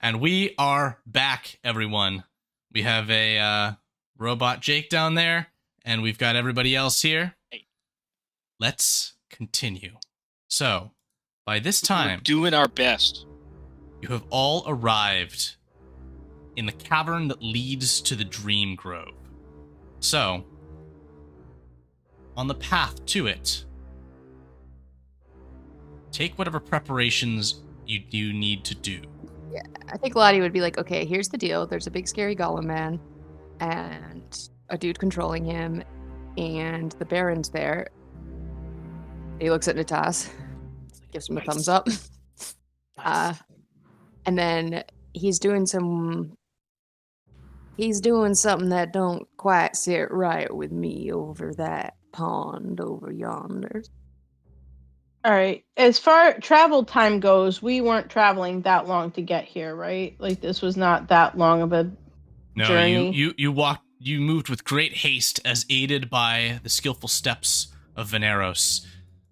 And we are back, everyone. We have a robot Jake down there, and we've got everybody else here. Let's continue. So, by this time, we're doing our best. You have all arrived in the cavern that leads to the Dream Grove. So, on the path to it, take whatever preparations you do need to do. Yeah, I think Lottie would be like, okay, here's the deal. There's a big scary golem man and a dude controlling him, and the Baron's there. He looks at Natas, gives him a thumbs up. And then he's doing something that don't quite sit right with me over that pond over yonder. All right. As far travel time goes, we weren't traveling that long to get here, right? Like, this was not that long of a journey. You moved with great haste, as aided by the skillful steps of Veneros,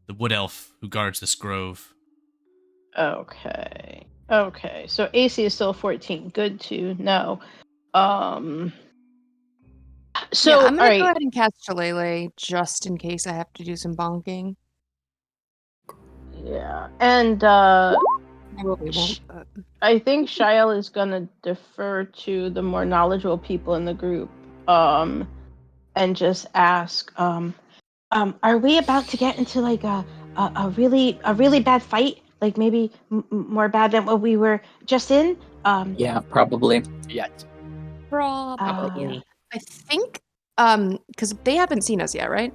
the wood elf who guards this grove. Okay. Okay, so AC is still 14. Good to know. So, yeah, I'm all gonna go right. ahead and cast Shillelagh just in case I have to do some bonking. Yeah, and I probably won't. But... I think Shael is gonna defer to the more knowledgeable people in the group, and just ask, are we about to get into like a really bad fight? Like maybe more bad than what we were just in? Yeah, probably. Yeah. Probably. I think, because they haven't seen us yet, right?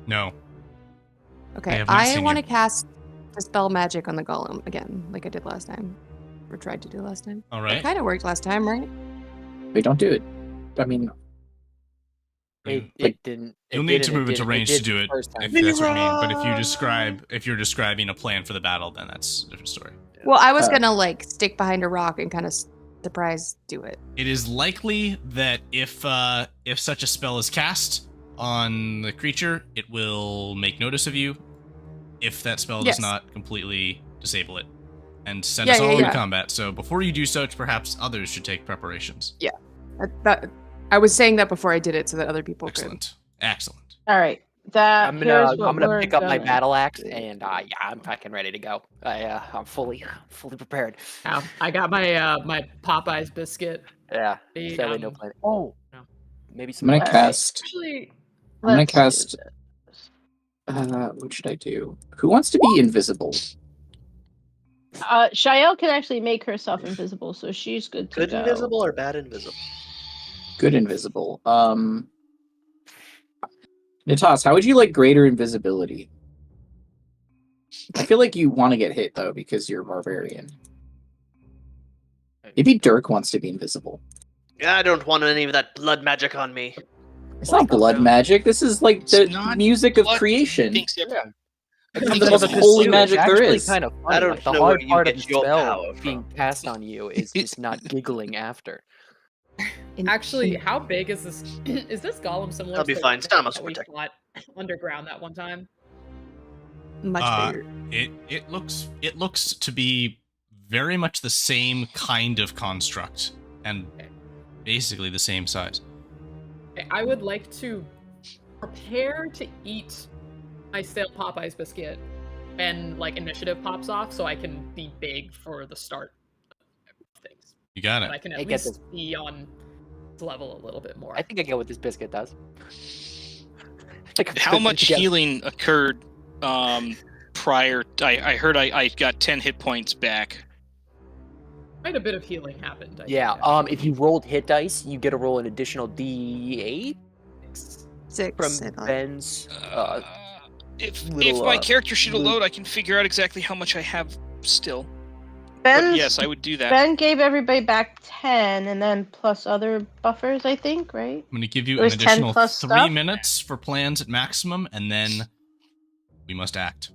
No. Okay, have not I seen want to you. cast Dispel Magic on the golem again, like I did last time. Or tried to do last time. All It right. kind of worked last time, right? We don't do it. I mean, It didn't. You'll need to move into range to do it if that's what you mean. But if you're describing a plan for the battle, then that's a different story. Well, I was gonna like stick behind a rock and kind of surprise do it. It is likely that if such a spell is cast on the creature, it will make notice of you. If that spell does not completely disable it and send us all into combat. So before you do so, perhaps others should take preparations. Yeah, I was saying that before I did it so that other people Excellent. Excellent. All right. I'm gonna pick up my battle axe and yeah, I'm fucking ready to go. I'm fully prepared. I got my my Popeye's biscuit. Yeah. Sadly, no plan. Oh, no. Maybe some. I'm gonna cast. Actually, I'm gonna cast. What should I do? Who wants to be invisible? Shael can actually make herself invisible, so she's good to go. Good invisible or bad invisible? Good invisible. Natas, how would you like greater invisibility? I feel like you want to get hit though because you're a barbarian. Maybe Dirk wants to be invisible. Yeah, I don't want any of that blood magic on me. It's not blood magic. This is like the music of creation. Yeah. It's the most holy magic there is. Kind of funny. I don't the know hard where you part of get the your spell power being from. cast on you is just not giggling after. Actually, how big is this? Is this golem similar? That'll be to fine. the Stamina one that we protect. fought underground that one time? Much bigger. It looks to be very much the same kind of construct and basically the same size. I would like to prepare to eat my stale Popeye's biscuit, and like initiative pops off, so I can be big for the start of things. You got But I it. can at least be on level a little bit more. I think I get what this biscuit does. How much healing occurred prior? I heard I got 10 hit points back. Quite a bit of healing happened. I Yeah. think, If you rolled hit dice, you get to roll an additional D8 Six. from Ben's. If little, my character sheet will loot. load, I can figure out exactly how much I have still. Ben's, But yes, I would do that. Ben gave everybody back 10, and then plus other buffers, I think, right? I'm going to give you It an was 10 additional 3 plus stuff? minutes for plans at maximum, and then we must act.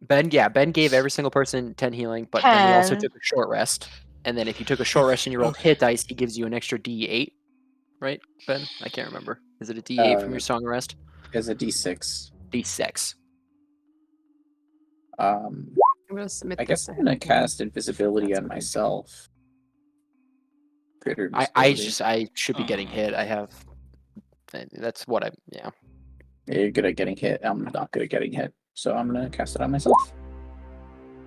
Ben gave every single person 10 healing, but then he also 10. took a short rest. And then if you took a short rest and you rolled hit dice, he gives you an extra D8. Right, Ben? I can't remember. Is it a D8 from your song rest? As a D6. D6. I'm gonna submit I this guess I'm ahead. gonna cast invisibility on myself. Greater I invisibility. should be getting hit. I have. That's what yeah. You're good at getting hit. I'm not good at getting hit, so I'm gonna cast it on myself.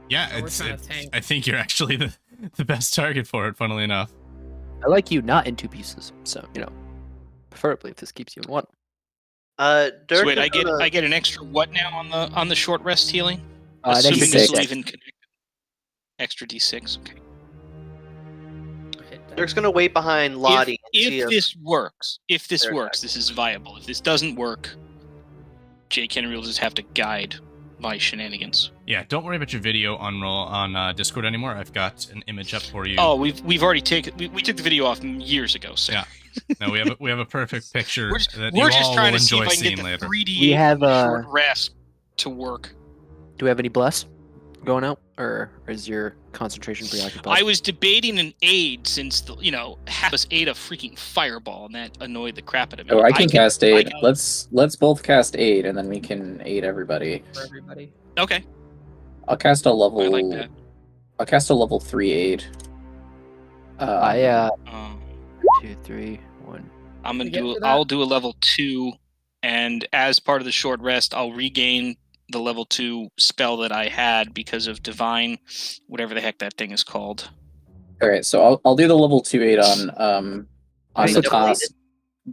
Yeah, we're trying to tank. I think you're actually the best target for it, funnily enough. I like you not in 2 pieces, so preferably if this keeps you in 1. Dirk So wait, is I get an extra what now on the short rest healing? An extra Assuming this will D6. even connect. Extra D6. Okay. Dirk's gonna wait behind Lottie and see If if this works, They're this is viable. If this doesn't work, Jake Henry will just have to guide my shenanigans. Yeah, don't worry about your video on Discord anymore. I've got an image up for you. Oh, we've already taken we took the video off years ago. So Yeah. No, we have a perfect picture that we're you just all trying will to see enjoy if I can seeing get the later. 3D We have, short rest to work. Do we have any bless? going out, or is your concentration preoccupied? I was debating an aid since half us ate a freaking fireball, and that annoyed the crap out of me. Oh, I can cast I aid. can- Let's both cast aid, and then we can aid everybody. For everybody. Okay, I'll cast a level. I like that. I'll cast a level 3 aid. I 'Cause 2, 3, 1. I'm gonna You get do. to that? I'll do a level 2, and as part of the short rest, I'll regain the level 2 spell that I had because of divine, whatever the heck that thing is called. All right, so I'll do the level 2 aid on Wait, the double toss,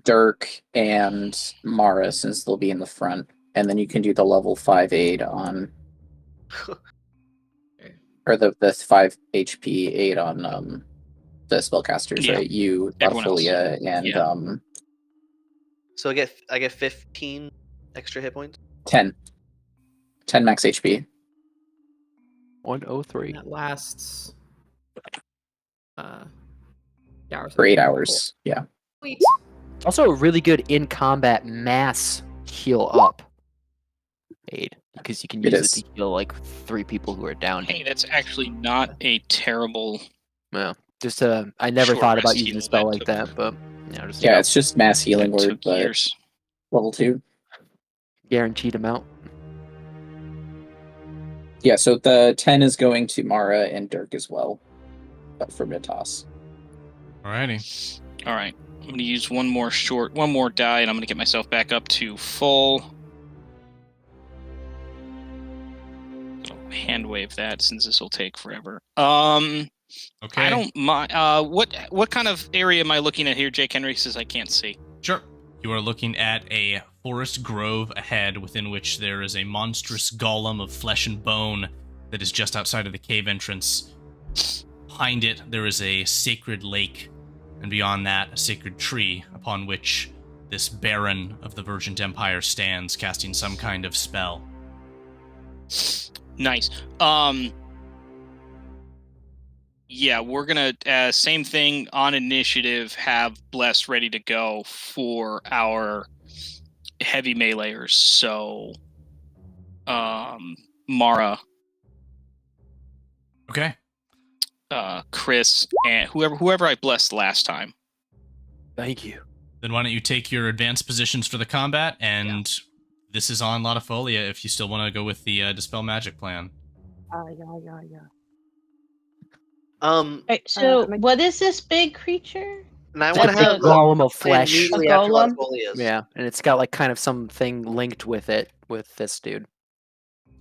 Dirk and Mara, since they'll be in the front, and then you can do the level 5 aid on, or the 5 HP aid on the spellcasters, Yeah, right? You, everyone else. Latafolia, and Yeah. So I get 15 extra hit points. 10 max HP. 103. That lasts. Hours. For 8 hours. Yeah. Sweet. Also, a really good in combat mass heal up aid, because you can It use is. it to heal like 3 people who are down. Hey, that's actually not a terrible. Yeah. Just I never Short thought about rest using a heal spell that like took- that, but just Yeah, it's just mass healing that word, took but years. level 2. guaranteed amount. Yeah, so the 10 is going to Mara and Dirk as well, but for mid-toss. Alrighty. All right, I'm gonna use one more die, and I'm gonna get myself back up to full. I'll hand wave that since this will take forever. Okay. I don't mind. What kind of area am I looking at here? Jake Henry says I can't see. Sure. You are looking at a forest grove ahead, within which there is a monstrous golem of flesh and bone that is just outside of the cave entrance. Behind it, there is a sacred lake, and beyond that, a sacred tree upon which this Baron of the Virgin Empire stands, casting some kind of spell. Nice. Yeah, we're gonna same thing on initiative. Have Bless ready to go for our heavy meleeers. So, Mara, Okay. Chris, and whoever I blessed last time. Thank you. Then why don't you take your advanced positions for the combat, and this is on Latafolia if you still want to go with the Dispel Magic plan. Yeah. Right, so am I- what is this big creature? And I That's want to have a golem of play flesh. immediately A after golem? Latafolia. Yeah, and it's got like kind of something linked with it with this dude,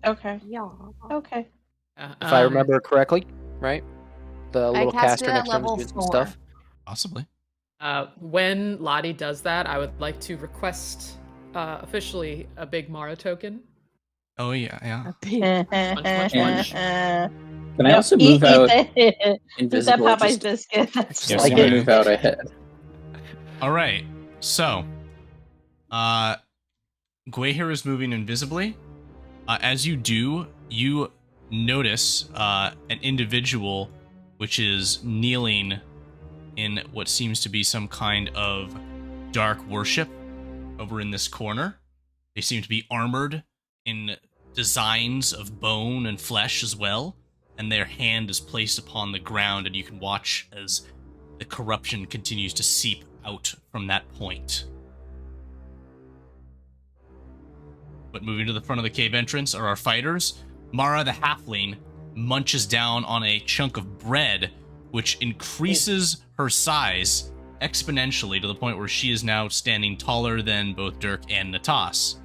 Okay. Yeah. Okay. if I remember correctly, right? The little cast it caster at next to him is level doing some 4. stuff. Possibly. When Lottie does that, I would like to request officially a big Mara token. Oh, yeah, yeah. munch. Can I also move out Eat that invisible? Popeye's Just, biscuit. That's just like want to it. move out ahead. All right. So, Guehir is moving invisibly. As you do, you notice an individual which is kneeling in what seems to be some kind of dark worship over in this corner. They seem to be armored in designs of bone and flesh as well, and their hand is placed upon the ground, and you can watch as the corruption continues to seep out from that point. But moving to the front of the cave entrance are our fighters. Mara the halfling munches down on a chunk of bread, which increases her size exponentially to the point where she is now standing taller than both Dirk and Natas.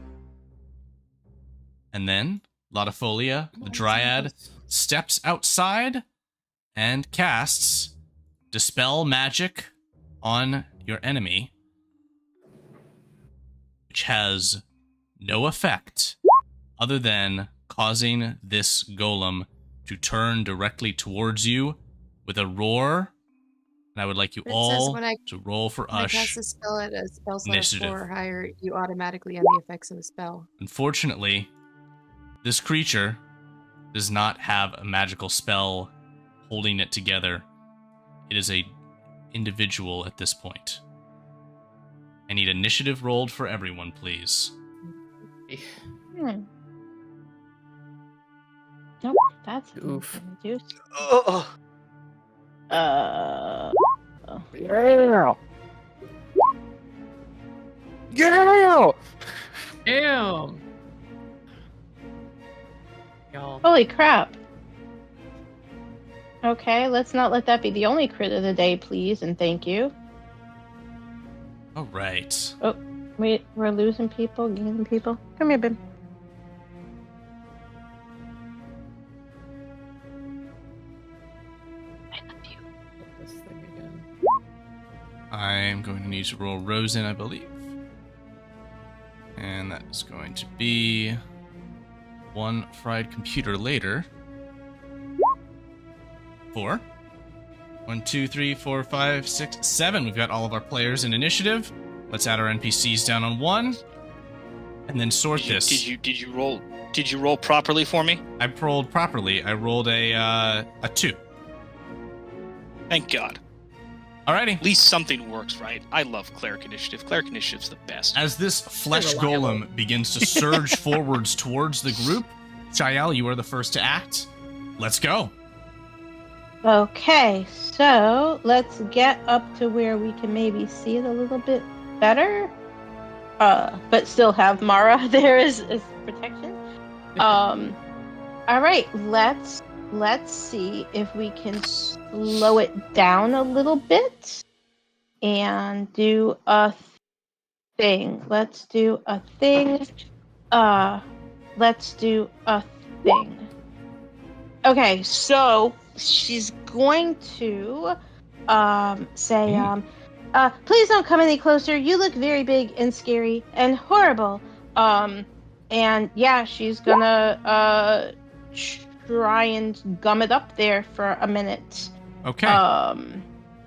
And then Latafolia, the Dryad, steps outside and casts Dispel Magic on your enemy, which has no effect other than causing this golem to turn directly towards you with a roar. And I would like you It says all when I- to roll for When I Ush. cast a spell at a spell slot of Initiative. 4 or higher, you automatically end the effects of the spell. Unfortunately, this creature does not have a magical spell holding it together. It is a individual at this point. I need initiative rolled for everyone, please. Nope, that's Oof. do. Oh, Uh, Yeah. Yeah. Damn. Y'all. holy crap. Okay, let's not let that be the only crit of the day, please, and thank you. All right. We're losing people, gaining people. Come here, babe. I love you. This thing again. I'm going to need to roll Rosen, I believe. And that is going to be one fried computer later. 4. 1, 2, 3, 4, 5, 6, 7. We've got all of our players in initiative. Let's add our NPCs down on 1. And then sort this. Did you roll? Did you roll properly for me? I rolled properly. I rolled a 2. Thank God. Alrighty. At least something works right. I love Cleric Initiative. Cleric Initiative's the best. As this flesh Reliable. golem begins to surge forwards towards the group, Shael, you are the first to act. Let's go. Okay, so let's get up to where we can maybe see it a little bit better. But still have Mara there as protection. All right, let's see if we can slow it down a little bit and do a thing. Let's do a thing. Let's do a thing. Okay, so she's going to say, please don't come any closer. You look very big and scary and horrible. And yeah, she's gonna try and gum it up there for a minute. Okay.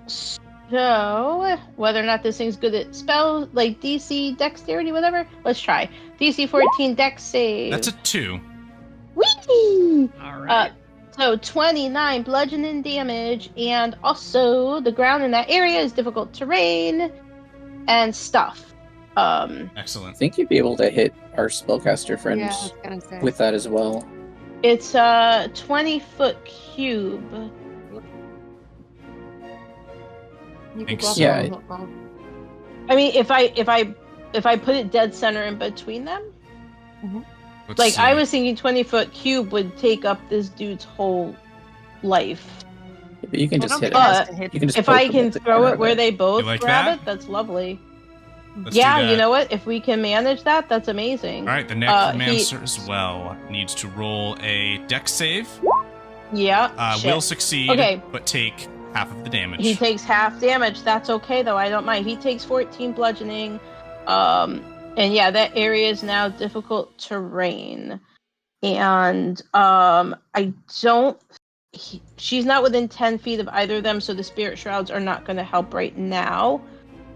So whether or not this thing's good at spells like DC, dexterity, whatever, let's try. DC 14 dex save. That's a 2. Whee! All right. So 29 bludgeoning damage, and also the ground in that area is difficult terrain and stuff. I Excellent. think you'd be able to hit our spellcaster friends Yeah, I was gonna say. with that as well. It's a 20-foot cube. You could Thanks. walk Yeah. around the wall. I mean, if I put it dead center in between them, Let's like see. I was thinking, 20-foot cube would take up this dude's whole life. But you can I just don't hit think it it. has to hit You can just If poke I them can with the throw corner it of where they both You like grab that? it, that's lovely. Let's Yeah, do you that. know what? If we can manage that, that's amazing. All right, the necromancer as well needs to roll a dex save. Yeah. shit. Will succeed, Okay. but take half of the damage. He takes half damage. That's okay though. I don't mind. He takes 14 bludgeoning. And yeah, that area is now difficult terrain. And I don't. She's not within 10 feet of either of them, so the spirit shrouds are not going to help right now.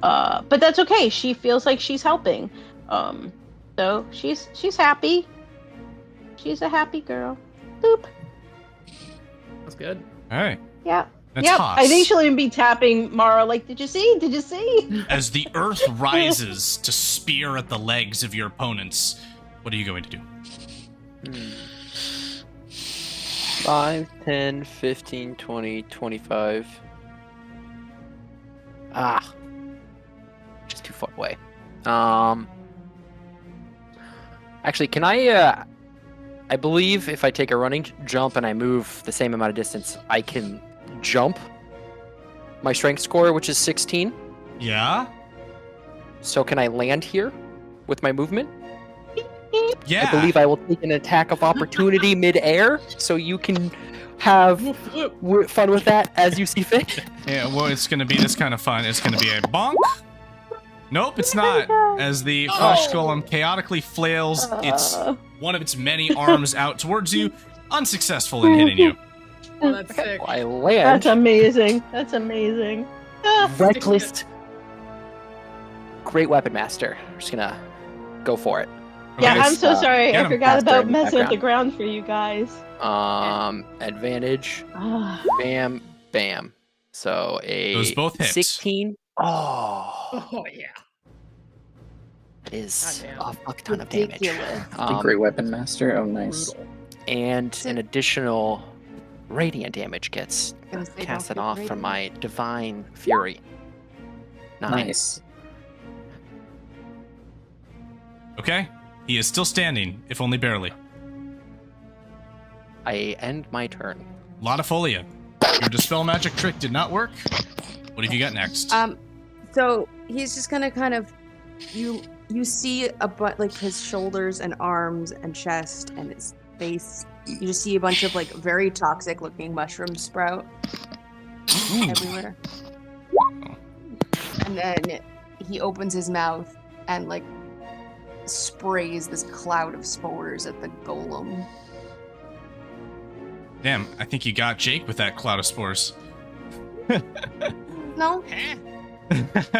But that's okay. She feels like she's helping. So she's happy. She's a happy girl. Boop. That's good. All right. Yeah. That's Yep. Haas. I think she'll even be tapping Mara like, did you see? Did you see? As the earth rises to spear at the legs of your opponents, what are you going to do? 5, 10, 15, 20, 25. Just too far away. Actually, can I believe if I take a running jump and I move the same amount of distance, I can jump my strength score, which is 16. Yeah? So can I land here with my movement? Yeah. I believe I will take an attack of opportunity mid-air, so you can have fun with that as you see fit. Yeah, well, it's going to be this kind of fun. It's going to be a bonk. Nope, it's not. As the flesh golem chaotically flails its one of its many arms out towards you, unsuccessful in hitting you. Oh, that's sick. I land. That's amazing. That's amazing. Reckless. Great weapon master. I'm just gonna go for it. Yeah, Okay, I'm so sorry. get I 'em. forgot Faster about in the messing with the background. ground for you guys. Advantage. Ah. Bam, bam. So a Those both hit. 16. Oh, Oh yeah. that is Goddamn. a fuck ton of damage. Ridiculous. A great weapon master. Oh, nice. Brutal. And an additional radiant damage gets Gonna say, don't casted get off from radiant. my divine fury. 9. Nice. Okay. He is still standing, if only barely. I end my turn. Latifolia, your dispel magic trick did not work. What have you got next? So he's just gonna kind of, you see like his shoulders and arms and chest and his face. You just see a bunch of like very toxic looking mushrooms sprout everywhere. And then he opens his mouth and like sprays this cloud of spores at the golem. Damn, I think you got Jake with that cloud of spores. No?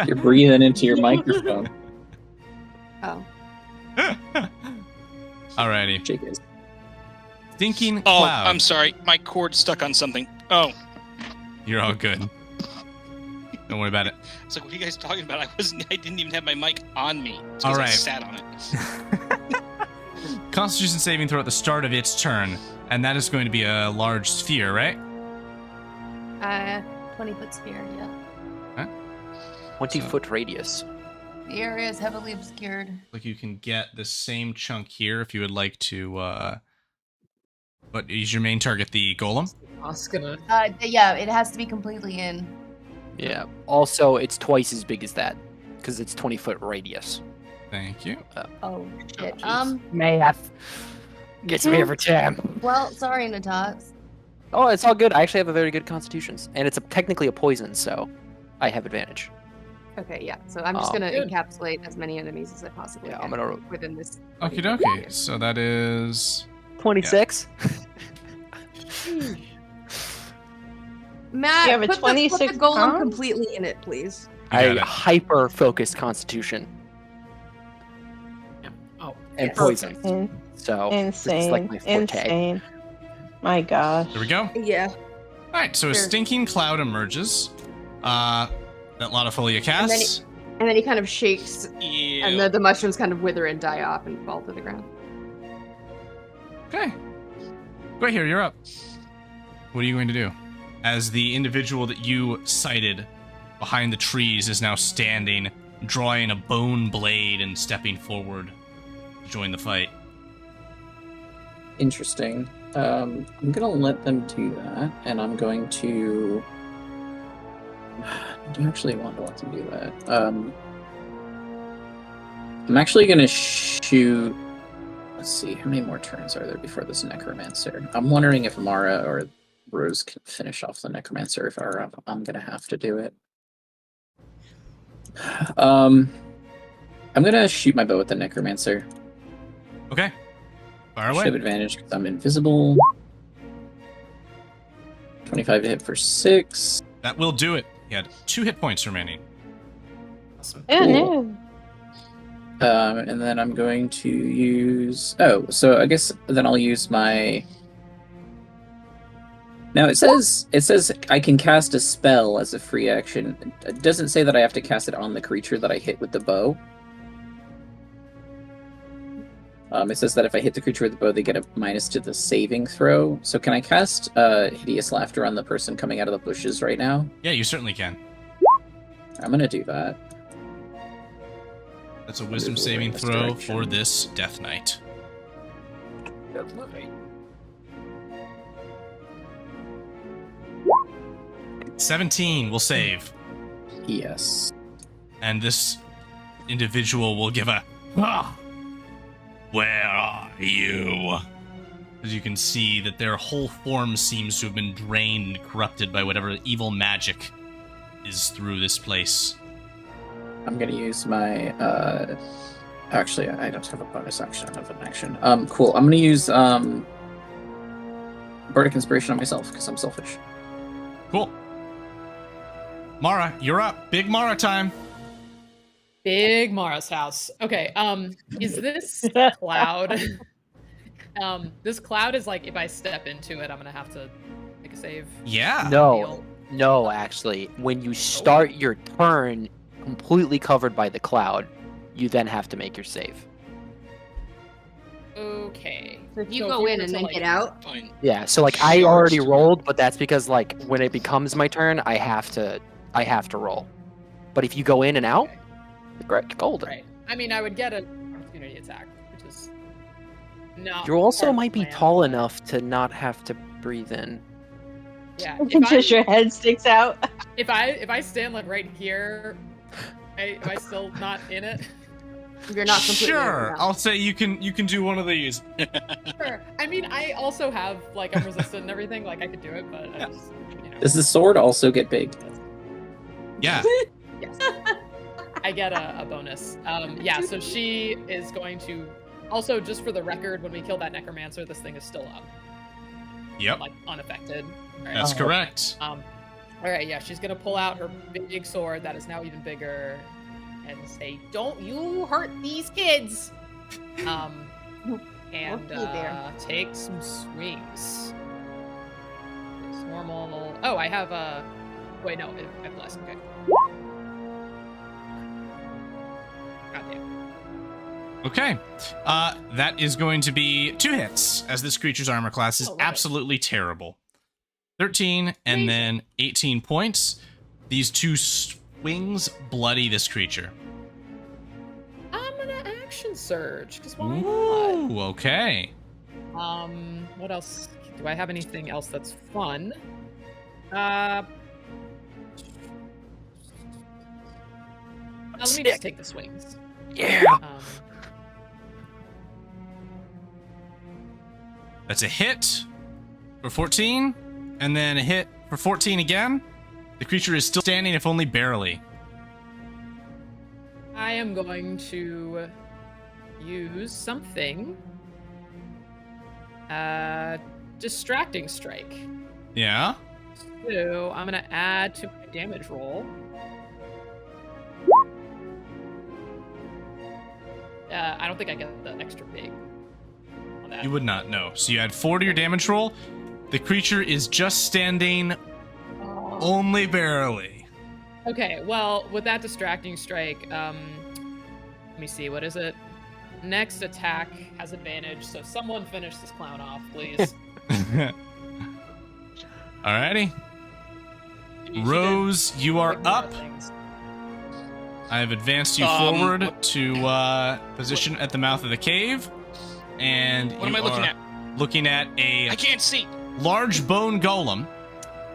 You're breathing into your microphone. Oh. Alrighty. Jake is. Stinking Oh, cloud. I'm sorry. My cord's stuck on something. Oh. You're all good. Don't worry about it. It's like, what are you guys talking about? I didn't even have my mic on me. It's 'cause All I right. sat on it. Constitution saving throw at the start of its turn, and that is going to be a large sphere, right? 20-foot sphere, yeah. 20-foot radius. The area is heavily obscured. Like you can get the same chunk here if you would like to. What is your main target? The golem. Oscar. Yeah, it has to be completely in. Yeah. Also, it's twice as big as that because it's 20-foot radius. Thank you. Oh shit. jeez. Math gets me every time. Well, sorry, Natas. Oh, it's all good. I actually have a very good constitution, and it's technically a poison, so I have advantage. Okay, yeah. So I'm just gonna Good. encapsulate as many enemies as I possibly Yeah, can I'm gonna within this. Okie dokie. So that is 26. Matt, You have a put the 26 golem pound? completely in it, please. You got I it. hyper focused constitution Oh, and Yes. poison. So this is Insane. like my forte. Insane. My gosh. there we go. Yeah. All right. So a Sure. stinking cloud emerges. That Latifolia casts. And then he kind of shakes, Ew. and the mushrooms kind of wither and die off and fall to the ground. Okay. Right here, you're up. What are you going to do? As the individual that you sighted behind the trees is now standing, drawing a bone blade and stepping forward to join the fight. Interesting. I'm gonna let them do that, and I'm going to. I do actually want to let them do that. I'm actually gonna shoot. Let's see, how many more turns are there before this necromancer? I'm wondering if Mara or Rose can finish off the necromancer, if I'm gonna have to do it. I'm gonna shoot my bow at the necromancer. Okay. Fire Should have away. advantage because I'm invisible. 25 to hit for 6. That will do it. He had 2 hit points remaining. awesome. Oh no. And then I'm going to use. Oh, so I guess then I'll use my. Now it says I can cast a spell as a free action. It doesn't say that I have to cast it on the creature that I hit with the bow. It says that if I hit the creature with the bow, they get a minus to the saving throw. So can I cast Hideous Laughter on the person coming out of the bushes right now? Yeah, you certainly can. I'm gonna do that. That's a wisdom Move saving in this throw direction. for this Death Knight. 17 will save. Yes. And this individual will give a "Ah! Where are you?" As you can see that their whole form seems to have been drained and corrupted by whatever evil magic is through this place. I'm gonna use my actually I don't have a bonus action, I have an action. Cool. I'm gonna use Bardic Inspiration on myself because I'm selfish. Cool. Mara, you're up. Big Mara time. Big Mara's house. Okay, is this cloud? This cloud is like if I step into it, I'm gonna have to make a save. Yeah. No, actually. When you start your turn completely covered by the cloud, you then have to make your save. Okay. So if you So go were in to, and then like- get out, Fine. Yeah, so like I already rolled, but that's because like when it becomes my turn, I have to roll. But if you go in and out, Okay. great, golden. Right. I mean, I would get an opportunity attack, which is not. You also part of might the be plan, tall but- enough to not have to breathe in. Yeah. Just your head sticks out. If I stand like right here, am I still not in it? You're not completely Sure, overwhelmed. I'll say you can do one of these. Sure. I mean, I also have like I'm resistant and everything. Like I could do it, but I just Does the sword also get big? Yeah. yes. I get a bonus. Yeah. So she is going to. Also, just for the record, when we kill that necromancer, this thing is still up, Yep. like unaffected. All right. That's correct. All right. Yeah. She's gonna pull out her big sword that is now even bigger, and say, "Don't you hurt these kids." And be there. take some swings. It's normal. Oh, I have a. Wait, no, I have less. Okay. Goddamn. Okay. That is going to be 2 hits, as this creature's armor class is Oh, love it. absolutely terrible. 13 and Amazing. then 18 points. These 2 swings bloody this creature. I'm gonna action surge because why not? Ooh, okay. What else? Do I have anything else that's fun? Let me just take the swings. Yeah. That's a hit for 14, and then a hit for 14 again. The creature is still standing, if only barely. I am going to use something. Distracting strike. Yeah. So I'm gonna add to my damage roll. I don't think I get the extra big on that. You would not know. So you add 4 to your damage roll. The creature is just standing only barely. Okay, well, with that distracting strike, let me see, what is it? Next attack has advantage, so someone finish this clown off, please. Alrighty. She did Rose, you are like more up. things. I have advanced you forward to position at the mouth of the cave. And What am I looking at? Looking at a I can't see. large bone golem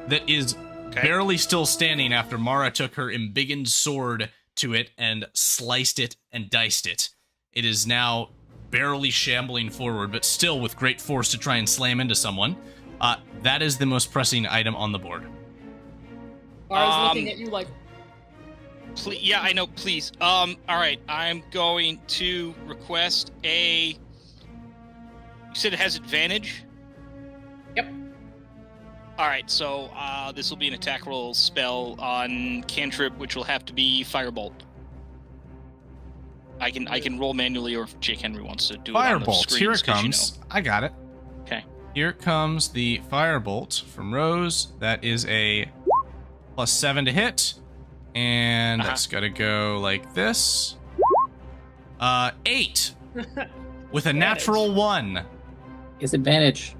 that is Okay. barely still standing after Mara took her embiggened sword to it and sliced it and diced it. It is now barely shambling forward, but still with great force to try and slam into someone. That is the most pressing item on the board. I was looking at you like, Please, yeah, I know. Please. All right. I'm going to request a. You said it has advantage. Yep. All right. So this will be an attack roll spell on cantrip, which will have to be firebolt. I can roll manually, or if Jake Henry wants to do it on the Firebolt, screens, here it 'cause comes. I got it. Okay. Here comes the firebolt from Rose. That is a +7 to hit. And that's gotta go like this. 8 with a natural 1. Is advantage.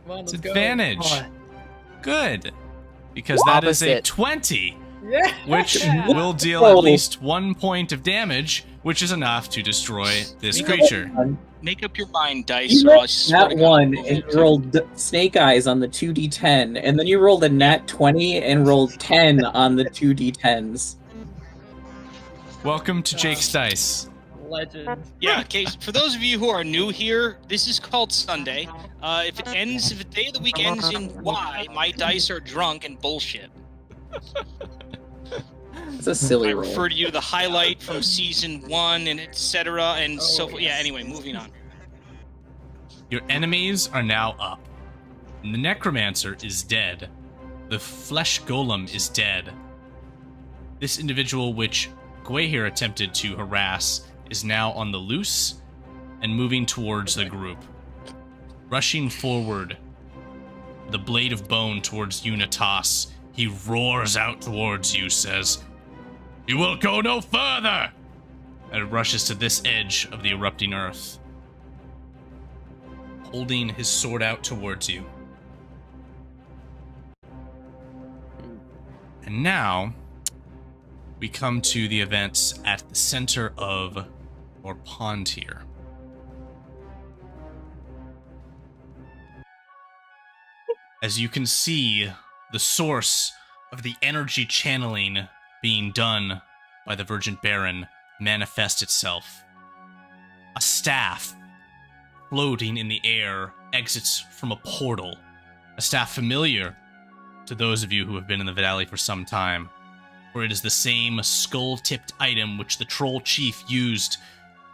well, It's let's go. advantage. Oh. Good. Because that is a Opposite. 20, Yeah. which Yeah. will deal at least 1 point of damage, which is enough to destroy this creature. Make up your mind, dice. You or I rolled swear nat to God, 1 I'll and roll you rolled snake eyes on the 2d10, and then you rolled a nat 20 and rolled 10 on the 2d10s. Welcome to Jake's Dice. Legend. Yeah, okay. For those of you who are new here, this is called Sunday. If the day of the week ends in Y, my dice are drunk and bullshit. It's a silly I roll. refer to you to the highlight from season 1 and etc. and so forth. Yeah, yes. anyway, moving on. Your enemies are now up. The necromancer is dead. The flesh golem is dead. This individual which Gwahir attempted to harass is now on the loose and moving towards the group. Rushing forward, the blade of bone towards Unitas, he roars out towards you, says, "You will go no further!" And rushes to this edge of the erupting earth. holding his sword out towards you. And now, we come to the events at the center of our pond here. As you can see, the source of the energy channeling being done by the Virgin Baron manifest itself. A staff floating in the air exits from a portal, a staff familiar to those of you who have been in the valley for some time, for it is the same skull-tipped item which the troll chief used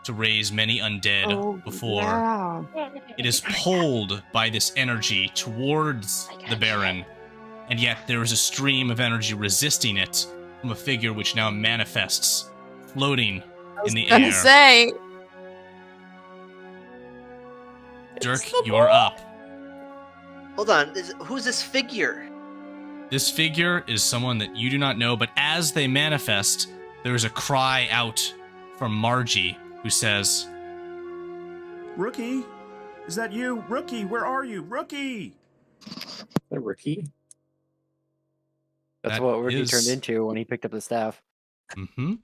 to raise many undead before. Yeah. It is pulled by this energy towards the Baron, and yet there is a stream of energy resisting it from a figure which now manifests, floating in the air. Say. Dirk, you are up. Hold on. Who's this figure? This figure is someone that you do not know, but as they manifest, there is a cry out from Margie, who says, Rookie? Is that you? Rookie, where are you? Rookie! The rookie? That's That what Rookie is- turned into when he picked up the staff. mm-hmm.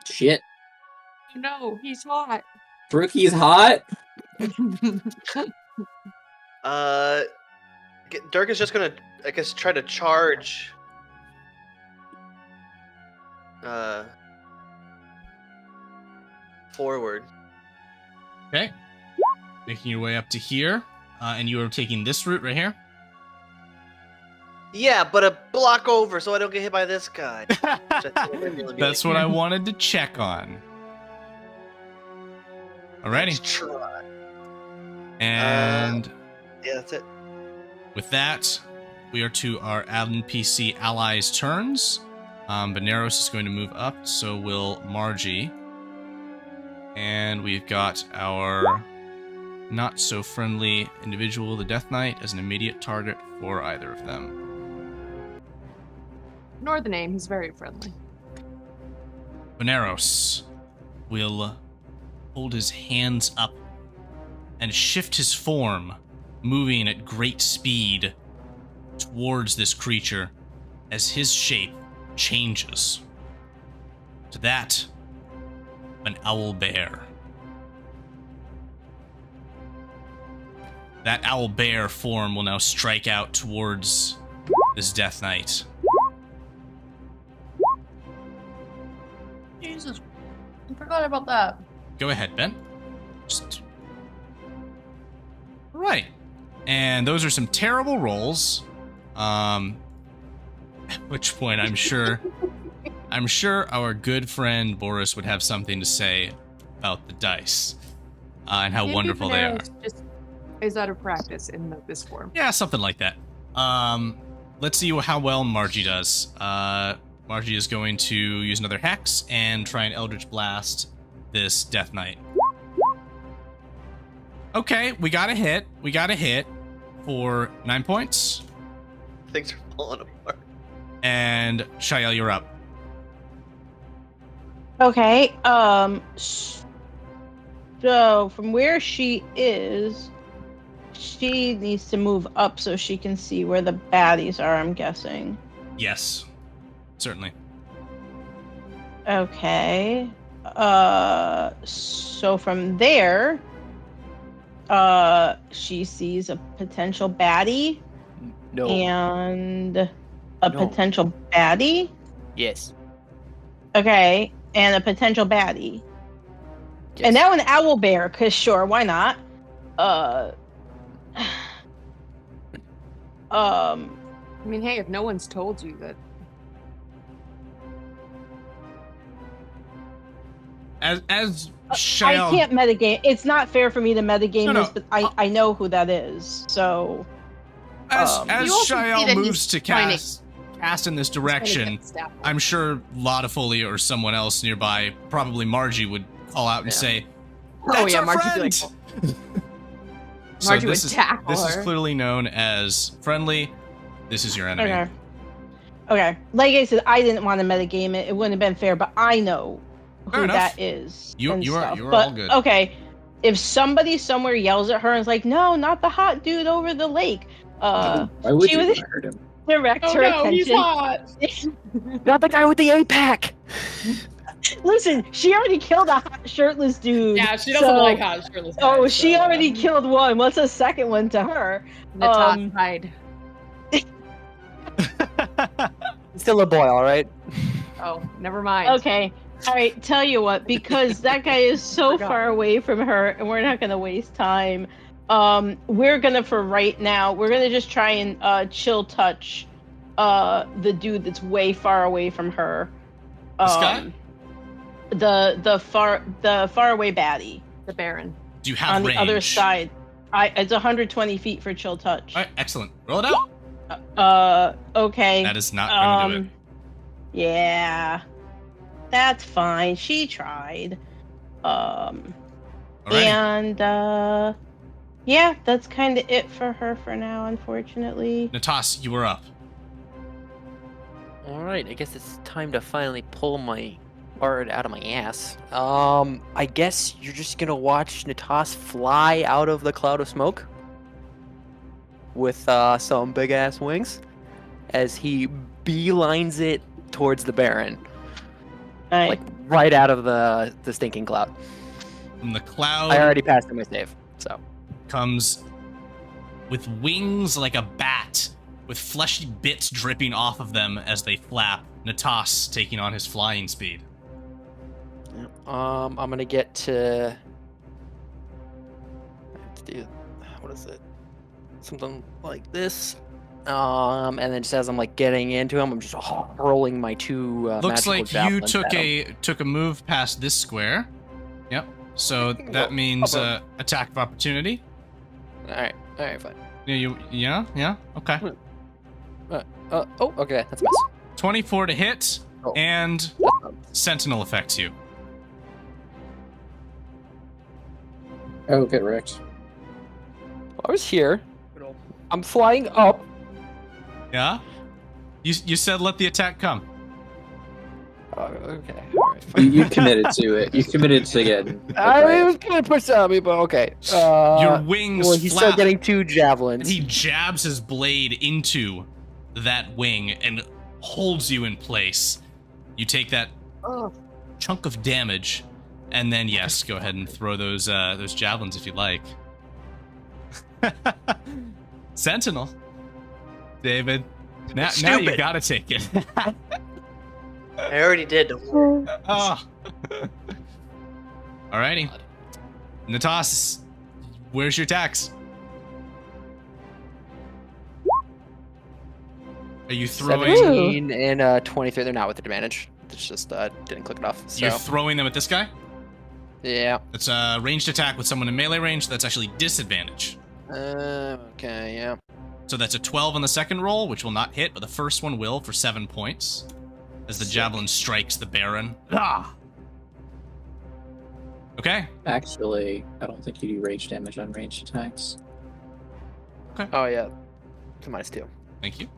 Shit. No, he's hot. Rookie's hot? Dirk is just gonna, I guess, try to charge. Forward. Okay. Making your way up to here, and you are taking this route right here. Yeah, but a block over so I don't get hit by this guy. That's what I wanted to check on. Let's Alrighty. try. And Yeah, that's it. with that, we are to our NPC allies' turns. Benaros is going to move up, so will Margie. And we've got our not-so-friendly individual, the Death Knight, as an immediate target for either of them. Ignore the name, he's very friendly. Benaros will hold his hands up and shift his form, moving at great speed towards this creature as his shape changes to that of an owl bear. That owl bear form will now strike out towards this Death Knight. Jesus, I forgot about that. Go ahead, Ben. Just... Right. And those are some terrible rolls. At which point I'm sure our good friend Boris would have something to say about the dice. And how Maybe wonderful they are. Benaros just is out of practice in this form. Yeah, something like that. Let's see how well Margie does. Margie is going to use another hex and try and Eldritch Blast this Death Knight. Okay, we got a hit. We got a hit for 9 points. Things are falling apart. And Shael, you're up. Okay. So from where she is, she needs to move up so she can see where the baddies are, I'm guessing. Yes, certainly. Okay. So from there, she sees a potential baddie No. and a No. potential baddie. Yes. Okay, and a potential baddie. Yes. And now an owl bear, cause sure, why not? I mean, hey, if no one's told you that. As I Shael, can't metagame. It's not fair for me to metagame No, no. this, but I know who that is. So as You also see Shael that moves he's to trying to- cast in this He's trying to direction, get the staff. I'm sure Lodafolia or someone else nearby, probably Margie, would call out and Yeah. say, Oh "That's yeah, our Margie would be like, friend!" So Margie would this is tackle this is her. clearly known as friendly. This is your enemy. okay, okay. Like I said, I didn't want to metagame it. It wouldn't have been fair, but I know Fair who enough. that is. You- and you are- stuff. you are But, all good. Okay, if somebody somewhere yells at her and is like, "No, not the hot dude over the lake," Why would she you would want to hurt him? direct Oh her no, he's attention. hot. Not the guy with the 8-pack. Listen, she already killed a hot shirtless dude. Yeah, she doesn't so- like hot shirtless guys. Oh, she so, already killed one. What's the second one to her? Natasha hide. Still a boy, all right. Oh, never mind. Okay. All right. Tell you what, because that guy is so Forgot. far away from her, and we're not gonna waste time. We're gonna, for right now, we're gonna just try and chill touch the dude that's way far away from her. This guy? The far away baddie The Baron. Do you have on range? the other side. It's 120 feet for chill touch. All right, excellent. Roll it out. Okay. That is not going to do it. Yeah. That's fine. She tried. Alrighty. And yeah, that's kind of it for her for now, unfortunately. Natas, you are up. All right, I guess it's time to finally pull my art out of my ass. I guess you're just gonna watch Natas fly out of the cloud of smoke with some big ass wings as he beelines it towards the Baron, Alright. like right out of the stinking cloud. From the cloud I already passed my save, so comes with wings like a bat, with fleshy bits dripping off of them as they flap. Natas taking on his flying speed. I'm gonna get to. I have to do. What is it? Something like this. And then just as I'm like getting into him, I'm just hurling my two. Looks magical like you javelins took at him. took a move past this square. Yep. So that means attack of opportunity. All right, fine. Yeah. Okay. Oh, okay, that's a miss. 24 to hit, Oh. and Sentinel affects you. Oh, get wrecked. I was here. I'm flying up. Yeah. You said let the attack come. Okay. All right, fine. You committed to it. You committed to getting. I was gonna push on me, but okay. Your wings Well, he's flap. still getting two And javelins. he jabs his blade into that wing and holds you in place. You take that Oh, chunk of damage, and then yes, go ahead and throw those javelins if you like. Sentinel, David. Now you Stupid. gotta take it. I already did. Don't worry. Oh. Alrighty. Natas, where's your tax? Are you throwing? 17 and 23. They're not with advantage. It's just didn't click it off. So You're throwing them at this guy? yeah. It's a ranged attack with someone in melee range. That's actually disadvantage. Okay. Yeah. So that's a 12 on the second roll, which will not hit, but the first one will for 7 points. As the javelin strikes the Baron. Ah! Okay. Actually, I don't think you do rage damage on ranged attacks. Oh yeah. It's a -2. Thank you.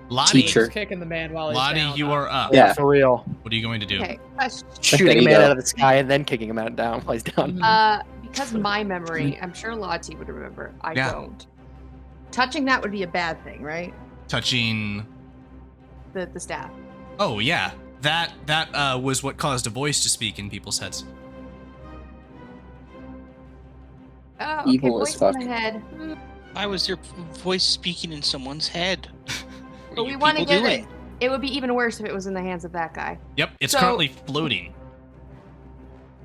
Lottie, Teacher. He's kicking the man while he's Lottie, down. you are up. Yeah. For real. What are you going to do? okay. Question. Shooting There a you man go. out of the sky and then kicking him out down while he's down. Because my memory, I'm sure Lottie would remember. I Yeah. don't. Touching that would be a bad thing, right? Touching. The staff. Oh yeah, that was what caused a voice to speak in people's heads. Oh, okay. Evil as Voice in fuck. the head. Why was your voice speaking in someone's head? But we want to get it. It would be even worse if it was in the hands of that guy. Yep, it's So- currently floating.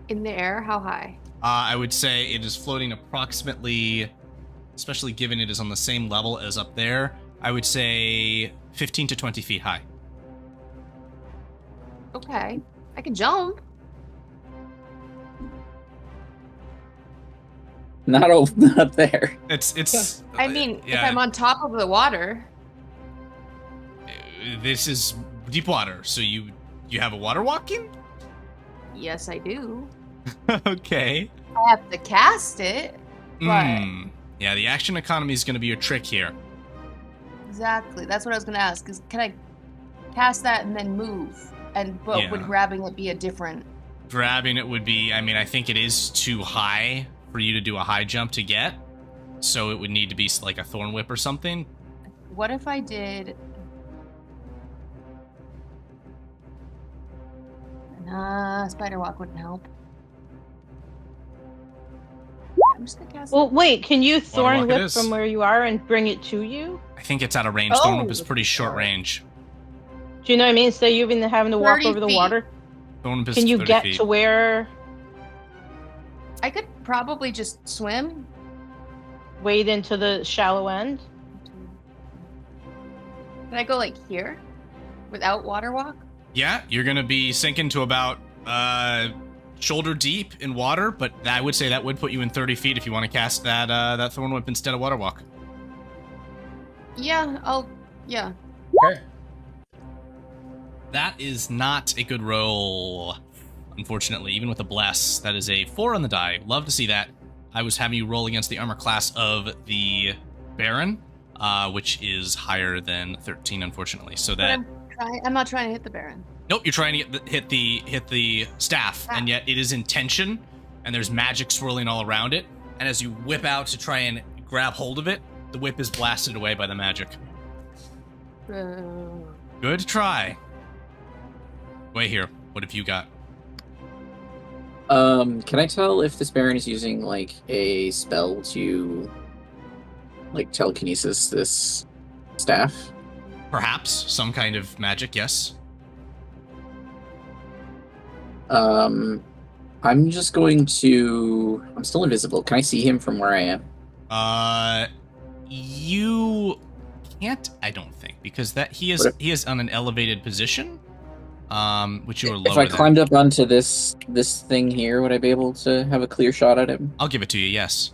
In the air, how high? I would say it is floating approximately, especially given it is on the same level as up there. I would say 15 to 20 feet high. Okay. I can jump. Not there. It's. I mean, if yeah, I'm on top of the water. This is deep water, so you have a water walking? Yes, I do. Okay. I have to cast it. But Yeah, the action economy is going to be your trick here. exactly. That's what I was going to ask. Is can I cast that and then move? But would Yeah. grabbing it be a different? Grabbing it would be, I mean, I think it is too high for you to do a high jump to get. So it would need to be like a thorn whip or something. What if I did? Spider walk wouldn't help. I'm just gonna cast. Well, wait. Can you thorn Water walk it whip is. from where you are and bring it to you? I think it's out of range. Thorn whip is pretty short range. Do you know what I mean? Instead of you even having to walk 30 over the feet. water, Thorn whip is can you 30 get feet. to where? I could probably just swim. Wade into the shallow end. Can I go like here, without water walk? Yeah, you're gonna be sinking to about shoulder deep in water, but I would say that would put you in 30 feet if you want to cast that thorn whip instead of water walk. Yeah, yeah. Okay. That is not a good roll, unfortunately. Even with a bless, that is a 4 on the die. Love to see that. I was having you roll against the armor class of the Baron, which is higher than 13, unfortunately. So that. I'm not trying to hit the Baron. Nope, you're trying to hit the staff, and yet it is in tension, and there's magic swirling all around it. And as you whip out to try and grab hold of it, the whip is blasted away by the magic. Good try. Wait here. What have you got? Can I tell if this Baron is using like a spell to like telekinesis this staff? Perhaps some kind of magic, yes. I'm just going to. I'm still invisible. Can I see him from where I am? You can't. I don't think because he is on an elevated position. Which you are lower. If I climbed up onto this thing here, would I be able to have a clear shot at him? I'll give it to you. Yes.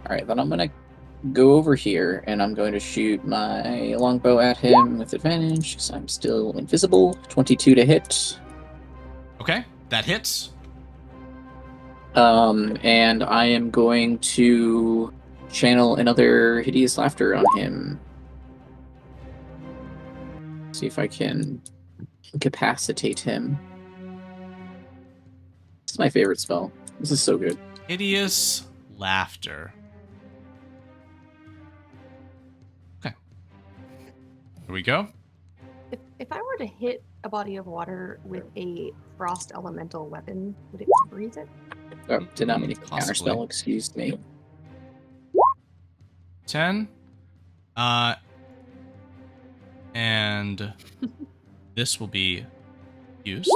All right, then I'm gonna go over here and I'm going to shoot my longbow at him with advantage because I'm still invisible. 22 to hit. Okay, that hits. And I am going to channel another hideous laughter on him. See if I can incapacitate him. This is my favorite spell. This is so good. Hideous laughter. Okay. Here we go. If I were to hit a body of water with a frost elemental weapon, would it freeze it? Oh, did not mean to Possibly. counterspell, excuse me. 10. And this will be used.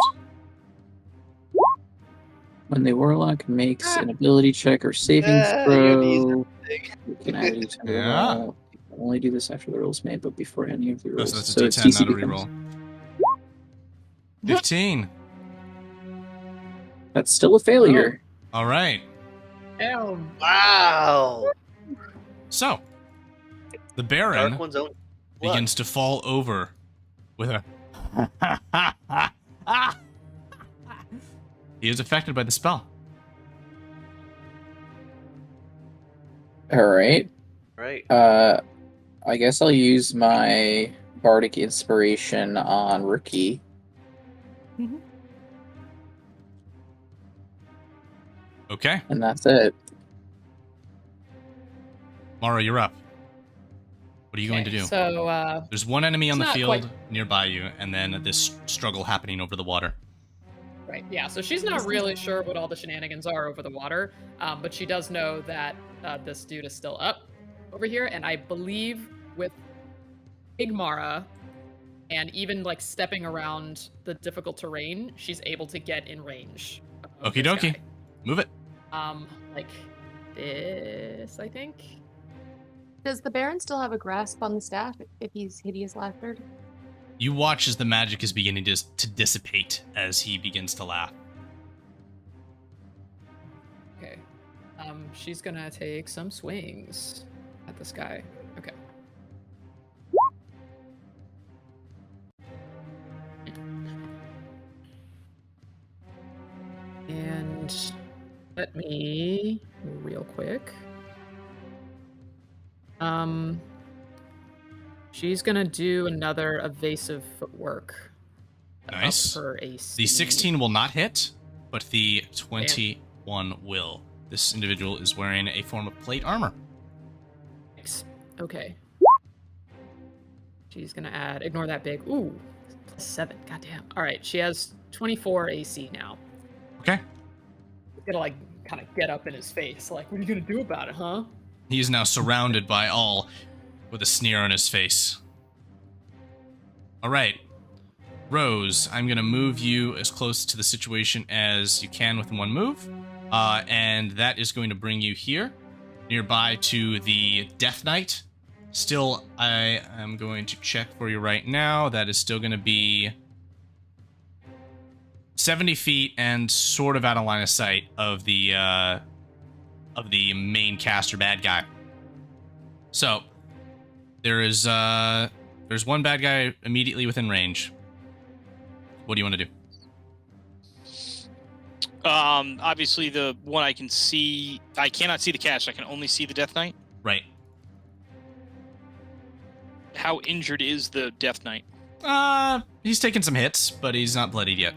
When the warlock makes an ability check or savings throw, you can add a d10 to the roll. You can only do this after the roll is made, but before any of the rolls. So that's a So it's D10, not a DC reroll. 15. That's still a failure. All right. Wow. So, the Baron Dark one's own. begins to fall over with a. He is affected by the spell. All right. Right. I guess I'll use my bardic inspiration on Rookie. Okay. And that's it. Mara, you're up. What are you going to do? So, There's one enemy on the not field quite- nearby you, and then this struggle happening over the water. right, yeah. So she's not really sure what all the shenanigans are over the water, but she does know that this dude is still up over here, and I believe with Big Mara and even like stepping around the difficult terrain, she's able to get in range. of Okie this dokie. guy. Move it. Like this, I think. Does the Baron still have a grasp on the staff if he's hideous laughter? You watch as the magic is beginning to dissipate as he begins to laugh. Okay. She's gonna take some swings at this guy. Okay. And let me real quick. She's gonna do another evasive footwork. Nice. Up her AC. The 16 will not hit, but the 21 will. this individual is wearing a form of plate armor. Thanks. Okay. She's gonna add. Ignore that big. Ooh, +7. Goddamn. All right. She has 24 AC now. Okay. She's gonna like kind of get up in his face. Like, what are you gonna do about it, huh? He is now surrounded by all with a sneer on his face. All right. Rose, I'm going to move you as close to the situation as you can with one move. And that is going to bring you here, nearby to the Death Knight. Still, I am going to check for you right now. That is still going to be 70 feet and sort of out of line of sight of the main caster bad guy. So, there's one bad guy immediately within range. What do you want to do? Obviously the one I can see, I cannot see the caster. I can only see the Death Knight. Right. How injured is the Death Knight? He's taken some hits, but he's not bloodied yet.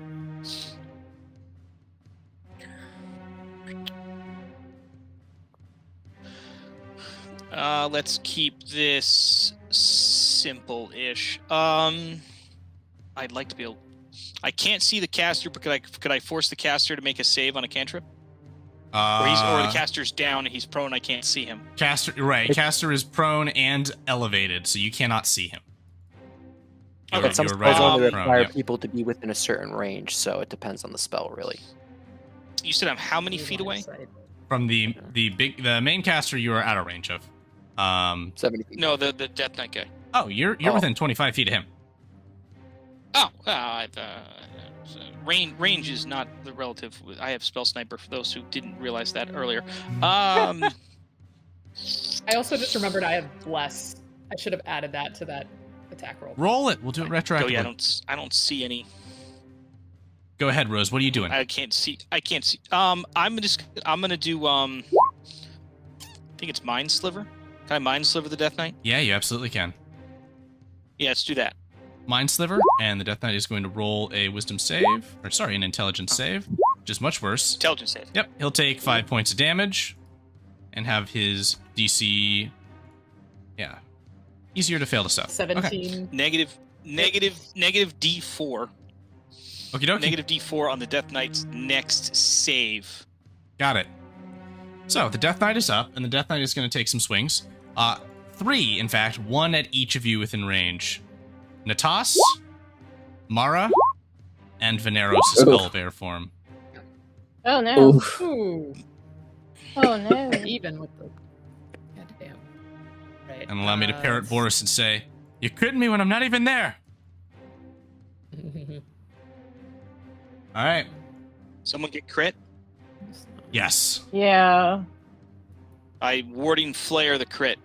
Let's keep this simple-ish. I'd like to be able... I can't see the caster, but could I force the caster to make a save on a cantrip? Or the caster's down and he's prone, I can't see him. Caster is prone and elevated, so you cannot see him. But some spells only require people to be within a certain range, so it depends on the spell, really. You said I'm how many feet away? From the main caster, you are out of range of. 70 feet. No, the Death Knight guy. Oh, you're within 25 feet of him. Oh, range is not the relative. I have spell sniper for those who didn't realize that earlier. I also just remembered I have bless. I should have added that to that attack roll. Roll it. We'll do it retroactively. Oh yeah, I don't see any. Go ahead, Rose. What are you doing? I can't see. I'm gonna do I think it's Mind Sliver. Can I Mind Sliver the Death Knight? Yeah, you absolutely can. Yeah, let's do that. Mind Sliver, and the Death Knight is going to roll a wisdom save, an intelligence save, which is much worse. Intelligence save. Yep, he'll take 5 points of damage, and have his DC, easier to fail to stuff. 17. Okay. Negative D4. Okie dokie. Negative D4 on the Death Knight's next save. Got it. So, the Death Knight is up, and the Death Knight is going to take some swings. 3, in fact, 1 at each of you within range. Natas, Mara, and Veneros' skull bear form. Oh no. Oof. Ooh. Oh no. Even with the. Goddamn. Right. And allow me to parrot Boris and say, "You crit me when I'm not even there." All right. Someone get crit? Yes. Yeah. I warding flare the crit.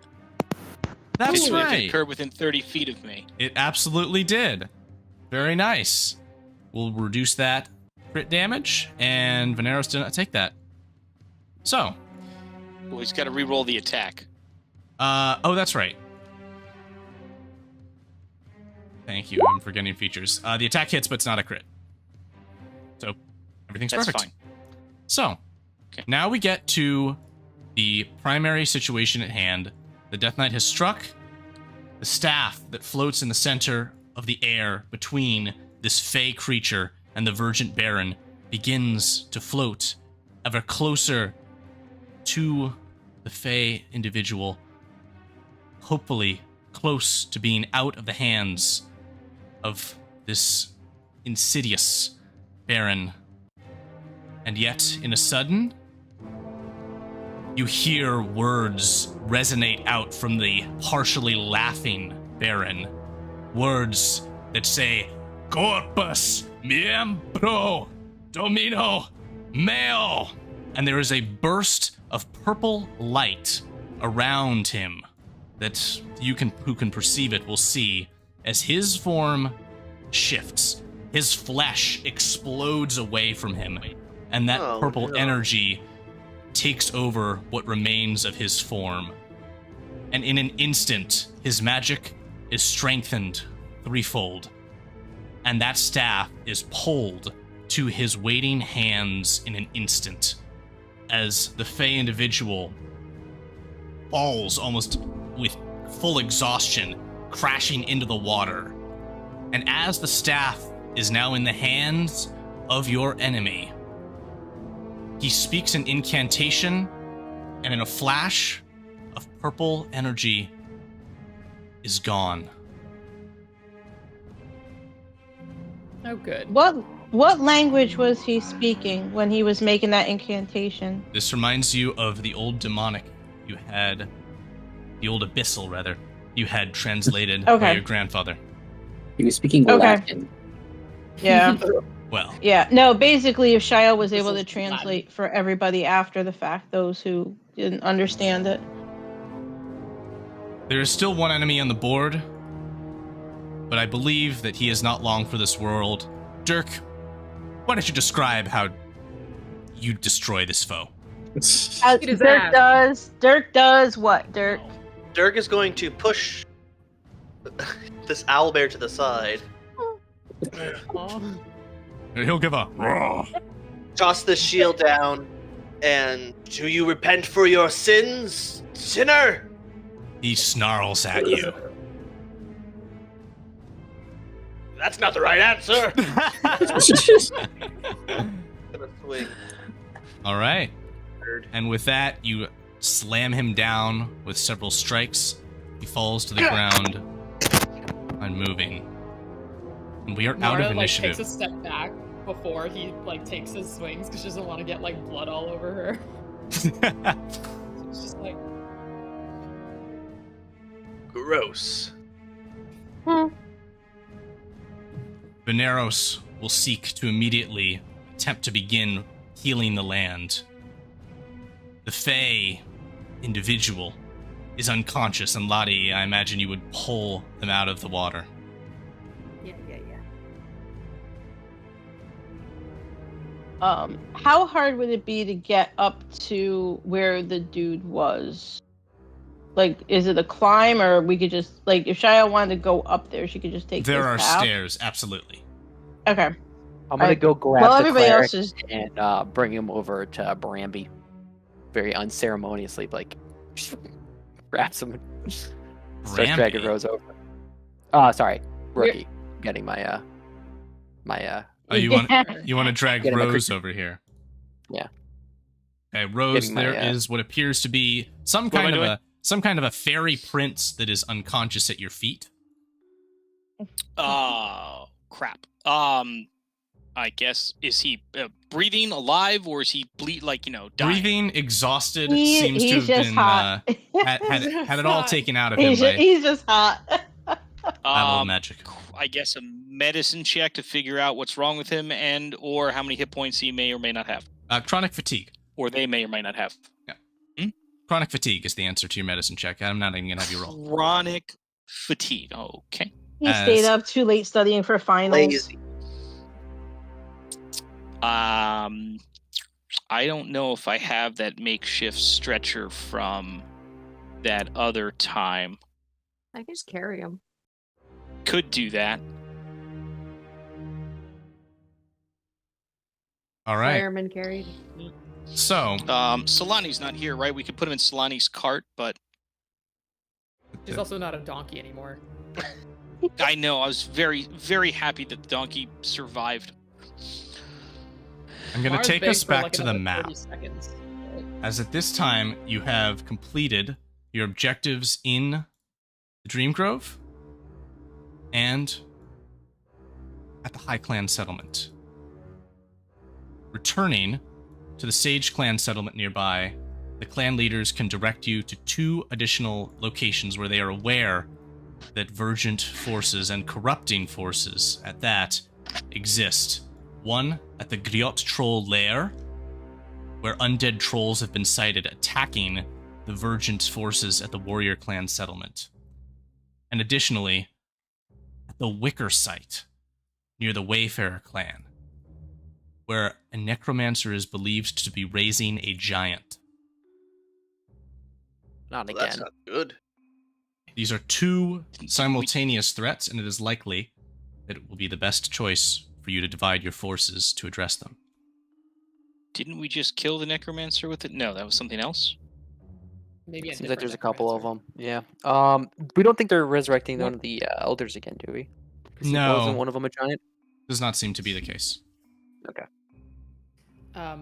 That's It right. occurred within 30 feet of me. It absolutely did. Very nice. We'll reduce that crit damage, and Veneros did not take that. So. Well, he's got to re-roll the attack. Oh, that's right. Thank you. I'm forgetting features. The attack hits, but it's not a crit. So, everything's That's perfect. fine. So, now we get to the primary situation at hand. The Death Knight has struck. The staff that floats in the center of the air between this fey creature and the Virgin Baron begins to float ever closer to the fey individual, hopefully close to being out of the hands of this insidious Baron. And yet, in a sudden, you hear words resonate out from the partially laughing Baron. Words that say, Corpus miembro domino meo. And there is a burst of purple light around him that who can perceive it will see as his form shifts. His flesh explodes away from him, and that purple energy takes over what remains of his form. And in an instant, his magic is strengthened threefold, and that staff is pulled to his waiting hands in an instant. as the Fey individual falls almost with full exhaustion, crashing into the water. And as the staff is now in the hands of your enemy, he speaks an incantation, and in a flash of purple energy is gone. Oh, good. What language was he speaking when he was making that incantation? This reminds you of the old demonic you had, the old abyssal, rather, you had translated by Okay. your grandfather. He was speaking Okay. Latin. Yeah. Well, Yeah. No, basically, if Shia was This able is to translate for everybody after the fact, those who didn't understand it. there is still one enemy on the board, but I believe that he is not long for this world. Dirk, why don't you describe how you destroy this foe? Eat his ass. Dirk does what, Dirk? Dirk is going to push this owlbear to the side, Oh. He'll give a roar. toss the shield down, and do you repent for your sins, sinner? He snarls at you. That's not the right answer. Gonna swing. All right. Third. And with that, you slam him down with several strikes. He falls to the ground, unmoving. And we are out Mara, of initiative. takes a step back before he takes his swings because she doesn't want to get blood all over her. She's just like, Gross. Veneros will seek to immediately attempt to begin healing the land. The Fey individual is unconscious, and Lottie, I imagine you would pull them out of the water. Yeah. How hard would it be to get up to where the dude was? Is it a climb, or we could just if Shia wanted to go up there, she could just take. There this are path? stairs, absolutely. Okay. I'm gonna Alright. go grab Well, the everybody cleric else is. and bring him over to Bramby, very unceremoniously, wraps him, starts dragging Bramby? Rose over. Sorry, rookie. Getting my Oh, you want to drag Getting my Rose creature. over here? Yeah. Okay, Rose. Getting my, There is what appears to be some What am I kind of doing? a fairy prince that is unconscious at your feet. Oh, crap. I guess, is he breathing, alive, or is he dying? Breathing, exhausted, seems to he's have just been hot. had it all taken out of him he's, by he's just hot. battle of magic. I guess a medicine check to figure out what's wrong with him and or how many hit points he may or may not have, Chronic fatigue. or they may or may not have. Chronic fatigue is the answer to your medicine check. I'm not even gonna have you roll. Chronic fatigue. Okay. He stayed up too late studying for finals. Lazy. I don't know if I have that makeshift stretcher from that other time. I can just carry him. Could do that. All right. Fireman carried. So Solani's not here, right? We could put him in Solani's cart, but she's also not a donkey anymore. I know. I was very, very happy that the donkey survived. I'm gonna Mara's take big us for, back to the another map. 30 seconds, right? As at this time, you have completed your objectives in the Dream Grove and at the High Clan settlement. Returning to the Sage Clan settlement nearby, the clan leaders can direct you to 2 additional locations where they are aware that Vergent forces and corrupting forces at that exist. One at the Griot Troll Lair, where undead trolls have been sighted attacking the Vergent forces at the Warrior Clan settlement. And additionally, at the Wicker site, near the Wayfarer clan, where a necromancer is believed to be raising a giant. Not Well, again. that's not good. These are 2 simultaneous threats, and it is likely that it will be the best choice for you to divide your forces to address them. Didn't we just kill the necromancer with it? No, that was something else. Maybe Seems like there's a couple of them. Yeah. We don't think they're resurrecting one of the elders again, do we? Because No. wasn't one of them a giant? Does not seem to be the case. Okay. Are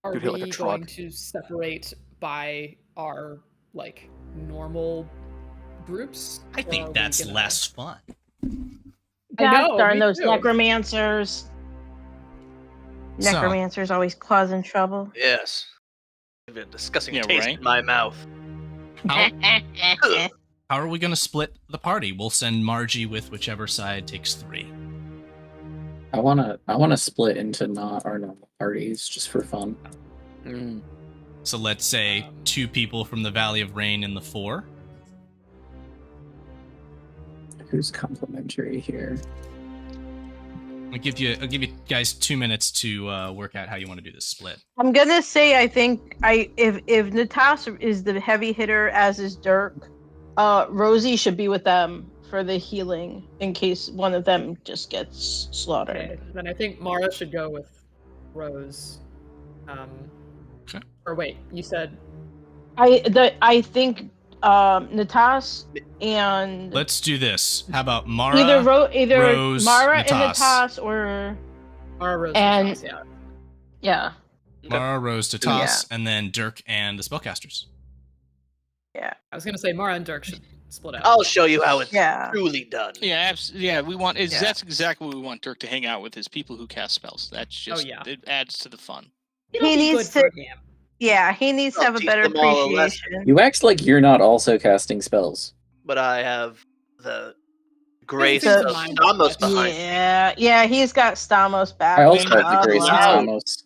Could we feel like a going shrug. to separate by our like normal groups? I or are think we that's gonna- less fun. I God know, darn me those too. necromancers. So- Necromancers always causing trouble. Yes. A disgusting Yeah, taste right. in my mouth. How are we going to split the party? We'll send Margie with whichever side takes 3. I wanna split into not our normal parties just for fun. Mm. So let's say 2 people from the Valley of Rain in the 4. Who's complimentary here? I'll give you guys 2 minutes to work out how you want to do this split. I'm gonna say I think if Natasha is the heavy hitter, as is Dirk, Rosie should be with them for the healing in case one of them just gets slaughtered. Okay, then I think Mara should go with Rose. Okay. Or wait, you said I think Natas and Let's do this. How about Mara? either Rose, Mara and Natas. Natas or Mara, Rose, And- Natas, yeah. Mara, Rose, to toss, and then Dirk and the spellcasters. I was gonna say Mara and Dirk should split out. I'll show you how it's Yeah. truly done. Yeah, yeah. We want Yeah. that's exactly what we want Dirk to hang out with, is people who cast spells. That's just yeah. it adds to the fun. It'll He be needs good for to- him. Yeah, he needs to I'll have a teach better them all a lesson. appreciation. You act like you're not also casting spells. But I have the grace Doesn't of mind Stamos much. behind me. Yeah, he's got Stamos back. I also Maybe have the grace of wow. Stamos.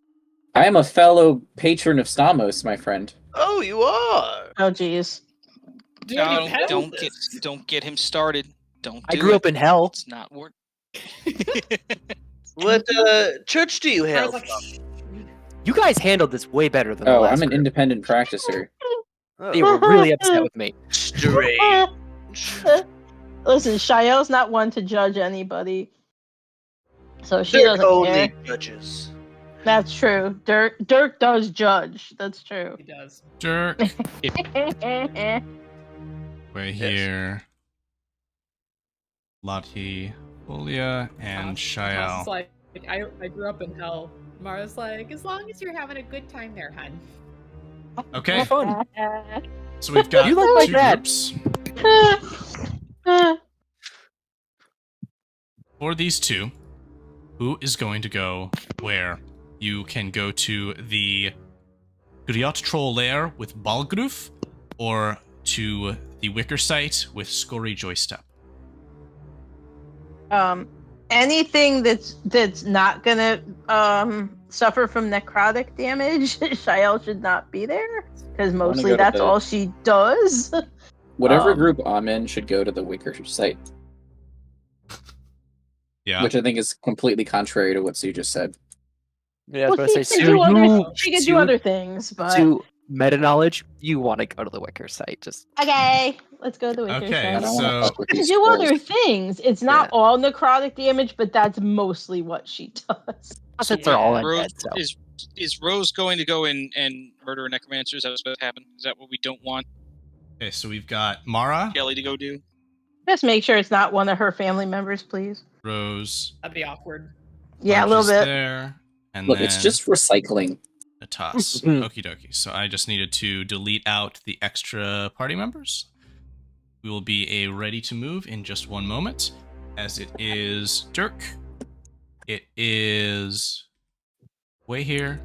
I am a fellow patron of Stamos, my friend. Oh, you are. Oh, jeez. Dude, No, you peddled don't get him started. Don't. I do grew it. up in hell. It's not worth. What church do you I hail was like, from? You guys handled this way better than the Oh, last I'm an group. independent practicer. They were really upset with me. Strange. Listen, Shael's not one to judge anybody. So she Dirk doesn't only care. judges. That's true. Dirk does judge. That's true. he does. Dirk, Yeah, we're here. Lottie, Folia, and Toss Shael. is like, I grew up in hell. Mara's like, as long as you're having a good time there, hun. Okay, Have fun. so we've got You look like 2 that. groups. For these 2, who is going to go where? You can go to the Griot Troll Lair with Balgruf, or to the Wicker Site with Scory Joystep. Anything that's not gonna suffer from necrotic damage, Shael should not be there because mostly go to that's the- all she does. Whatever group I'm in should go to the Wicker site, Yeah. which I think is completely contrary to what Sue just said. Yeah, I was Well, about to say, Sue, she can do other things, but to meta knowledge, you want to go to the Wicker site. Just okay, let's go to the Wicker Okay, I site. don't want so- to fuck with She can these do scrolls. other things. It's not Yeah. all necrotic damage, but that's mostly what she does. since they're all Rose, undead, so. is Rose going to go and murder a necromancer? Is that what's supposed to happen? Is that what we don't want Okay, so we've got Mara, Kelly to go do? Just make sure it's not one of her family members, please. Rose, That'd be awkward. Yeah, a little Margie's bit. there, and Look, then it's just recycling. Natas. Okie dokie. So I just needed to delete out the extra party members. We will be ready to move in just one moment, as it is Dirk. It is Way here.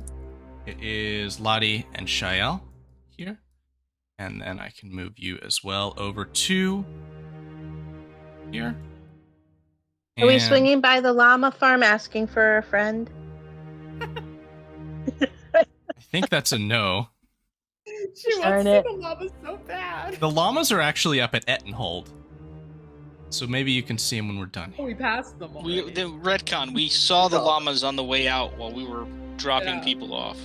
It is Lottie and Shael here. And then I can move you as well over to here. Are we And- swinging by the llama farm asking for a friend? I think that's a no. She Darn wants it. to the llama so bad. The llamas are actually up at Ettenhold. So maybe you can see them when we're done here. We passed them We already. the retcon. We saw the llamas on the way out while we were dropping Yeah. people off.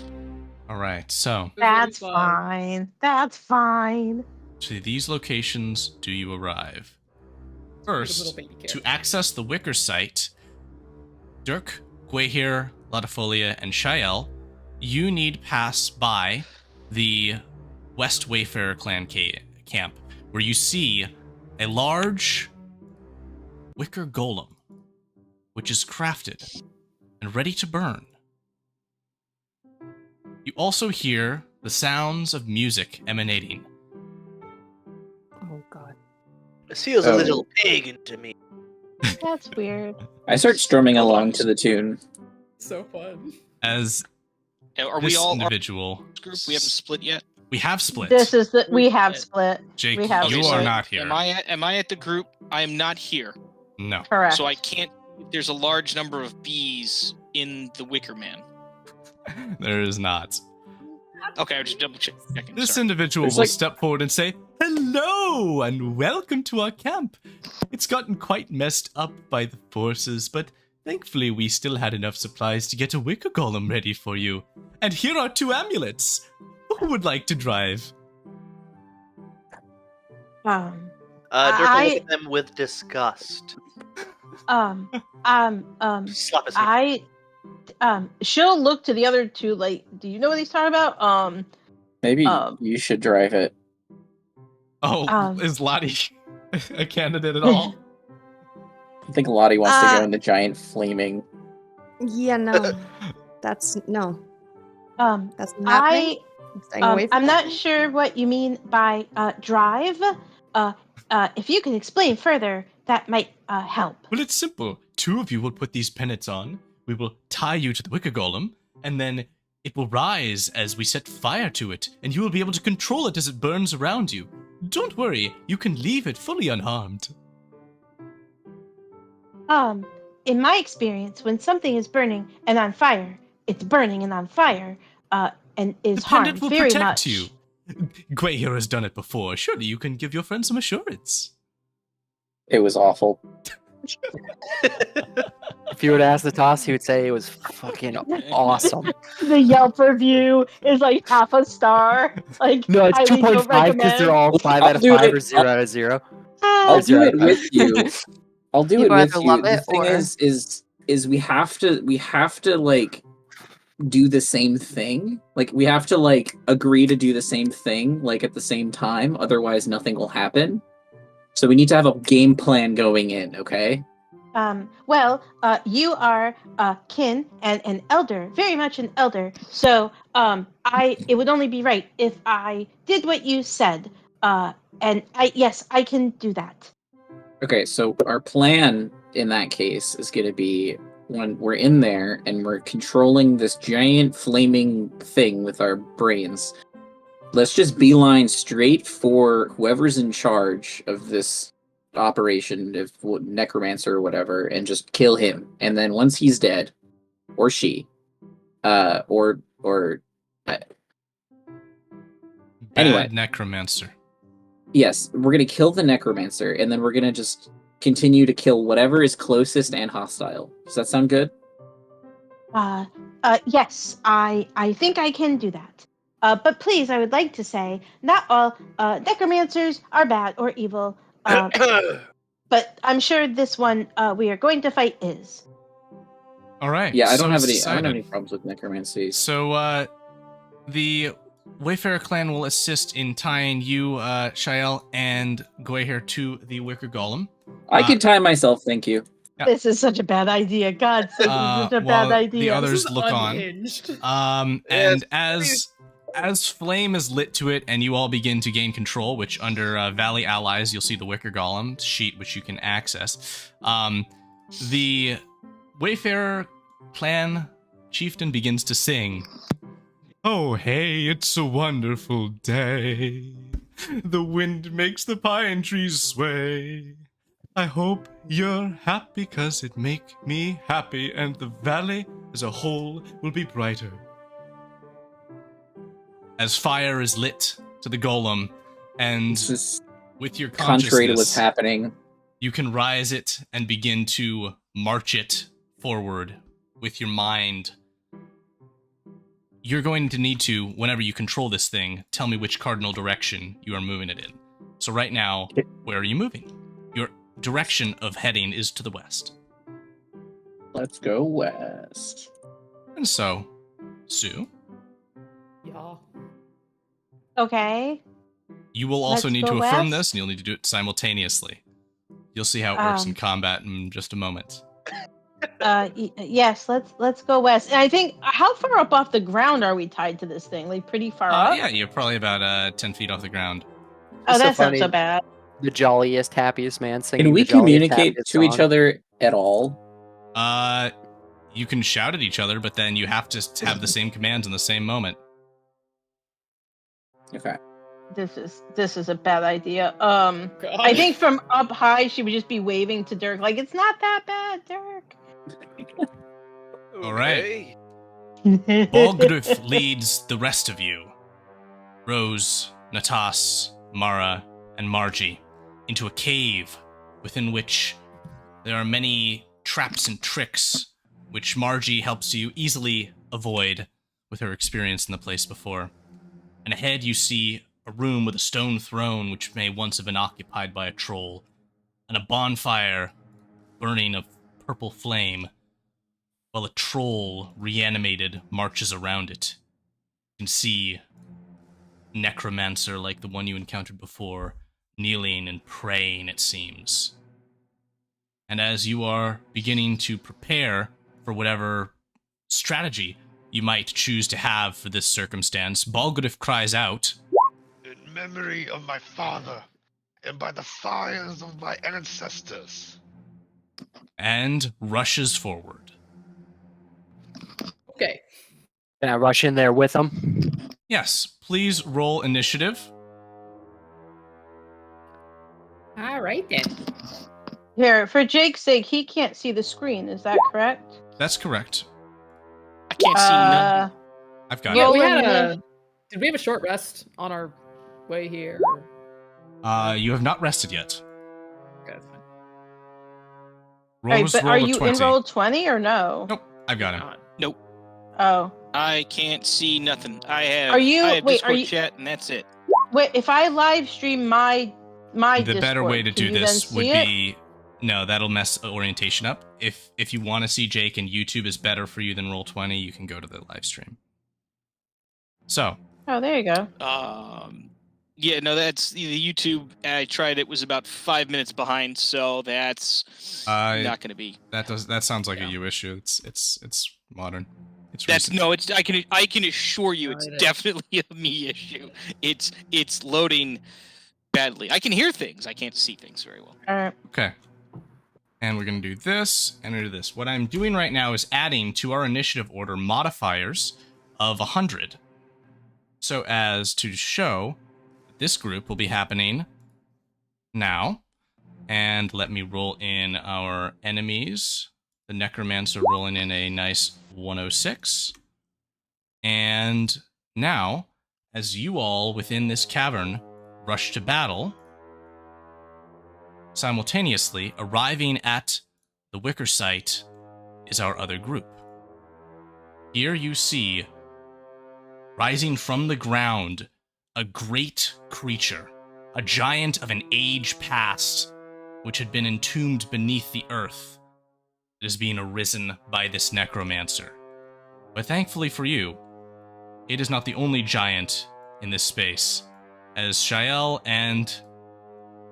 All right, so It was That's really fun. fine. That's fine. to these locations do you arrive. Like a First, little baby to carrot. access the Wicker site, Dirk, Gwahir, Latafolia, and Shael you need pass by the West Wayfarer clan camp, where you see a large wicker golem, which is crafted and ready to burn. You also hear the sounds of music emanating. Oh god. It feels a little pagan to me. That's weird. I start strumming along to the tune. So fun. As Are this we all individual, group? We haven't split yet. we have split. This is the we have split. Jake, we have you split. are not here. Am I at the group? I am not here. No. Correct. So I can't. There's a large number of bees in the Wicker Man. There is not. Okay, I'm just double checking. This sorry. individual There's will like- step forward and say, "Hello and welcome to our camp. It's gotten quite messed up by the forces, but thankfully we still had enough supplies to get a wicker golem ready for you. And here are 2 amulets. Who would like to drive?" Durka I- look at them with disgust. Slap his hand. She'll look to the other two. Like, do you know what he's talking about? Maybe you should drive it. Oh, is Lottie a candidate at all? I think Lottie wants to go in the giant flaming. Yeah, no. That's no. That's not I happening. I'm staying away from I'm that. not sure what you mean by drive. If you can explain further, that might help. Well, it's simple. 2 of you will put these pennants on. We will tie you to the wicker golem, and then it will rise as we set fire to it, and you will be able to control it as it burns around you. Don't worry, you can leave it fully unharmed. In my experience, when something is burning and on fire, it's burning and on fire, and is The harmed pendant will very protect much. you. Gwei here has done it before. Surely you can give your friend some assurance. It was awful. If you were to ask the toss, he would say it was fucking awesome. The Yelp review is like half a star. Like No, it's highly don't 2.5 because they're all 5 I'll out of do 5 it. or 0 out of 0. I'll do Zero it with you. I'll do You'd it with rather you. love The it, thing or- is we have to like do the same thing. Like we have to like agree to do the same thing like at the same time. Otherwise, nothing will happen. So we need to have a game plan going in. Okay. You are kin and an elder, very much an elder. So, it would only be right if I did what you said. Yes, I can do that. Okay, so our plan in that case is going to be when we're in there and we're controlling this giant flaming thing with our brains. Let's just beeline straight for whoever's in charge of this operation, if necromancer or whatever, and just kill him. And then once he's dead, or she, or Anyway. Bad necromancer. yes, we're gonna kill the necromancer, and then we're gonna just continue to kill whatever is closest and hostile. Does that sound good? Yes, I think I can do that. But please, I would like to say, not all necromancers are bad or evil. But I'm sure this one we are going to fight is. All right. Yeah, I so don't have it's any. I don't have decided. any problems with necromancy. So, the Wayfarer clan will assist in tying you, Shael, and Gwehir to the Wicker Golem. I can tie myself, thank you. Yeah. This is such a bad idea. God, this is such a bad while idea. the others This is look on. unhinged. And as flame is lit to it and you all begin to gain control, which under Valley Allies, you'll see the Wicker Golem sheet, which you can access. The Wayfarer clan chieftain begins to sing. Oh, hey, it's a wonderful day. The wind makes the pine trees sway. I hope you're happy 'cause it make me happy, and the valley as a whole will be brighter. As fire is lit to the golem, and This is with your contrary to what's consciousness, happening. you can rise it and begin to march it forward with your mind. You're going to need to, whenever you control this thing, tell me which cardinal direction you are moving it in. So right now, where are you moving? Your direction of heading is to the west. Let's go west. And so, Sue, Okay. You will also Let's need go to affirm west. this, and you'll need to do it simultaneously. You'll see how it works in combat in just a moment. Yes. Let's go west. And I think how far up off the ground are we tied to this thing? Like pretty far up. Yeah, you're probably about 10 feet off the ground. Oh, It's so that's not funny. so bad. The jolliest, happiest man singing Can we the jolliest, communicate happiest to each song. other at all? You can shout at each other, but then you have to have the same commands in the same moment. Okay. This is a bad idea. I think from up high she would just be waving to Dirk like it's not that bad, Dirk. All right. Okay. Balgruf leads the rest of you, Rose, Natas, Mara, and Margie, into a cave within which there are many traps and tricks, which Margie helps you easily avoid with her experience in the place before. And ahead you see a room with a stone throne which may once have been occupied by a troll, and a bonfire burning of purple flame, while a troll, reanimated, marches around it. You can see a necromancer like the one you encountered before, kneeling and praying, it seems. And as you are beginning to prepare for whatever strategy you might choose to have for this circumstance, Balgruf cries out, In memory of my father, and by the fires of my ancestors. and rushes forward. Okay. Can I rush in there with him? Yes, please roll initiative. All right then. Here, for Jake's sake, he can't see the screen. Is that correct? That's correct. I can't see nothing. I've got Yeah, it. we Roll had initiative. Did we have a short rest on our way here? You have not rested yet. Okay, that's fine. Rose, but roll are a you 20. in roll 20 or no? Nope, I've got him. Nope. Oh. I can't see nothing. I have. Are you- I have wait, are Discord you- chat, and that's it. Wait, if I live stream my The better Discord, way to can do you this then would see it? be... No, that'll mess orientation up. If you want to see Jake and YouTube is better for you than Roll20, you can go to the live stream. So, Oh, there you go. Yeah, no, that's the YouTube. I tried it, was about 5 minutes behind, so that's not going to be. that sounds like a you issue. It's modern. It's That's recent. no. It's I can assure you, it's Right. definitely a me issue. It's loading badly. I can hear things. I can't see things very well. All right. Okay. And we're going to do this and do this. What I'm doing right now is adding to our initiative order modifiers of 100. So as to show that this group will be happening now. And let me roll in our enemies. The Necromancer rolling in a nice 106. And now, as you all within this cavern rush to battle, simultaneously, arriving at the Wicker site is our other group. Here you see, rising from the ground, a great creature, a giant of an age past, which had been entombed beneath the earth. It is being arisen by this necromancer. But thankfully for you, it is not the only giant in this space, as Shael and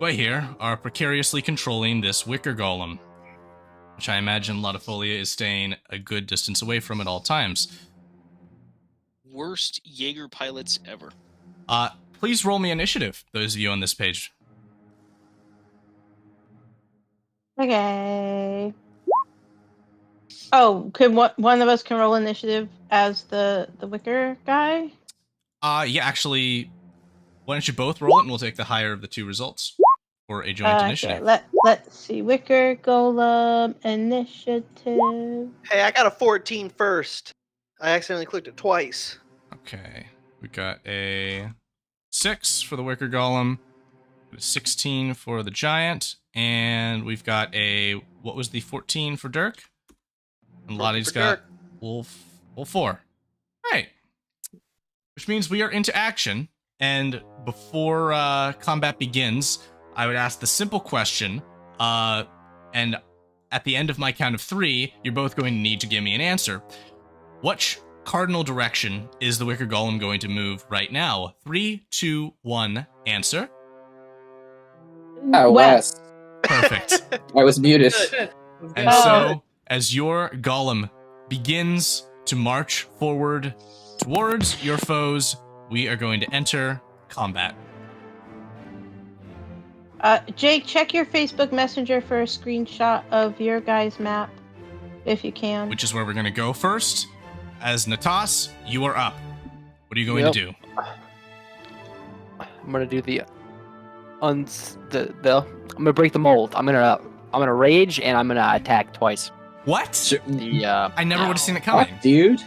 Gwei here are precariously controlling this wicker golem, which I imagine Latifolia is staying a good distance away from at all times. Worst Jaeger pilots ever. Please roll me initiative, those of you on this page. Okay. Oh, could one of us can roll initiative as the wicker guy? Yeah, actually, why don't you both roll it and we'll take the higher of the two results for a joint initiative. Okay, let's see. Wicker golem initiative. Hey, I got a 14 first. I accidentally clicked it twice. Okay, we got a 6 for the wicker golem, a 16 for the giant, and we've got a, what was the 14 for Dirk? And 14 Lottie's for got Dirk. Wolf 4. Right. Which means we are into action, and before combat begins, I would ask the simple question, and at the end of my count of 3, you're both going to need to give me an answer. Which cardinal direction is the Wicker Golem going to move right now? 3, 2, 1, answer. West. Perfect. I was muted. And so, as your golem begins to march forward towards your foes, we are going to enter combat. Jake, check your Facebook Messenger for a screenshot of your guys' map, if you can. Which is where we're going to go first. As Natas, you are up. What are you going to do? I'm gonna do the I'm gonna break the mold. I'm gonna rage and I'm gonna attack twice. What? I never would have seen it What, coming. dude?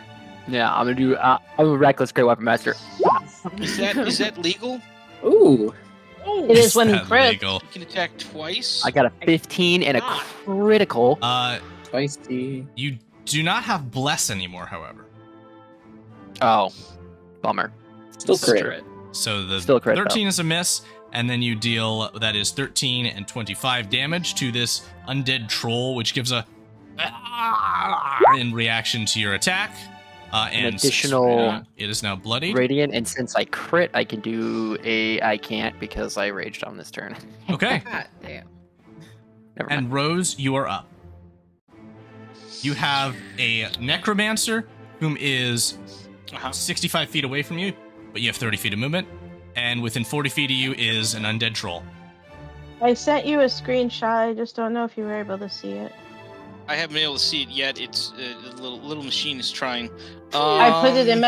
Yeah, I'm gonna do. I'm a reckless great weapon master. Is that legal? Ooh. It is when he that crits. legal? You can attack twice. I got a 15 and a critical. Spicy. You do not have bless anymore, however. Oh, bummer. Still crit. So the Still a crit, 13 is a miss, and then you deal, that is 13 and 25 damage to this undead troll, which gives a in reaction to your attack. An And additional it is now bloodied. radiant, and since I crit, I can do a. I can't because I raged on this turn. Okay. God damn. Never mind. And Rose, you are up. You have a necromancer whom is 65 feet away from you, but you have 30 feet of movement. And within 40 feet of you is an undead troll. I sent you a screenshot. I just don't know if you were able to see it. I haven't been able to see it yet. It's the little machine is trying. I put it in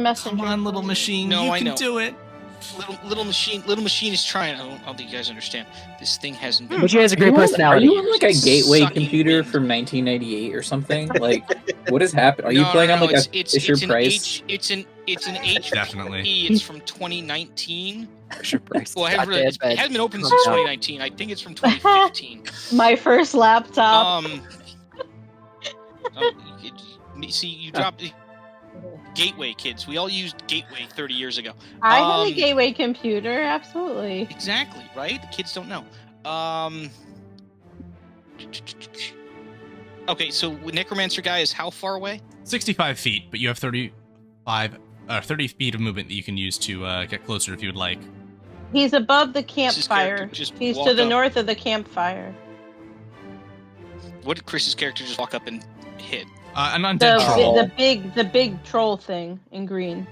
Messenger. Come on, little machine. No, you I can know. do it. Little machine is trying. I don't think you guys understand. This thing hasn't been. But she has a great Are personality. you on like a gateway Sucking computer wind. from 1998 or something? Like, what has happened? Are you No, playing no, on like no, a Fisher Price? It's an HP. Definitely. It's from 2019. Fisher Price. Well, it hasn't, Goddamn it bad. hasn't been open Calm since down. 2019. I think it's from 2015. My first laptop. See, you dropped Gateway, kids. We all used Gateway 30 years ago. I had a gateway computer, absolutely. Exactly, right? The kids don't know. Okay, so Necromancer guy is how far away? 65 feet, but you have 30 feet of movement that you can use to get closer if you would like. He's above the This campfire. character just He's walk to the up. north of the campfire. What did Chris's character just walk up and hit? An undead troll. The big troll thing in green.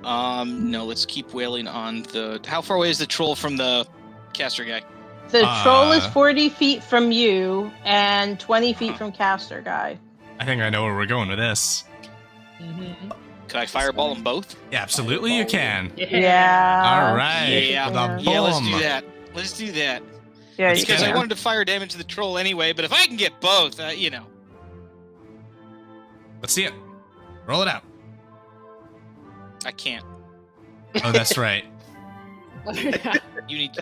No, let's keep wailing on the. How far away is the troll from the caster guy? The troll is 40 feet from you and 20 feet from caster guy. I think I know where we're going with this. Could I fireball them both? Yeah, absolutely you can. Yeah. All right. Yeah, The yeah. Let's bomb. do that. Let's do that. Yeah, Let's you Because get I there. wanted to fire damage to the troll anyway, but if I can get both, you know. Let's see it. Roll it out. I can't. Oh, that's right. You need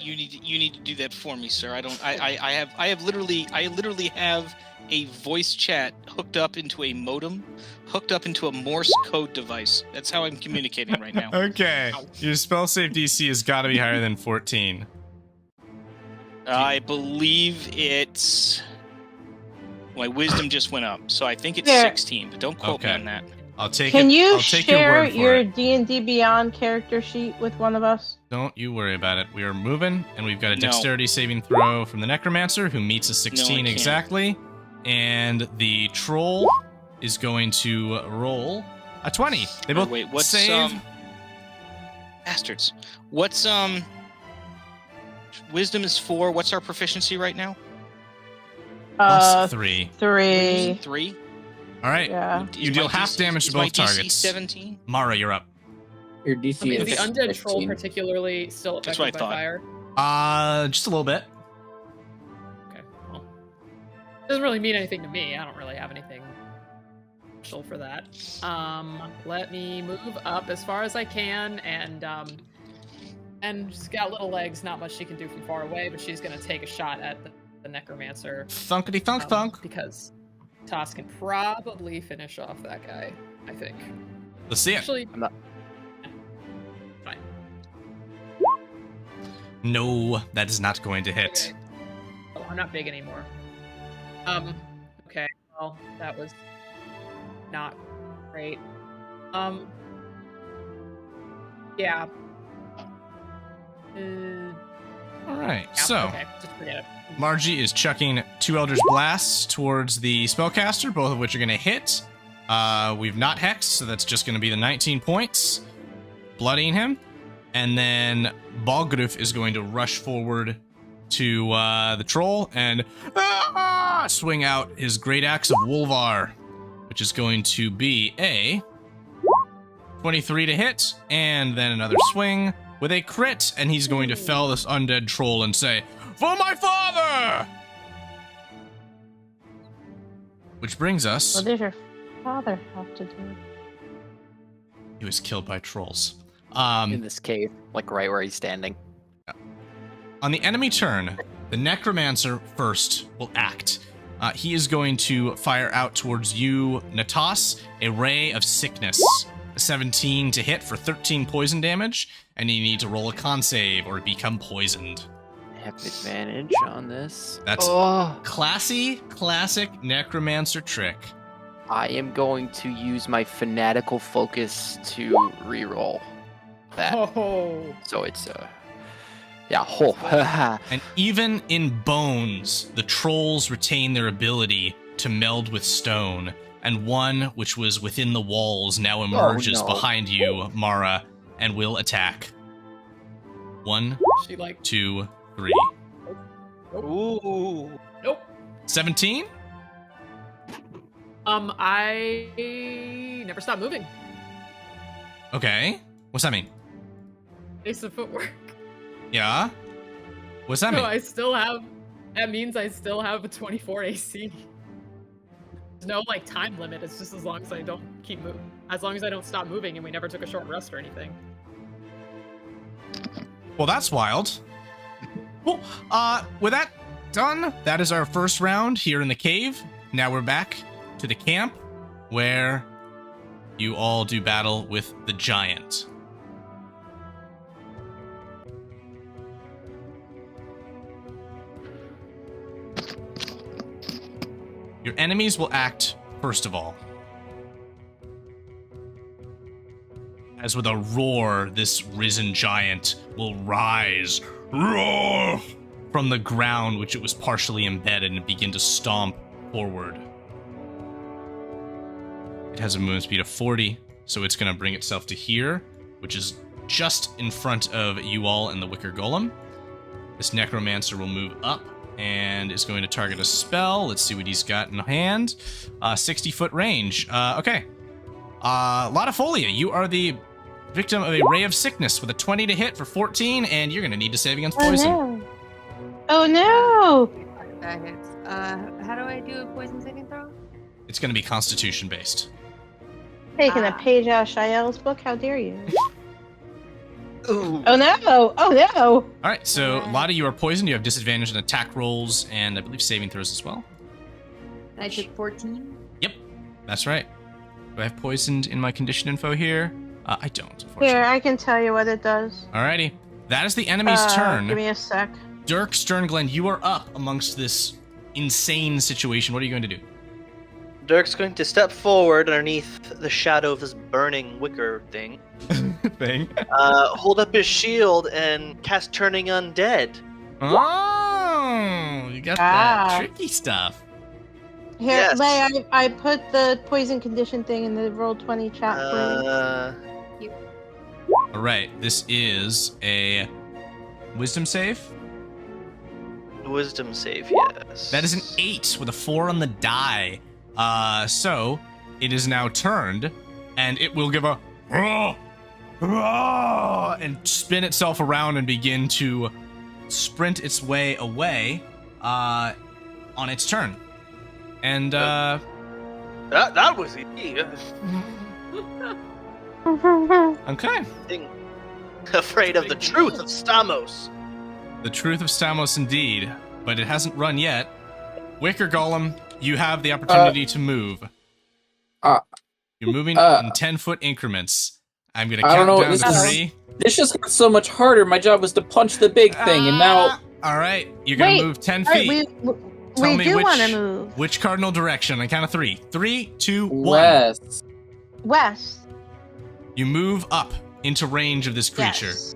to do that for me, sir. I literally have a voice chat hooked up into a modem, hooked up into a Morse code device. That's how I'm communicating right now. Okay. Your spell save DC has got to be higher than 14. I believe it's. My wisdom just went up, so I think it's There. 16. But don't quote me Okay. on that. I'll take Can it. you I'll take your share word for your it. D&D Beyond character sheet with one of us? Don't you worry about it. We are moving, and we've got a No. dexterity saving throw from the Necromancer, who meets a 16 can't. exactly. And the troll is going to roll a 20. They both Wait, what's save. Bastards. What's Wisdom is 4. What's our proficiency right now? Plus 3. 3. 3. All right. Yeah. You deal half damage to is my both DC targets. 17. Mara, you're up. Your DC Is is the undead troll 15. particularly still That's what affected I by thought. fire? Just a little bit. Okay. Well, doesn't really mean anything to me. I don't really have anything special for that. Let me move up as far as I can, and she's got little legs. Not much she can do from far away, but she's gonna take a shot at the necromancer. Thunkety thunk thunk. Because Toss can probably finish off that guy. I think. Let's see it. Actually, I'm not- fine. No, that is not going to hit. Oh, I'm not big anymore. Okay. well. That was not great. Yeah. All right, Yeah, so okay, just forget it. Margie is chucking 2 Eldritch Blasts towards the spellcaster, both of which are going to hit. We've not hexed, so that's just going to be the 19 points, bloodying him. And then Balgruf is going to rush forward to the troll and swing out his Great Axe of Wolvar, which is going to be a 23 to hit, and then another swing with a crit, and he's going to fell this undead troll and say, "For my father!" Which brings us... What does your father have to do? He was killed by trolls. In this cave, like right where he's standing. On the enemy turn, the Necromancer first will act. He is going to fire out towards you, Natas, a Ray of Sickness. A 17 to hit for 13 poison damage, and you need to roll a con save or become poisoned. I have advantage on this. That's classic Necromancer trick. I am going to use my fanatical focus to reroll that. Oh. So it's yeah, And even in bones, the trolls retain their ability to meld with stone, and one which was within the walls now emerges behind you, Mara, and will attack. 1, 2, 3. Nope. Ooh. Nope. 17? I never stopped moving. Okay. What's that mean? Base of footwork. Yeah? What's that mean? I still have. That means I still have a 24 AC. There's no like time limit. It's just as long as I don't keep moving. As long as I don't stop moving, and we never took a short rest or anything. Well, that's wild. Well, with that done, that is our first round here in the cave. Now we're back to the camp, where you all do battle with the giant. Your enemies will act first of all. As with a roar, this risen giant will rise, roar, from the ground which it was partially embedded and begin to stomp forward. It has a movement speed of 40, so it's going to bring itself to here, which is just in front of you all and the Wicker Golem. This Necromancer will move up and is going to target a spell. Let's see what he's got in hand. 60-foot range. Okay. Lotifolia, you are the victim of a Ray of Sickness with a 20 to hit for 14, and you're going to need to save against poison. Oh no! That hits. How do I do a poison saving throw? It's going to be Constitution based. Taking a page out of Shael's book, how dare you? Ooh. Oh no! Oh no! All right, so Lottie, you are poisoned. You have disadvantage on attack rolls and I believe saving throws as well. I took 14. Yep, that's right. Do I have poisoned in my condition info here? I don't, unfortunately. Here, I can tell you what it does. Alrighty, that is the enemy's turn. Give me a sec. Dirk Sternglen, you are up amongst this insane situation. What are you going to do? Dirk's going to step forward underneath the shadow of this burning wicker thing. Hold up his shield and cast Turning Undead. Oh, you got that tricky stuff. Here, Yes. Lay, I put the poison condition thing in the Roll20 chat for you. All right, this is a wisdom save. Wisdom save, yes. That is an 8 with a 4 on the die. So it is now turned, and it will give a and spin itself around and begin to sprint its way away on its turn. And that was easy. Okay. Afraid of the truth of Stamos. The truth of Stamos indeed, but it hasn't run yet. Wicker Golem, you have the opportunity to move. You're moving in 10-foot increments. I'm gonna count down to 3. This just got so much harder. My job was to punch the big thing, and now... All right, you're gonna move 10 feet. tell We me do which, want to move. which cardinal direction. On count of 3. 3, 2, 1. West. West. You move up into range of this creature. Yes.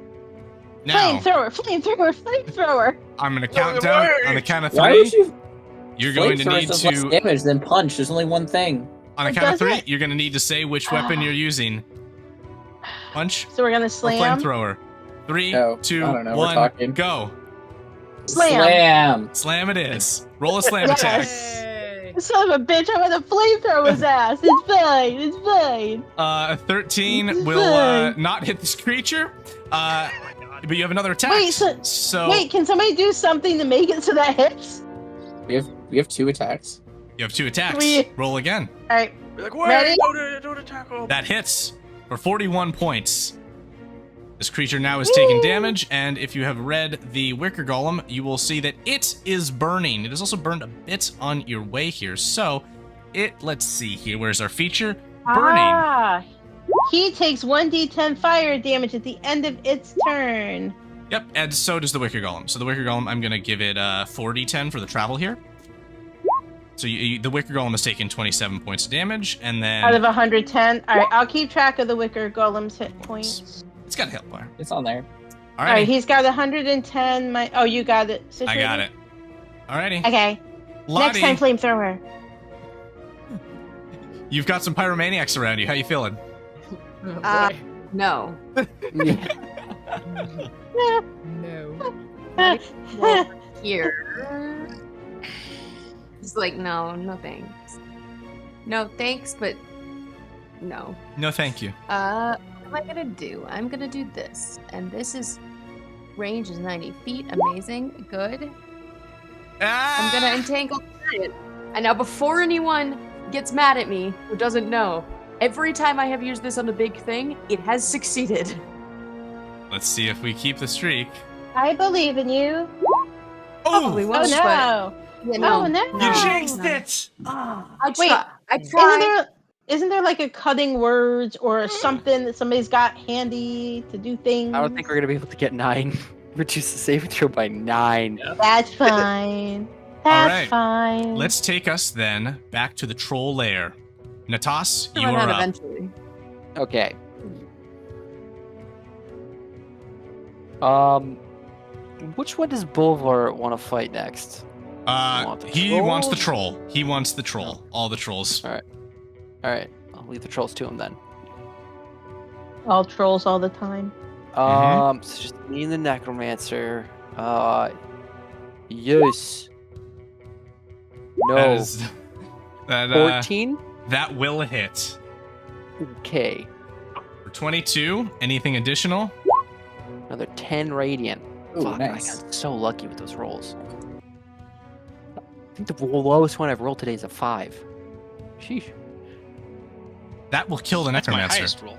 Now, Flamethrower. I'm going to count down on the count of 3. Why would you? You're going to Flamethrower need does less to, damage than punch. There's only one thing. on the It count of 3, doesn't. you're going to need to say which weapon you're using. Punch So we're gonna or slam. flamethrower. 3, Oh, 2, I don't know, we're 1, talking. go. Slam. Slam it is. Roll a slam Yes. attack. Hey. Son of a bitch! I'm gonna flamethrower his ass. It's fine. It's fine. A 13 will not hit this creature. But you have another attack. Wait, Wait, can somebody do something to make it so that hits? We have 2 attacks. You have 2 attacks. 3. Roll again. All right. Be like, Ready? wait, don't attack him. That hits for 41 points. This creature now is taking damage, and if you have read the Wicker Golem, you will see that it is burning. It has also burned a bit on your way here. So, let's see here. Where's our feature? Burning. Ah, he takes 1d10 fire damage at the end of its turn. Yep, and so does the Wicker Golem. So the Wicker Golem, I'm going to give it 4d10 for the travel here. So the Wicker Golem has taken 27 points of damage, and then... Out of 110. All right, I'll keep track of the Wicker Golem's hit points. It's got a hit bar. It's on there. All All right, he's got 110. Oh, you got it. I got it. Alrighty. Okay. Lottie, Next time, flamethrower. you've got some pyromaniacs around you. How you feeling? Oh, boy. No. No. Here. He's like, no thanks. No thanks, but no. No, thank you. What am I gonna do? I'm gonna do this. And this is range is 90 feet. Amazing. Good. I'm gonna entangle it. And now before anyone gets mad at me who doesn't know, every time I have used this on a big thing, it has succeeded. Let's see if we keep the streak. I believe in you. Probably Oh, won't, Oh no. but, you know, Oh no. you jinxed no. it! I Wait, try. I try. Isn't there like a cutting words or something that somebody's got handy to do things? I don't think we're gonna be able to get 9. Reduce the saving throw by 9. That's fine. That's right. fine. Let's take us then back to the troll lair. Natas, you Run are out up. eventually. Okay. Which one does Bulvar want to fight next? want the He wants the troll? troll. He wants the troll. All the trolls. All right. I'll leave the trolls to him then. All trolls all the time. So just me and the necromancer. Yes. That No. is, that, 14. that will hit. Okay. For 22, anything additional? Another 10 radiant. Ooh, Fuck, nice. I got so lucky with those rolls. I think the lowest one I've rolled today is a 5. Sheesh. That will kill the That's my necromancer. highest roll.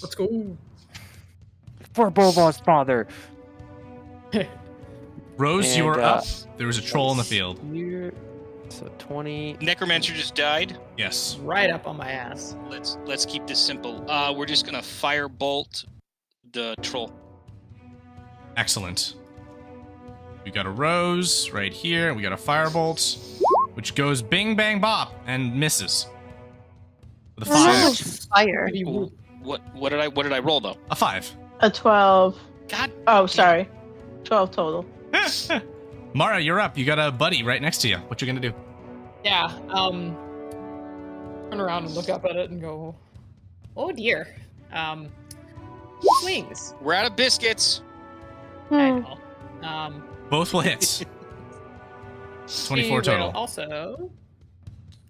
Let's go. For Bulvar's father. Rose, you And, are up. There was a troll in the field. Here. So 20. Necromancer just died. Yes. Right up on my ass. Let's keep this simple. We're just gonna firebolt the troll. Excellent. We got a rose right here. We got a firebolt, which goes bing bang bop and misses. With a So 5. much fire. What did I roll though? A 5. A 12. God. Oh, sorry. 12 total. Mara, you're up. You got a buddy right next to you. What you gonna do? Yeah. Turn around and look up at it and go, "Oh dear." Swings. We're out of biscuits. I Hmm. know. Both will hit. 24 We will total. Also,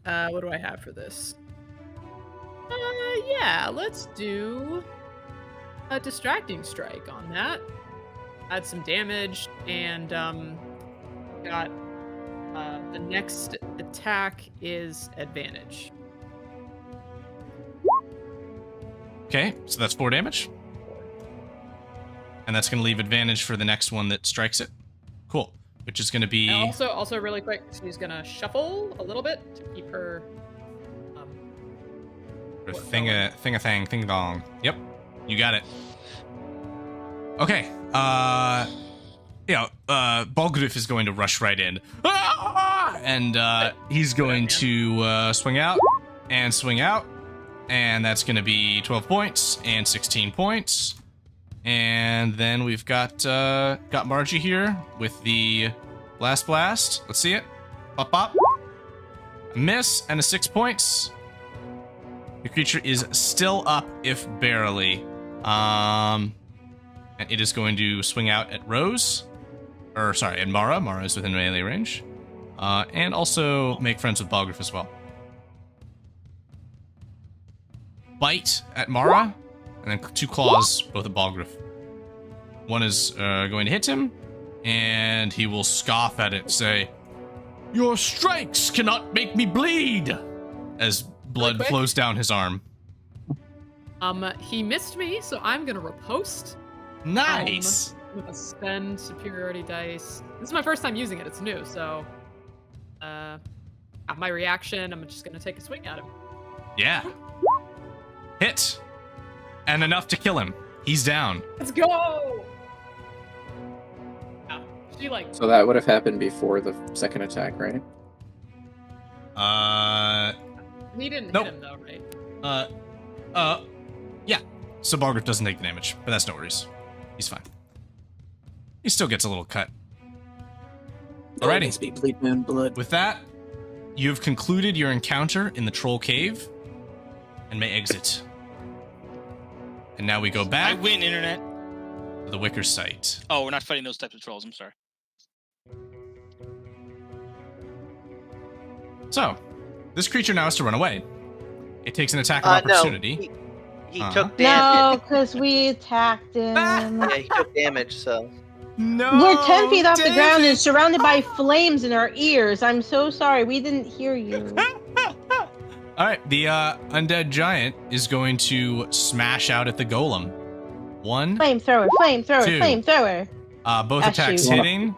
what do I have for this? Yeah, let's do a distracting strike on that. Add some damage, and got the next attack is advantage. Okay, so that's 4 damage. And that's going to leave advantage for the next one that strikes it. Cool. Which is going to be... And also really quick, she's gonna shuffle a little bit to keep her. Thing dong. Yep, you got it. Okay. Balgruuf is going to rush right in. Ah! And he's going to swing out, and that's going to be 12 points and 16 points. And then we've got Margie here with the blast. Let's see it. Pop, pop. A miss and a 6 points. The creature is still up, if barely. And it is going to swing out at Rose. At Mara. Mara is within melee range. And also make friends with Balgruuf as well. Bite at Mara. And then 2 claws, both at Balgruuf. One is going to hit him. And he will scoff at it, say, "Your strikes cannot make me bleed!" As blood flows down his arm. He missed me, so I'm gonna riposte. Nice! I'm gonna spend superiority dice. This is my first time using it, it's new, so... at my reaction, I'm just gonna take a swing at him. Yeah. Hit! And enough to kill him. He's down. Let's go! Yeah, she like... So that would have happened before the second attack, right? He didn't nope. hit him though, right? Yeah. So Balgruuf doesn't take the damage, but that's no worries. He's fine. He still gets a little cut. Alrighty. Bleed moon blood. With that, you've concluded your encounter in the troll cave and may exit. And now we go I back win, internet. to the Wicker site. Oh, we're not fighting those types of trolls. I'm sorry. So, this creature now has to run away. It takes an attack of opportunity. No, he took damage. No, because we attacked him. Yeah, he took damage, so... No, We're 10 feet off the ground David! and surrounded by flames in our ears. I'm so sorry. We didn't hear you. Alright, the undead giant is going to smash out at the golem. 1, Flamethrower, Two. flamethrower. both Ah, attacks shoot. hitting.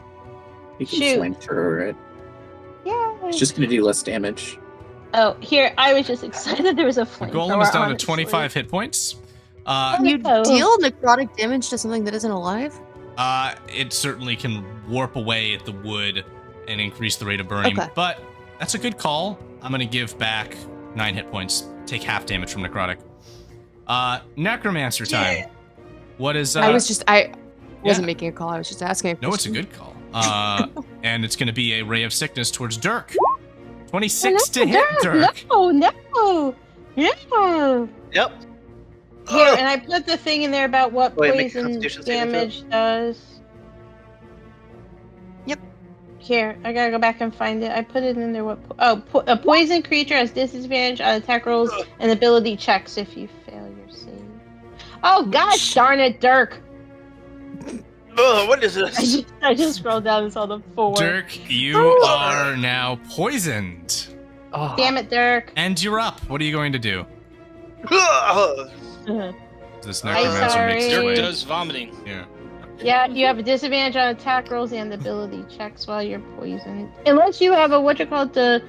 You can Shoot. swing through it. Yeah. It's just going to do less damage. Oh, here, I was just excited there was a The flamethrower. golem is down to honestly. 25 hit points. You Oh. deal necrotic damage to something that isn't alive? It certainly can warp away at the wood and increase the rate of burning, Okay. but that's a good call. I'm going to give back 9 hit points. Take half damage from necrotic. Necromancer time. What is... I wasn't making a call, I was just asking a No, it's a question. good call. And it's going to be a ray of sickness towards Dirk. 26 to hit Dirk. No. Yep. Here, and I put the thing in there about what Wait, make a poison Constitution saving damage does. Yep. Here, I gotta go back and find it. I put it in there. A poison creature has disadvantage on attack rolls and ability checks if you fail your save. Oh gosh darn it, Dirk! Ugh, what is this? I just scrolled down and saw the 4. Dirk, you are now poisoned. Oh, Damn it, Dirk! And you're up. What are you going to do? Ugh. This I'm necromancer makes his sorry. way. Dirk does vomiting. Yeah. Yeah, you have a disadvantage on attack rolls and ability checks while you're poisoned. Unless you have a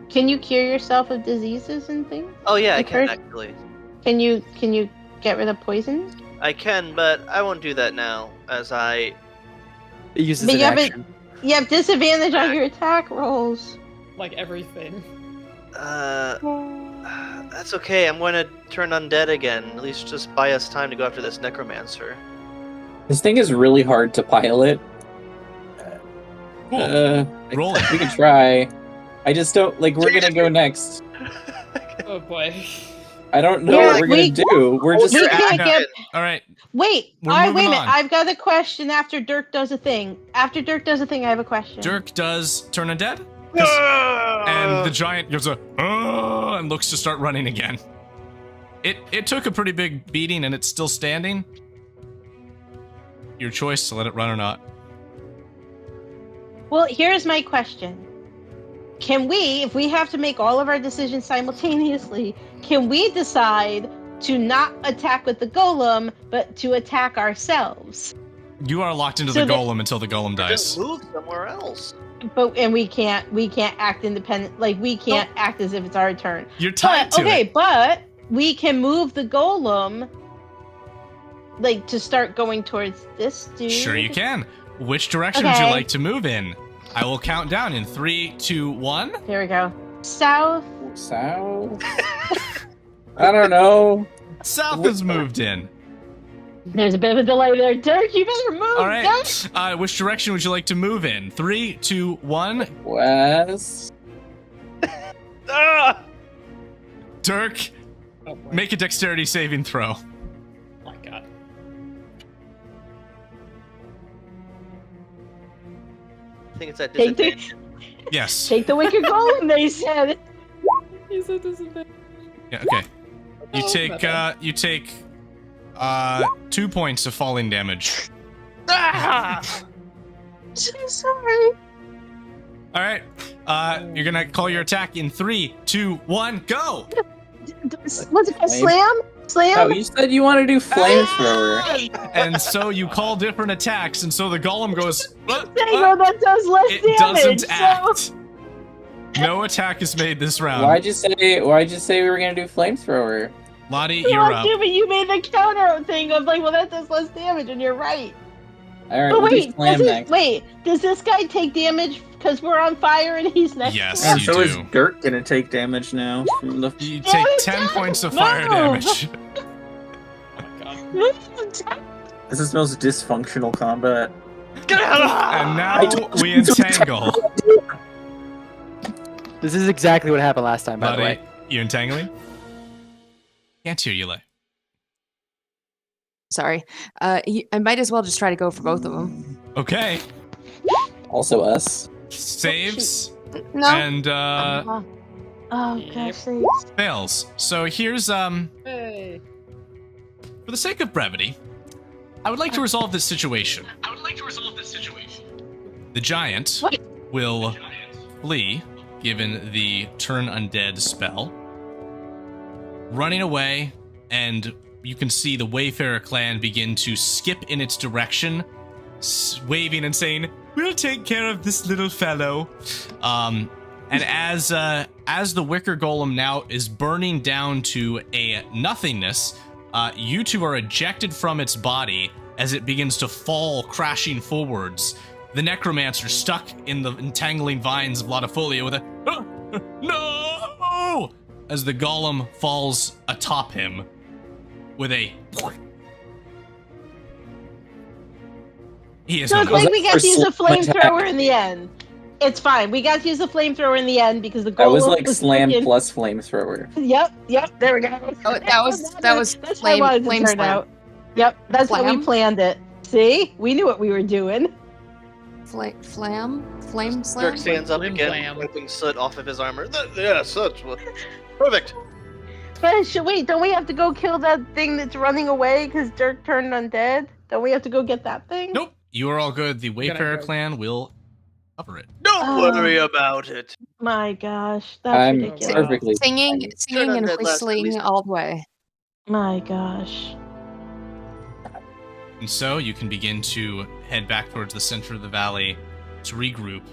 can you cure yourself of diseases and things? Oh yeah, I Like can first- actually. Can you get rid of poison? I can, but I won't do that now, as I... it uses But an you have action. You have disadvantage on your attack rolls. Like everything. That's okay, I'm going to turn undead again. At least just buy us time to go after this necromancer. This thing is really hard to pilot. Cool. Roll it. We can try. I just don't like. We're gonna go next. Oh boy. I don't know Yeah, what we're gonna do. We're just. We Your can't action. get. All right. Wait, We're wait a moving minute. on. I've got a question after Dirk does a thing. After Dirk does a thing, I have a question. Dirk does turn undead. And the giant gives a and looks to start running again. It took a pretty big beating and it's still standing. Your choice to let it run or not. Well, here's my question. Can we, if we have to make all of our decisions simultaneously, can we decide to not attack with the golem, but to attack ourselves? You are locked into So the the- golem until the golem Just dies. move somewhere else. And we can't act independent. Like we can't act as if it's our turn. You're tied to it. But we can move the golem, like to start going towards this dude. Sure you can. which direction would you Okay. like to move in? I will count down in 3, 2, 1. Here we go. South. South? I don't know. South is moved in. There's a bit of a delay there, Dirk. You better move. All right. Which direction would you like to move in? 3, 2, 1. West. Ah! Dirk, Oh, boy. make a dexterity saving throw. Oh my god. I think it's at Take the, disadvantage. Yes. take the wicked golem, they said. He's a disadvantage. Yeah, okay. You Oh, take not bad. 2 points of falling damage. Ah! So sorry. All right. You're gonna call your attack in 3, 2, 1, go. What's it? A slam? Slam? Oh, you said you want to do flamethrower. And so you call different attacks, and so the golem goes. "What? Tango, that does less It damage. doesn't so- act. No attack is made this round. Why'd you say we were gonna do flamethrower? Lottie, Well, you're up. but you made the counter thing of like, well, that does less damage, and you're right. Alright, But we'll do wait, slam next. does this guy take damage because we're on fire and he's next Yes. to us? And you so is do. Dirk gonna take damage now from the You Damn take it, 10 Dad! points of No! fire damage. Oh my god. This is the most dysfunctional combat. Get out of here! And now we entangle. This is exactly what happened last time, by the Lottie, way. you entangling? Can't hear you, Lay. Sorry. I might as well just try to go for both of them. Okay. Also us. Saves No. and Oh gosh, sakes. fails. So here's Hey. for the sake of brevity, I would like to resolve this situation. The giant What? will flee, given the turn undead spell. Running away, and you can see the Wayfarer clan begin to skip in its direction, waving and saying, "We'll take care of this little fellow." And as the Wicker Golem now is burning down to a nothingness, you two are ejected from its body as it begins to fall, crashing forwards. The Necromancer stuck in the entangling vines of Latifolia with a no, as the Golem falls atop him with a. He is So no it's more. like we got For to use a slam flamethrower attack. in the end. It's fine. We got to use a flamethrower in the end because the That goal was like slam freaking- plus flamethrower. Yep. There we go. Oh, that was That's how I flame- wanted to flame turn slam. out. Yep, that's how we Flam? planned it. See, we knew what we were doing. Flame slam? Dirk stands up Flim again, flam. wiping soot off of his armor. Yeah, soot. Perfect. But wait, don't we have to go kill that thing that's running away because Dirk turned undead? Don't we have to go get that thing? Nope, you are all good. The Wayfarer go. clan will cover it. Don't worry about it. My gosh, that's I'm ridiculous. perfectly Singing Turn and on that last whistling release. all the way. My gosh. And so you can begin to head back towards the center of the valley to regroup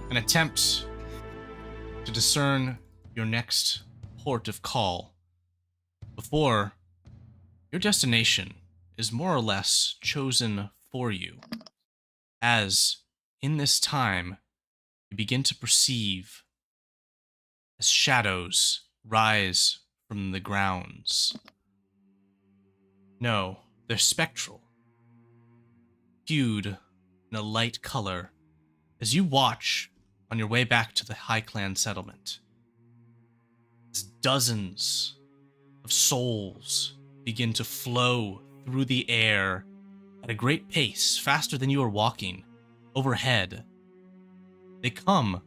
and attempt to discern your next port of call before your destination is more or less chosen for you. As in this time, you begin to perceive as shadows rise from the grounds. No, they're spectral, hued in a light color as you watch on your way back to the High Clan settlement. As dozens of souls begin to flow through the air at a great pace, faster than you are walking, overhead. They come,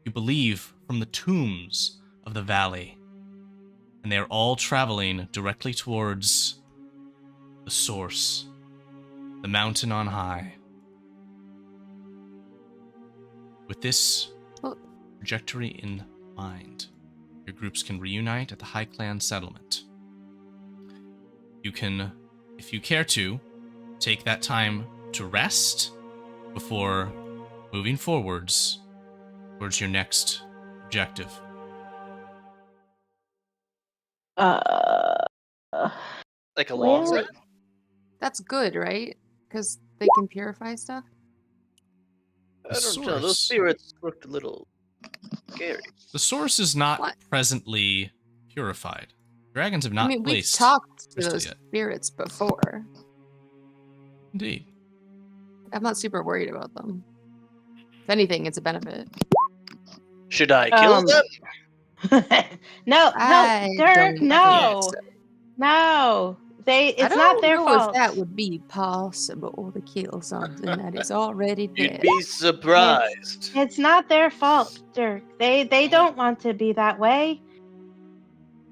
you believe, from the tombs of the valley, and they are all traveling directly towards the source, the mountain on high. With this trajectory in mind, your groups can reunite at the High Clan settlement. You can, if you care to, take that time to rest before moving forwards towards your next objective. Like a long Well- rest. That's good, right? Because they can purify stuff. I don't know. Those spirits looked a little scary. The source is not What? presently purified. Dragons have not I mean, we've placed talked to crystal those yet. spirits before. Indeed. I'm not super worried about them. If anything, it's a benefit. Should I kill them? No, I Dirk, don't no. think so. No. It's I don't not their know fault. if that would be possible to kill something that is already You'd dead. be surprised. It's not their fault, Dirk. They don't want to be that way.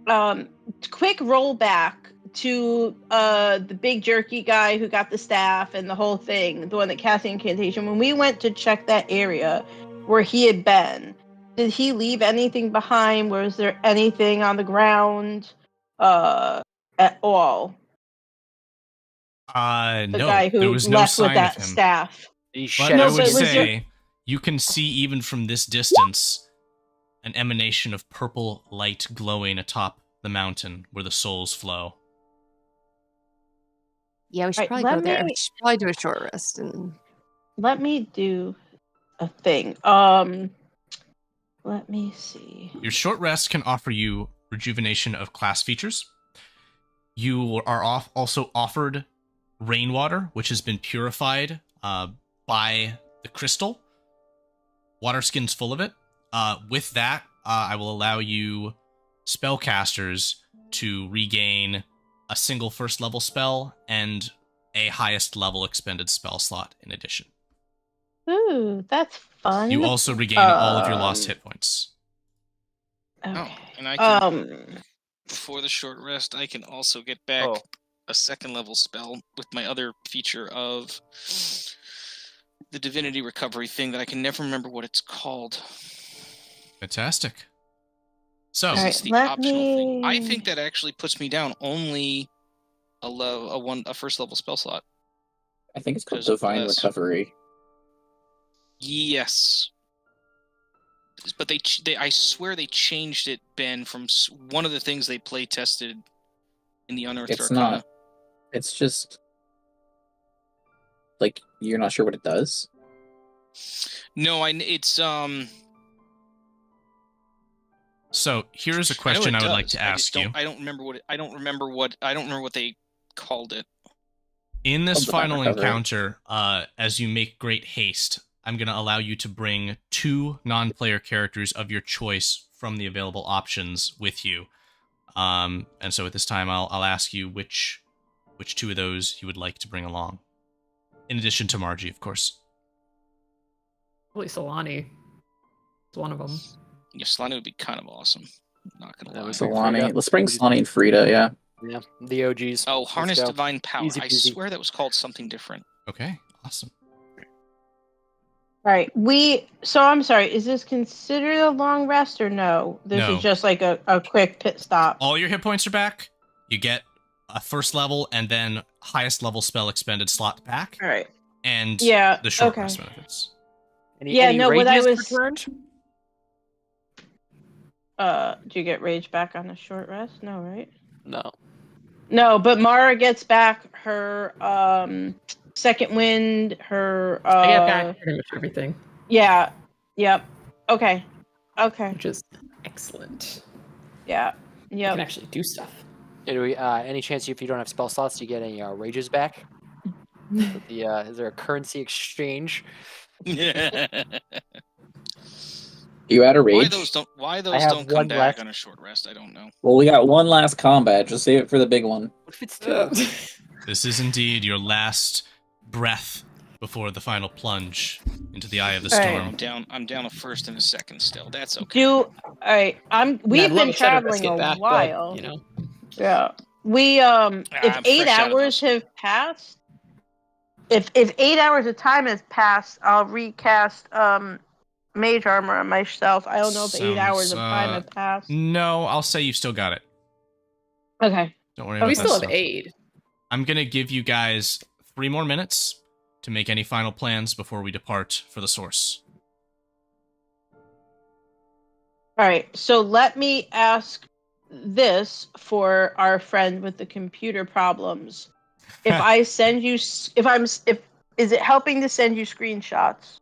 Quick rollback to the big jerky guy who got the staff and the whole thing, the one that cast the incantation. When we went to check that area where he had been, did he leave anything behind? Was there anything on the ground at all? The No, guy who there was no left sign with that of him. staff. He But shed I No, his would but was there- say you can see even from this distance an emanation of purple light glowing atop the mountain where the souls flow. Yeah, we should Right, probably let go there. me- We should probably do a short rest. And Let me do a thing. Let me see. Your short rest can offer you rejuvenation of class features. You are also offered rainwater, which has been purified by the crystal. Water skin's full of it. With that, I will allow you spellcasters to regain a single first level spell and a highest level expended spell slot in addition. Ooh, that's fun. You also regain all of your lost hit points. Okay. Oh, and I can, Um. before the short rest, I can also get back Oh. a second level spell with my other feature of the divinity recovery thing that I can never remember what it's called. Fantastic. So, All right, It's the let optional thing. I me- think that actually puts me down only a first level spell slot. I think it's called Because Divine less. Recovery. Yes. But they I swear they changed it, Ben, from one of the things they play tested in the Unearthed It's Arcana. not. It's just like you're not sure what it does. No, it's so here's a I know question it I would like does. to I just ask you. I don't remember what they called it. In this Of the Divine final Recovery. encounter, as you make great haste, I'm going to allow you to bring 2 non-player characters of your choice from the available options with you. And so at this time, I'll ask you which 2 of those you would like to bring along. In addition to Margie, of course. Probably Solani. It's one of them. Yeah, Slana would be kind of awesome. Not gonna That lie. would be Solani. Frida. Let's bring Solani and Frida, yeah. Yeah, the OGs. Oh, Let's Harness go. Divine Power. Easy I peasy. swear that was called something different. Okay, awesome. All right. So I'm sorry. Is this considered a long rest or no? This No. is just like a quick pit stop. All your hit points are back. You get a first level and then highest level spell expended slot back. All right. And Yeah. the short okay. rest benefits. Yeah, no, what I rages was- returned? Do you get rage back on a short rest? No, right? No. No, but Mara gets back her second wind, her I get back pretty much everything, Yeah. Yep. Okay. Okay. which is excellent. Yeah. I Yep. can actually do stuff. Yeah, do we, any chance if you don't have spell slots, do you get any rages back? With the, is there a currency exchange? You add a Why rage? those don't have come one back left. on a short rest? I don't know. Well, we got one last combat. Just save it for the big one. What if it's two? This is indeed your last breath before the final plunge into the eye of the All right. storm. I'm down a first and a second still. That's okay. All right. We've been traveling a while. But, you know, Yeah. We if I'm 8 fresh out of hours those. have passed, if 8 hours of time has passed, I'll recast mage armor on myself. I don't know if 8 hours of time have passed. No, I'll say you've still got it. Okay. Don't worry we about still that have stuff. aid. I'm going to give you guys 3 more minutes to make any final plans before we depart for the source. All right. So let me ask this for our friend with the computer problems. If I send you, is it helping to send you screenshots?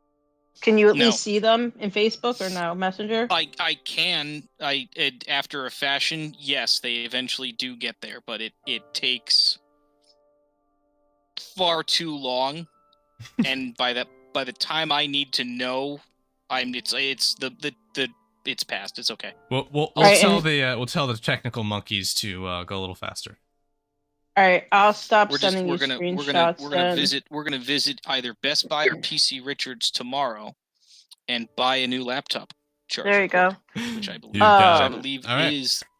Can you at No. least see them in Facebook or no Messenger? I can. After a fashion, yes, they eventually do get there, but it takes far too long, and by the time I need to know, it's past. It's okay. We'll Right, tell and- we'll tell the technical monkeys to go a little faster. All right, I'll stop We're sending you screenshots. We're gonna visit either Best Buy or PC Richards tomorrow, and buy a new laptop charger. There you go. Cord, which I believe, You got it. believe All right.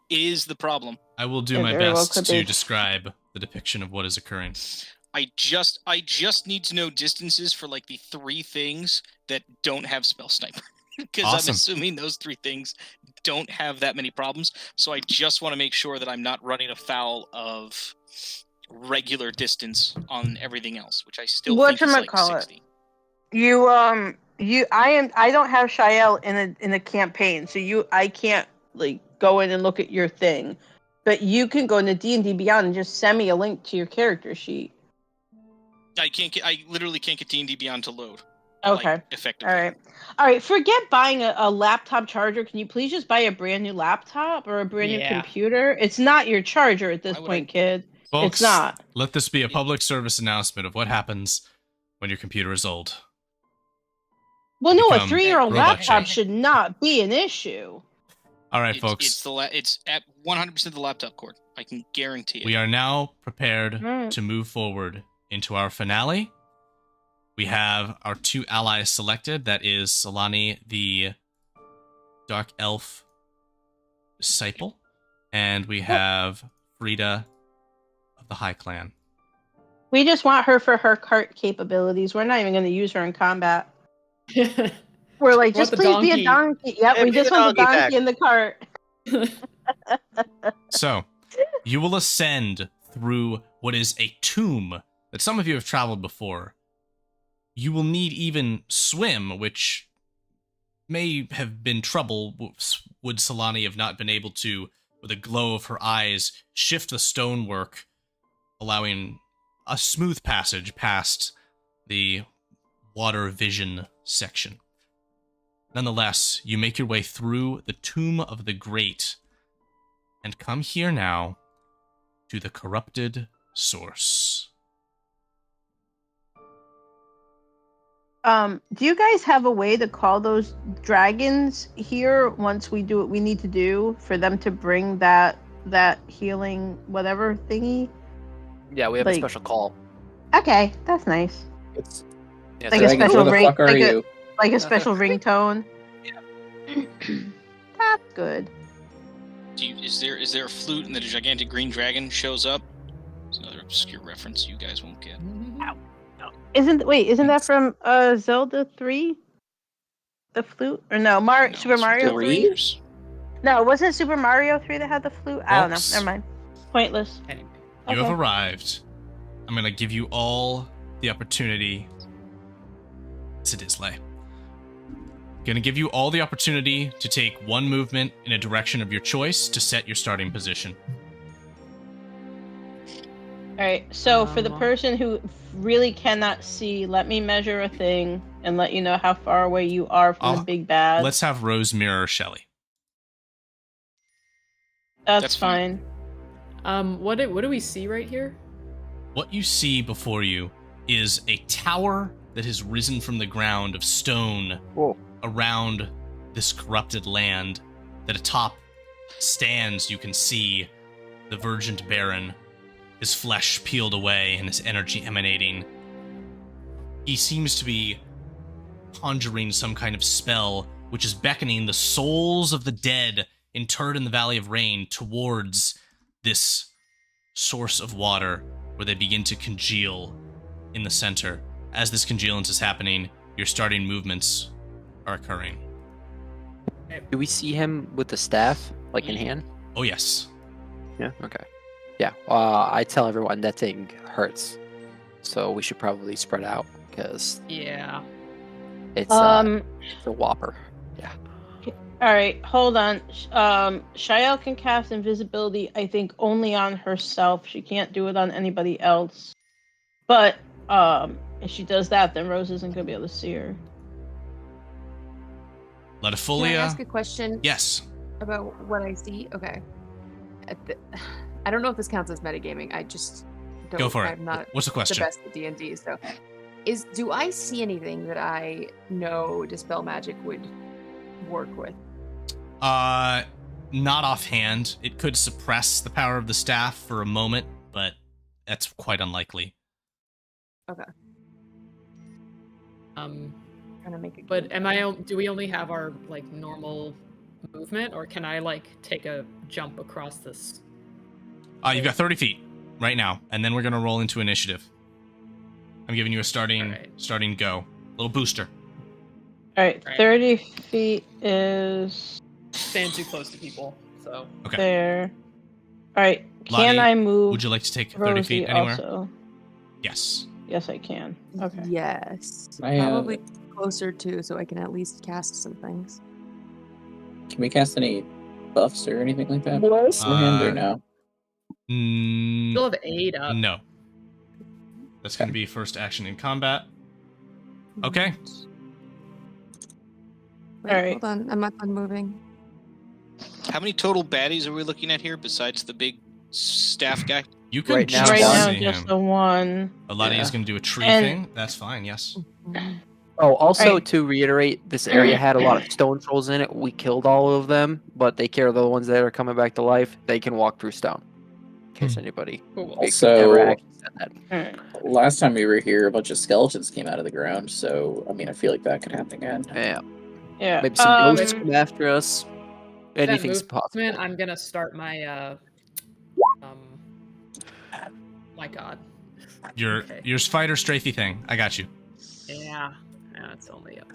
is the problem. I will do It my very well best could to be. describe the depiction of what is occurring. I just need to know distances for like the 3 things that don't have spell sniper, because Awesome. I'm assuming those 3 things don't have that many problems. So I just want to make sure that I'm not running afoul of regular distance on everything else, which I still think is like Whatchamacallit? 60. I don't have Shael in a campaign, so I can't like go in and look at your thing, but you can go into D&D Beyond and just send me a link to your character sheet. I literally can't get D&D Beyond to load. Okay. Like, effectively. All right. Forget buying a laptop charger. Can you please just buy a brand new laptop or a brand new computer? It's not your charger at this point, kid. Folks, It's not. let this be a public service announcement of what happens when your computer is old. Well, no, a Become 3-year-old robot laptop shit. should not be an issue. All right, folks. It's at 100% the laptop cord. I can guarantee it. We are now prepared Mm. to move forward into our finale. We have our 2 allies selected. That is Solani, the Dark Elf disciple, and we have Frida of the High Clan. We just want her for her cart capabilities. We're not even going to use her in combat. We're like, just the please be a donkey. donkey. Yep, Yeah, we be just the want the donkey donkey in the cart. So, you will ascend through what is a tomb that some of you have traveled before. You will need even swim, which may have been trouble would Solani have not been able to, with a glow of her eyes, shift the stonework, allowing a smooth passage past the water vision section. Nonetheless, you make your way through the Tomb of the Great and come here now to the corrupted source. Do you guys have a way to call those dragons here once we do what we need to do for them to bring that healing whatever thingy? Yeah, we have Like- a special call. Okay, that's nice. It's Yeah, Like so- a dragon, special where the ring- fuck are like a- you? Like a special ringtone. That's good. Is there a flute and the gigantic green dragon shows up? It's another obscure reference you guys won't get. Isn't that from Zelda 3? The flute? Or no, No, Super it's Mario Power 3? Rangers. No, wasn't Super Mario 3 that had the flute? I don't know. Folks. Never mind. Pointless. You Okay. have arrived. I'm going to give you all the opportunity. It's a Disley. Going to give you all the opportunity to take one movement in a direction of your choice to set your starting position. Alright, so for the person who really cannot see, let me measure a thing and let you know how far away you are from the big bad. Let's have Rose mirror Shelly. That's fine. What do we see right here? What you see before you is a tower that has risen from the ground of stone around this corrupted land. That atop stands, you can see the Virgin Baron, his flesh peeled away and his energy emanating. He seems to be conjuring some kind of spell which is beckoning the souls of the dead interred in the Valley of Rain towards this source of water where they begin to congeal in the center. As this congealance is happening, your starting movements are occurring. Do we see him with the staff, like in hand? Oh, yes. Yeah. Okay. Yeah. I tell everyone that thing hurts, so we should probably spread out because Yeah. it's a whopper. Yeah. Alright, hold on. Shael can cast invisibility, I think, only on herself. She can't do it on anybody else. But, if she does that, then Rose isn't going to be able to see her. Can I Latifolia. ask a question? Yes. About what I see? Okay. I don't know if this counts as metagaming. I just don't. Go for it. I'm not What's the question? the best at D&D, so do I see anything that I know Dispel Magic would work with? Not offhand. It could suppress the power of the staff for a moment, but that's quite unlikely. Okay. Trying to make it. But do we only have our like normal movement, or can I like take a jump across this? You've got 30 feet right now, and then we're gonna roll into initiative. I'm giving you a starting go. Little booster. All right, 30 feet is Stand too close to people, so Okay. there. All right, Lottie, can I move? Would you like to take 30 feet Rosie anywhere? Also? Yes. Yes, I can. Okay. Yes. I, Probably closer too, so I can at least cast some things. Can we cast any buffs or anything like that? Yes. Beforehand or no? still have 8 up. No. That's going to be first action in combat. Okay. Wait, All right. Hold on. I'm not done moving. How many total baddies are we looking at here besides the big staff guy? You can Right now, just Right now, see just him. the one. Aladi is Yeah. going to do a tree And- thing. That's fine, yes. Oh, also Right. to reiterate, this area had a lot of stone trolls in it. We killed all of them, but they care the ones that are coming back to life. They can walk through stone. In case anybody Cool. ever Also, actually said that. Alright. last time we were here, a bunch of skeletons came out of the ground, so, I mean, I feel like that could happen again. Yeah, Yeah. maybe some ghosts come after us. That Anything's movement, possible. I'm gonna start my my god. Your Okay. spider strafey thing. I got you. Yeah, it's only up.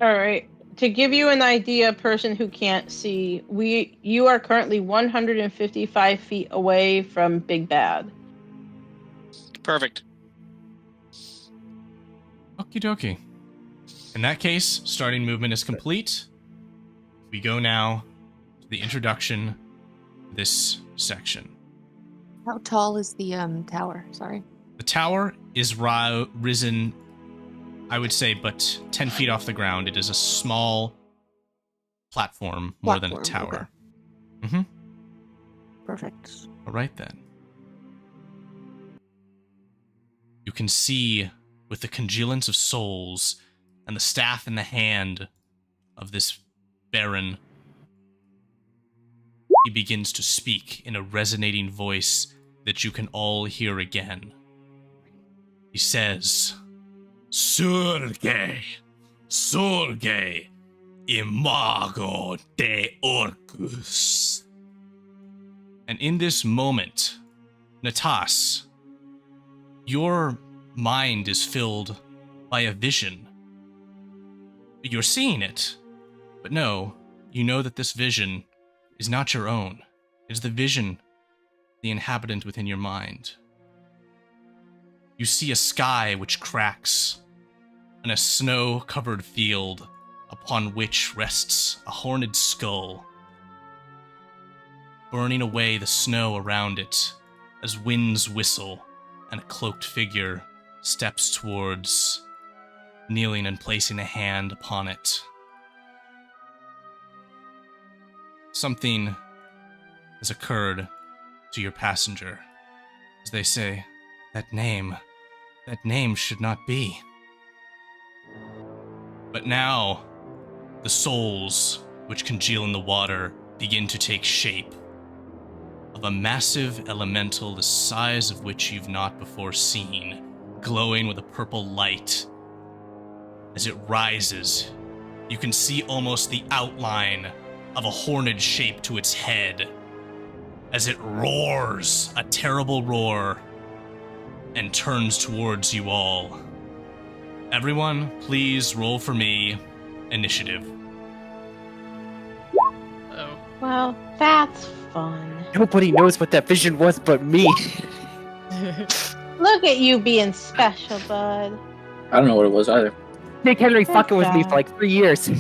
All right. To give you an idea, person who can't see, you are currently 155 feet away from Big Bad. Perfect. Okie dokie. In that case, starting movement is complete. We go now to the introduction to this section. How tall is the tower? Sorry. The tower is risen, I would say, but 10 feet off the ground. It is a small platform more than a Platform, tower. Mm-hmm. Perfect. All right, then. You can see, with the congealance of souls and the staff in the hand of this Baron, he begins to speak in a resonating voice that you can all hear again. He says, Surge, imago de Orcus. And in this moment, Natas, your mind is filled by a vision. You're seeing it, but no, you know that this vision is not your own. It is the vision of the inhabitant within your mind. You see a sky which cracks, and a snow-covered field upon which rests a horned skull, burning away the snow around it as winds whistle and a cloaked figure steps towards, kneeling and placing a hand upon it. Something has occurred to your passenger. As they say, that name should not be. But now, the souls which congeal in the water begin to take shape of a massive elemental the size of which you've not before seen, glowing with a purple light. As it rises, you can see almost the outline of a horned shape to its head, as it roars a terrible roar and turns towards you all. Everyone, please roll for me initiative. Oh. Well, that's fun. Nobody knows what that vision was but me. Look at you being special, bud. I don't know what it was either. Nick Henry Good fucking with me guy. for like 3 years.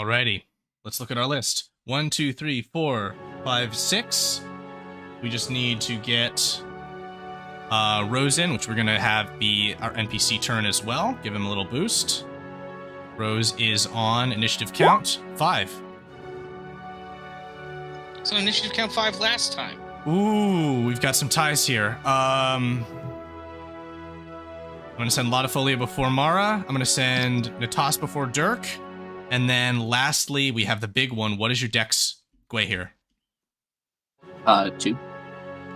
Alrighty. Let's look at our list. 1, 2, 3, 4, 5, 6. We just need to get Rose in, which we're going to have be our NPC turn as well. Give him a little boost. Rose is on initiative count 5. So initiative count 5 last time. Ooh, we've got some ties here. I'm going to send Latifolia before Mara. I'm going to send Natas before Dirk. And then lastly, we have the big one. What is your dex, Gwei, here? 2.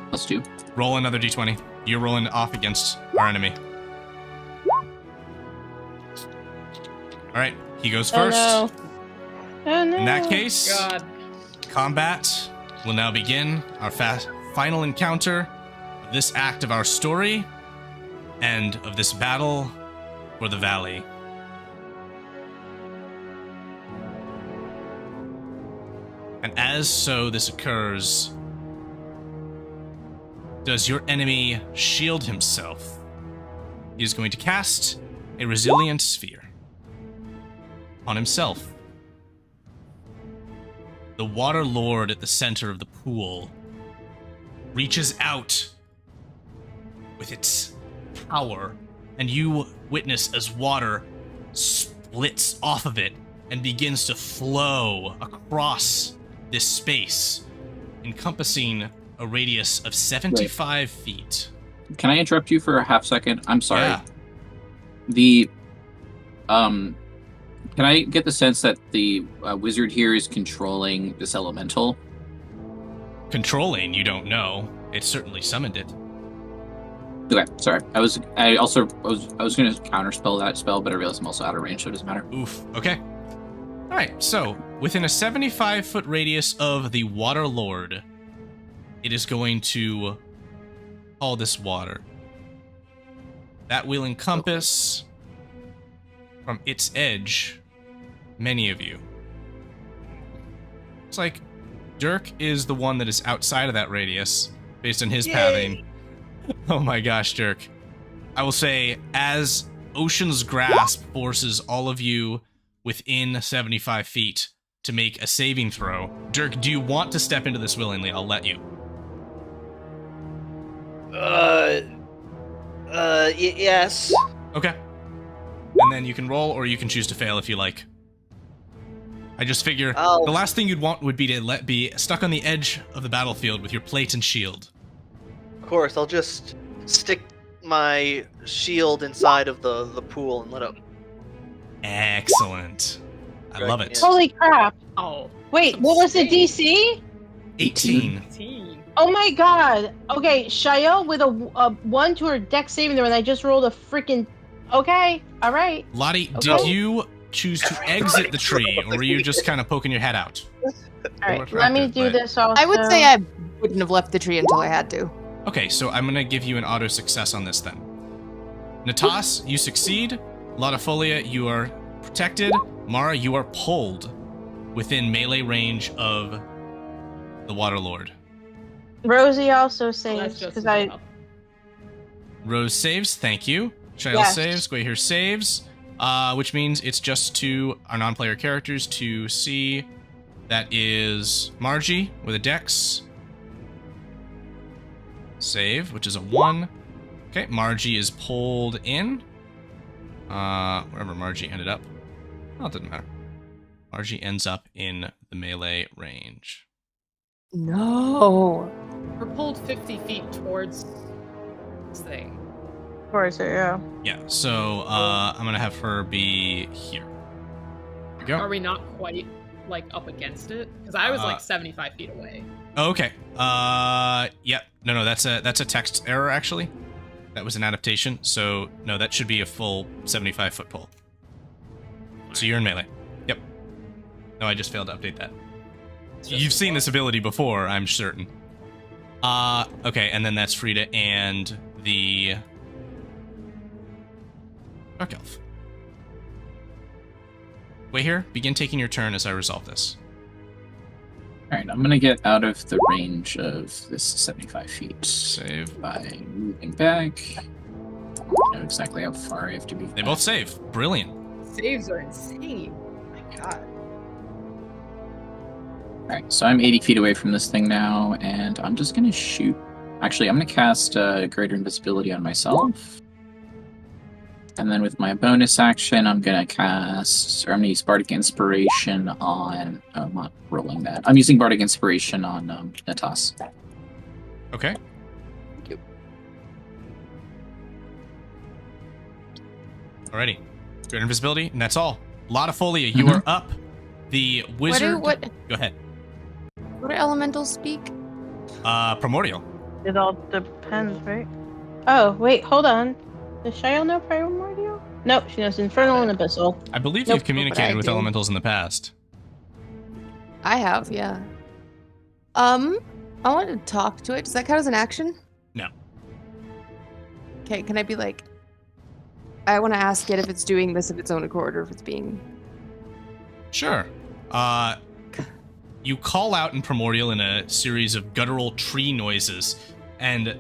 Plus 2. Roll another d20. You're rolling off against our enemy. Alright, he goes first. Oh no. In that case, God. combat will now begin. Our final encounter of this act of our story and of this battle for the valley. And as so this occurs, does your enemy shield himself? He is going to cast a resilient sphere on himself. The Water Lord at the center of the pool reaches out with its power, and you witness as water splits off of it and begins to flow across this space, encompassing a radius of 75 feet. Can I interrupt you for a half second? I'm sorry. Yeah. The can I get the sense that the wizard here is controlling this elemental? Controlling, you don't know. It certainly summoned it. Okay, sorry. I was going to counterspell that spell, but I realized I'm also out of range, so it doesn't matter. Oof. Okay. All right. So within a 75-foot radius of the Water Lord, it is going to call this water. That will encompass from its edge many of you. It's like Dirk is the one that is outside of that radius based on his pathing. Oh my gosh, Dirk. I will say, as Ocean's Grasp forces all of you within 75 feet to make a saving throw, Dirk, do you want to step into this willingly? I'll let you. Yes. Okay. And then you can roll, or you can choose to fail if you like. I just figure the last thing you'd want would be to be stuck on the edge of the battlefield with your plate and shield. Of course, I'll just stick my shield inside of the pool and let it. Excellent. I love it. Holy crap. Oh. Wait, what was the DC? 18. 18. Oh my god. Okay, Shayo with a 1 to her dex saving throw, and I just rolled a freaking. Okay, alright. Lottie, Okay. did you choose to exit the tree, or were you just kind of poking your head out? Alright, let me do this also. I would say I wouldn't have left the tree until I had to. Okay, so I'm going to give you an auto success on this then. Natas, you succeed. Latifolia, you are protected. Mara, you are pulled within melee range of the Water Lord. Rosie also That's saves, just because I. enough. Rose saves, thank you. Shail Yes. saves, Gwahir saves, which means it's just to our non-player characters to see. That is Margie with a dex save, which is a 1. Okay, Margie is pulled in. Wherever Margie ended up. Well, it doesn't matter. Margie ends up in the melee range. No. We're pulled 50 feet towards this thing. Of course, yeah. Yeah, so I'm going to have her be here. Go. Are we not quite, like, up against it? Because I was, like, 75 feet away. Oh, okay. Yeah. No, that's a text error, actually. That was an adaptation, so no, that should be a full 75-foot pull. So you're in melee. Yep. No, I just failed to update that. You've seen this ability before, I'm certain. Okay, and then that's Frida and the Dark Elf. Wait here, begin taking your turn as I resolve this. Alright, I'm gonna get out of the range of this 75 feet. Save. By moving back. I know exactly how far I have to be. They both save. Brilliant. Saves are insane. Oh my god. Alright, so I'm 80 feet away from this thing now, and I'm just gonna shoot. Actually, I'm gonna cast Greater Invisibility on myself. And then with my bonus action, I'm gonna use Bardic Inspiration on... Oh, I'm not rolling that. I'm using Bardic Inspiration on Natas. Okay. Thank you. Alrighty. Great invisibility, and that's all. Lotifolia, you are up. The wizard... What Go ahead. do elementals speak? Primordial. It all depends, right? Oh, wait, hold on. Does Shael know Primordial? Nope, she knows Infernal and Abyssal. I believe Nope, you've communicated but I with do. elementals in the past. I have, yeah. I want to talk to it. Does that count as an action? No. Okay, can I be like... I want to ask it if it's doing this of its own accord or if it's being... Sure. You call out in Primordial in a series of guttural tree noises, and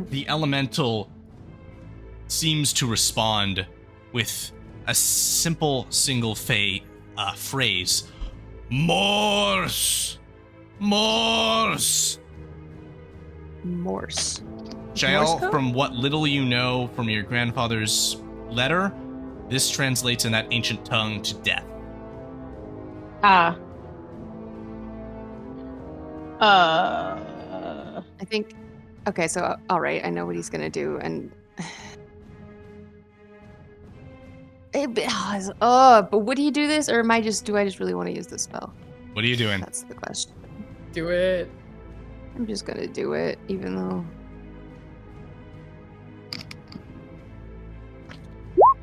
the elemental seems to respond with a simple single phrase. Morse! Morse! Morse. Shael, Morse code? from what little you know from your grandfather's letter, this translates in that ancient tongue to death. Ah. I think... Okay, so, alright, I know what he's gonna do, and... but would he do this, or do I just really want to use this spell? What are you doing? That's the question. Do it. I'm just gonna do it, even though...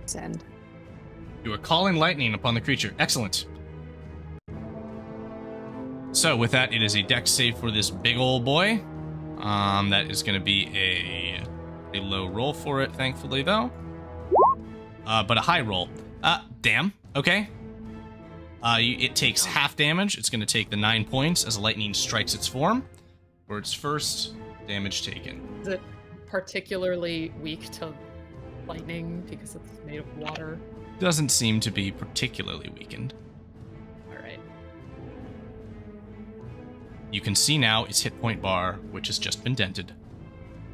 Send. You are calling lightning upon the creature. Excellent. So with that, it is a dex save for this big old boy. That is going to be a low roll for it, thankfully, though. But a high roll. Damn. Okay. It takes half damage. It's going to take the 9 points as lightning strikes its form. For its first damage taken. Is it particularly weak to lightning because it's made of water? Doesn't seem to be particularly weakened. Alright. You can see now its hit point bar, which has just been dented.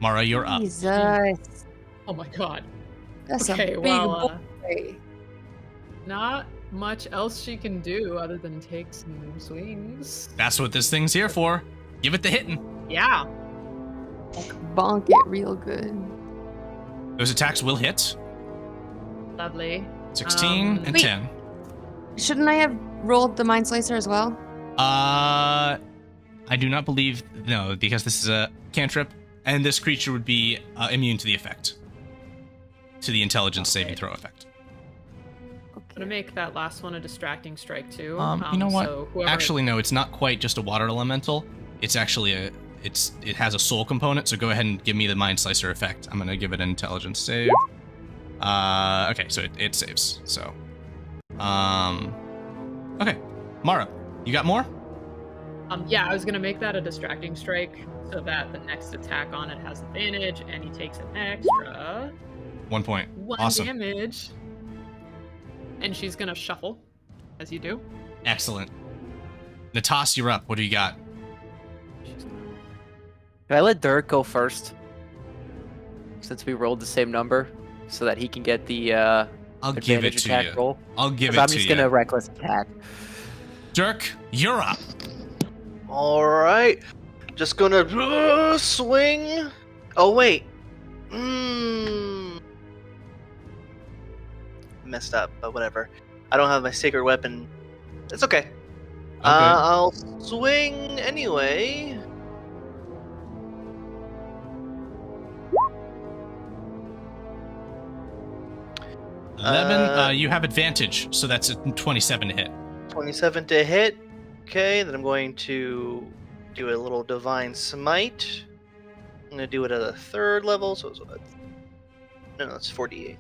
Mara, you're up. Jesus. Oh my god. That's Okay, a big well, boy. Not much else she can do other than take some swings. That's what this thing's here for. Give it the hitting. Yeah. Bonk it real good. Those attacks will hit. Lovely. 16 and Wait. 10. Shouldn't I have rolled the Mind Slicer as well? I do not believe... No, because this is a cantrip, and this creature would be immune to the effect. To the intelligence saving throw effect. I'm gonna make that last one a distracting strike too. You know what? So whoever... Actually, no, it's not quite just a water elemental. It's actually it has a soul component, so go ahead and give me the Mind Slicer effect. I'm gonna give it an intelligence save. Okay, so it saves, so. Okay. Mara, you got more? Yeah, I was gonna make that a distracting strike so that the next attack on it has advantage, and he takes an extra 1 point. 1 Awesome. damage. And she's gonna shuffle, as you do. Excellent. Natas, you're up. What do you got? Can I let Dirk go first? Since we rolled the same number, so that he can get the I'll give it advantage to attack you. roll. I'll give 'Cause it I'm to just you. gonna reckless attack. Dirk, you're up. Alright. Just gonna swing. Oh, wait. Messed up, but whatever. I don't have my sacred weapon. It's okay. I'll swing anyway. You have advantage, so that's a 27 to hit. 27 to hit. Okay, then I'm going to do a little divine smite. I'm gonna do it at a 3rd level, so it's 48.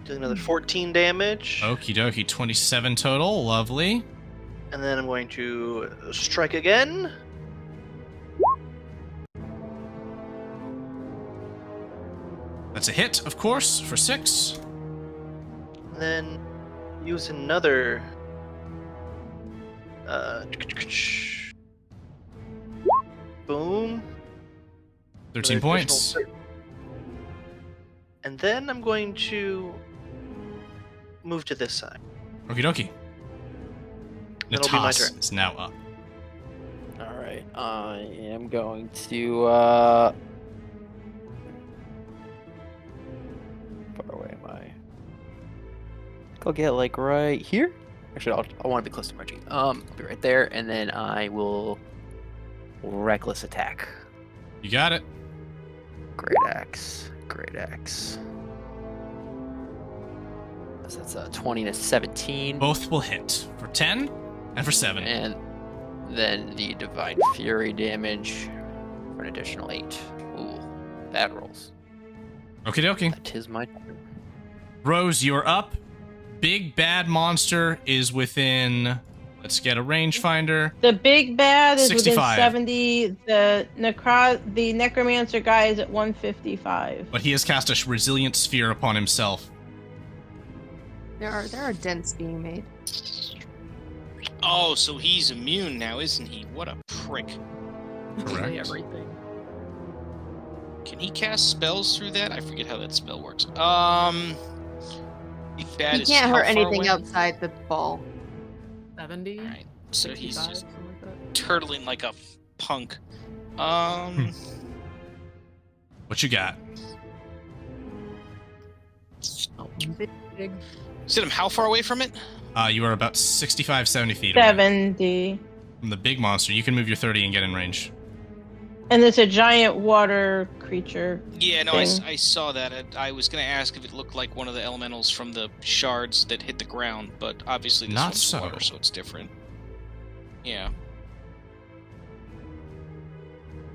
Do another 14 damage. Okie dokie, 27 total. Lovely. And then I'm going to strike again. That's a hit, of course, for 6. then use another. Boom. 13 Another points. additional- And then I'm going to move to this side. Okie dokie. That'll be my Natas turn. is now up. All right, I am going to. Far away am I? I'll get like right here. Actually, I want to be close to Margie. I'll be right there, and then I will reckless attack. You got it. Great axe. Great axe. So that's a 20 to 17. Both will hit for 10 and for 7. And then the Divine Fury damage for an additional 8. Ooh, bad rolls. Okie dokie. That is my turn. Rose, you're up. Big bad monster is within. Let's get a rangefinder. The big bad is 65. within 70. The necromancer guy is at 155. But he has cast a resilient sphere upon himself. There are dents being made. Oh, so he's immune now, isn't he? What a prick. Literally Correct. everything. Can he cast spells through that? I forget how that spell works. Big bad He is can't how hurt far anything away? outside the ball. 70? Alright, so he's 65, just something like that. turtling like a punk. What you got? Oh, big. Sidham, how far away from it? You are about 65, 70 feet away 70. from the big monster. You can move your 30 and get in range. And it's a giant water creature. Yeah, no, Thing. I saw that. I was going to ask if it looked like one of the elementals from the shards that hit the ground, but obviously this Not one's so. water, so it's different. Yeah.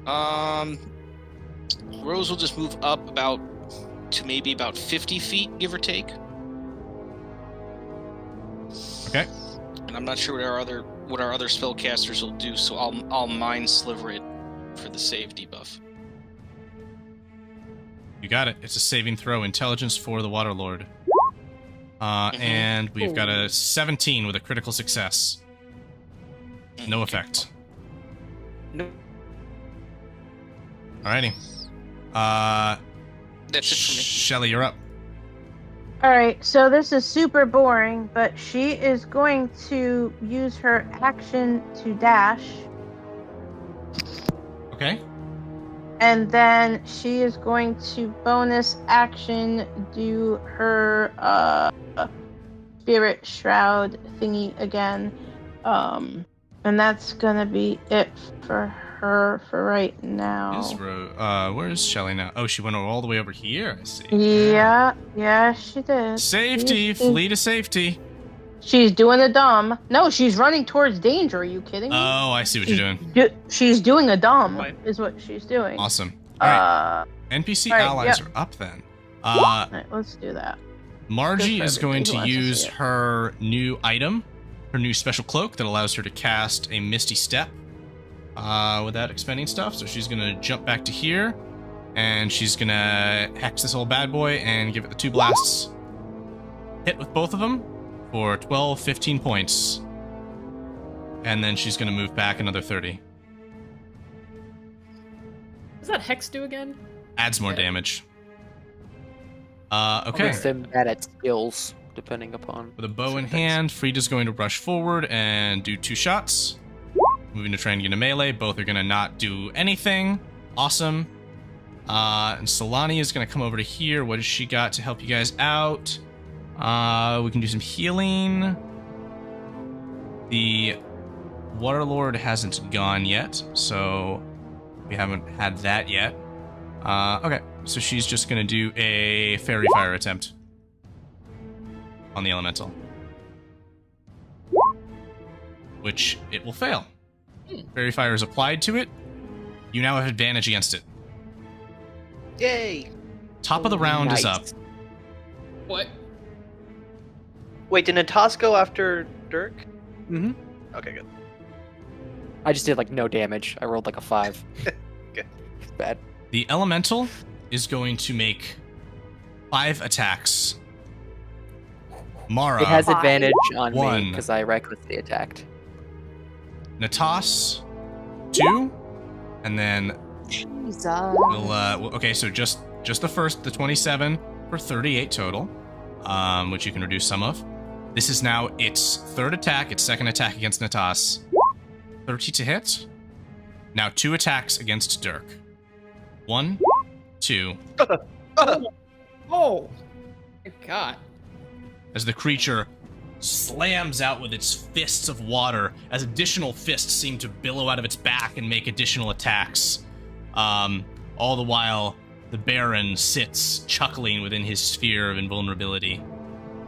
Rose will just move up to maybe about 50 feet, give or take. Okay. And I'm not sure what our other spellcasters will do, so I'll mind sliver it for the save debuff. You got it. It's a saving throw. Intelligence for the Waterlord. And we've got a 17 with a critical success. No effect. No. Alrighty. That's it for me. Shelly, you're up. Alright, so this is super boring, but she is going to use her action to dash. Okay. And then she is going to bonus action do her spirit shroud thingy again. And that's gonna be it for her for right now. Where's Shelly now? Oh, she went all the way over here, I see. Yeah, she did. Safety! Flee to safety! She's doing a dumb. No, she's running towards danger. Are you kidding me? Oh, I see what you're doing. She's doing a dumb, Right. is what she's doing. Awesome. Alright. NPC alright, allies yep. are up then. Alright, let's do that. Margie Good for is going everybody to who wants to use see it. her new item, her new special cloak that allows her to cast a Misty Step without expending stuff. So she's going to jump back to here, and she's going to hex this old bad boy and give it the 2 blasts. Hit with both of them for 12, 15 points. And then she's going to move back another 30. What does that hex do again? Adds more damage. Okay. Makes them bad at skills, depending upon. With a bow in certain things. hand, Frida's going to rush forward and do 2 shots. Moving to try and get a melee. Both are going to not do anything. Awesome. And Solani is going to come over to here. What has she got to help you guys out? We can do some healing. The Waterlord hasn't gone yet, so we haven't had that yet. Okay, so she's just going to do a Fairy Fire attempt on the Elemental. Which it will fail. Fairy Fire is applied to it. You now have advantage against it. Yay! Top of the round is up. Nice. What? Wait, did Natas go after Dirk? Mhm. Okay, good. I just did like no damage. I rolled like a 5. Good. It's bad. The Elemental is going to make 5 attacks Mara. It has 5. advantage on me 1. because I recklessly attacked. Natas, 2. And then Jesus. okay, so just the first, the 27 for 38 total, which you can reduce some of. This is now its third attack, its second attack against Natas. 30 to hit. Now 2 attacks against Dirk. 1, 2. Oh my god. As the creature slams out with its fists of water, as additional fists seem to billow out of its back and make additional attacks. All the while, the Baron sits chuckling within his sphere of invulnerability.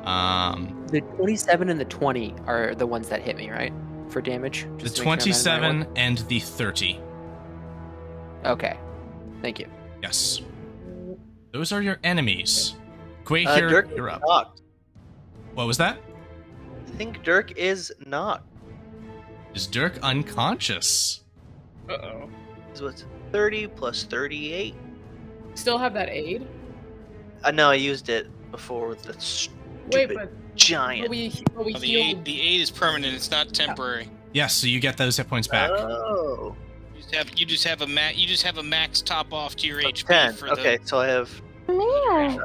The 27 and the 20 are the ones that hit me, right? For damage? The Just to make sure I'm at the right 27 and the 30. one? Okay. Thank you. Yes. Those are your enemies. Quaker, Dirk you're is up. knocked. What was that? I think Dirk is knocked. Is Dirk unconscious? Uh-oh. So it's 30 plus 38. Still have that aid? No, I used it before with the Wait, stupid but giant. we Oh, the healed. aid is permanent. It's not temporary. Yes, so you get those hit points back. Oh. You just have a max top off to your So HP 10. for Okay, so I have Man.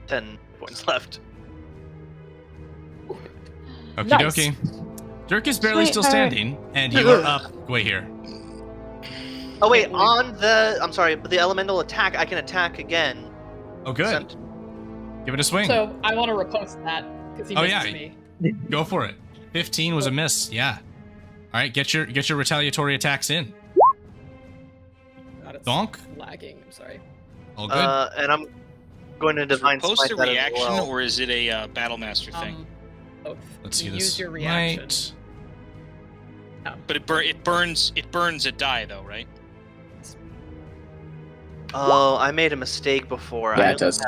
10 points left. Okie Nice. dokie. Dirk is barely still Sweetheart. standing, and you are up. Wait here. Oh wait, I'm sorry, but the elemental attack, I can attack again. Oh, good. Sent- Give it a swing. So I want to repost that because he Oh, missed yeah. me. Go for it. 15 was a miss. Yeah. All right, get your retaliatory attacks in. God, it's Donk. lagging. I'm sorry. All good. And I'm going to divine post a smite that as reaction, well. or is it a battle master thing? Both. Let's see You this. Use your reaction. Right. But it burns a die though, right? Oh, I made a mistake before. Yeah, I it does.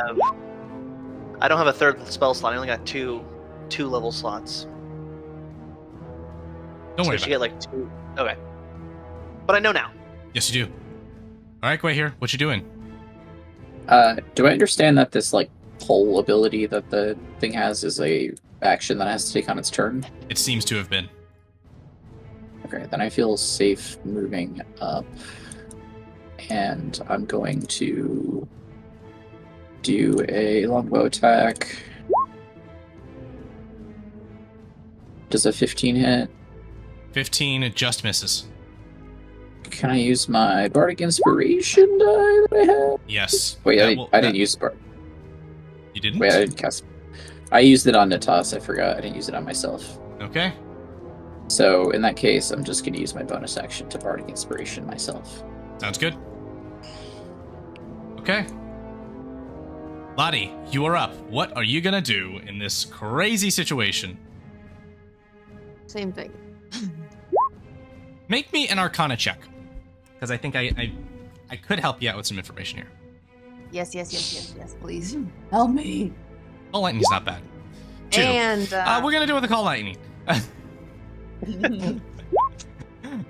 I don't have a third spell slot. I only got two level slots. Don't So worry I should about it. get like 2. Okay. But I know now. Yes, you do. All right, wait here. What you doing? Do I understand that this like pull ability that the thing has is a action that has to take on its turn? It seems to have been. Okay, then I feel safe moving up, and I'm going to do a longbow attack. Does a 15 hit? 15, it just misses. Can I use my Bardic Inspiration die that I have? Yes. Wait, That I will- didn't that- use Bard. You didn't? Wait, I didn't cast. I used it on Natas. I forgot. I didn't use it on myself. Okay. So in that case, I'm just going to use my bonus action to Bardic Inspiration myself. Sounds good. Okay. Lottie, you are up. What are you gonna do in this crazy situation? Same thing. Make me an Arcana check, because I think I could help you out with some information here. Yes, please. Help me. Call lightning's not bad. 2. And We're gonna do it with the call lightning.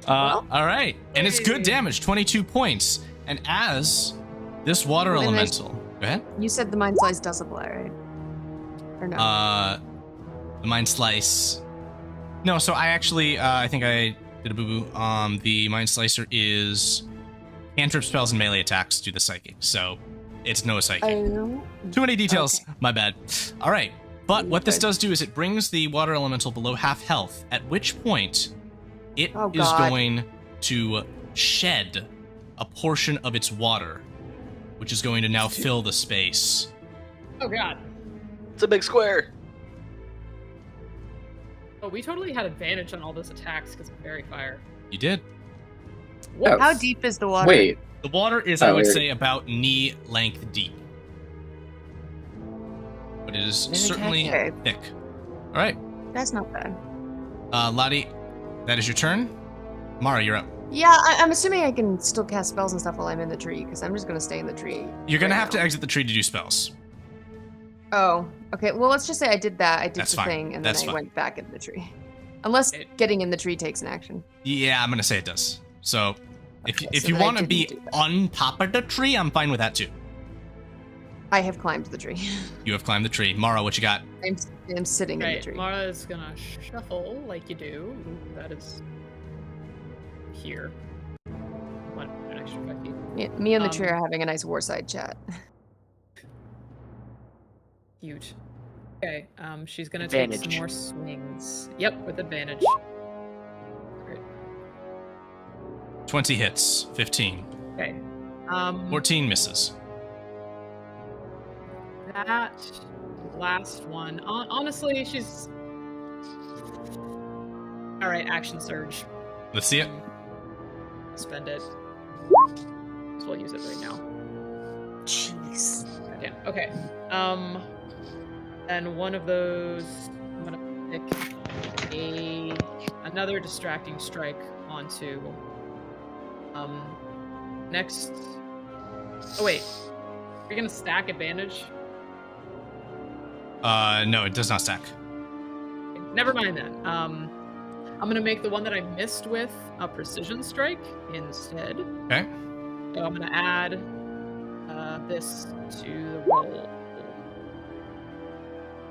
Well, all right, and it's good hey. damage, 22 points. And as this water Wait, there's- elemental, go ahead. you said the mind slice does apply, right? Or no? The mind slice. No, so I actually, I think I did a boo boo. The mind slicer is cantrip spells and melee attacks do the psychic, so it's no psychic. Oh. Too many details. Okay. My bad. All right, but what this Good. does do is it brings the water elemental below half health. At which point, it is Oh, God. going to shed a portion of its water, which is going to now fill the space. Oh god. It's a big square. Oh, we totally had advantage on all those attacks because of fairy fire. You did. Oh, How deep is the water? Wait, The water is, I Oh, would weird. say, about knee length deep. But it is Okay. certainly thick. All right, That's not bad. Lottie, that is your turn. Mara, you're up. Yeah, I'm assuming I can still cast spells and stuff while I'm in the tree, because I'm just going to stay in the tree. You're going to right have to now. exit the tree to do spells. Oh, okay. Well, let's just say I did that. I did That's the fine. thing, and That's then I fine. went back in the tree. Unless It- getting in the tree takes an action. Yeah, I'm going to say it does. So if Okay, if so you then I want to didn't be do that. on top of the tree, I'm fine with that too. I have climbed the tree. You have climbed the tree. Mara, what you got? I'm sitting in the Right, tree. Mara is gonna shuffle like you do. That is here. One an extra 5 feet. Me and the tree are having a nice warside chat. Huge. Okay, she's gonna take some Advantage. more swings. Yep, with advantage. Great. 20 hits, 15. Okay. 14 misses. That last one. Honestly, she's. Alright, action surge. Let's see it. Spend it. So we'll use it right now. Jeez. Okay. And one of those, I'm gonna pick another distracting strike onto next. Oh wait, are you gonna stack advantage? No, it does not stack. Never mind then. I'm gonna make the one that I missed with a precision strike instead. Okay. So I'm gonna add this to the roll.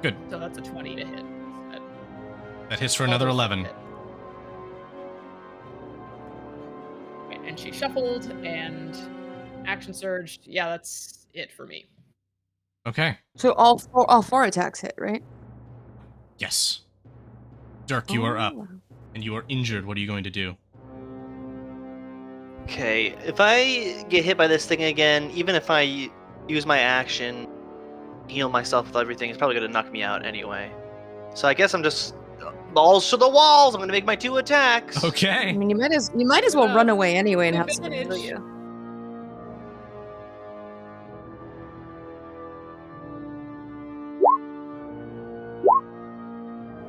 Good. So that's a 20 to hit instead. That hits for another 11. Okay, and she shuffled and action surged. Yeah, that's it for me. Okay. So all four attacks hit, right? Yes. Dirk, you are up. Oh. And you are injured. What are you going to do? Okay, if I get hit by this thing again, even if I use my action, heal myself with everything, it's probably going to knock me out anyway. So I guess I'm just balls to the walls. I'm going to make my 2 attacks. I Okay. mean, you might as well run away anyway and have someone heal Advantage. you.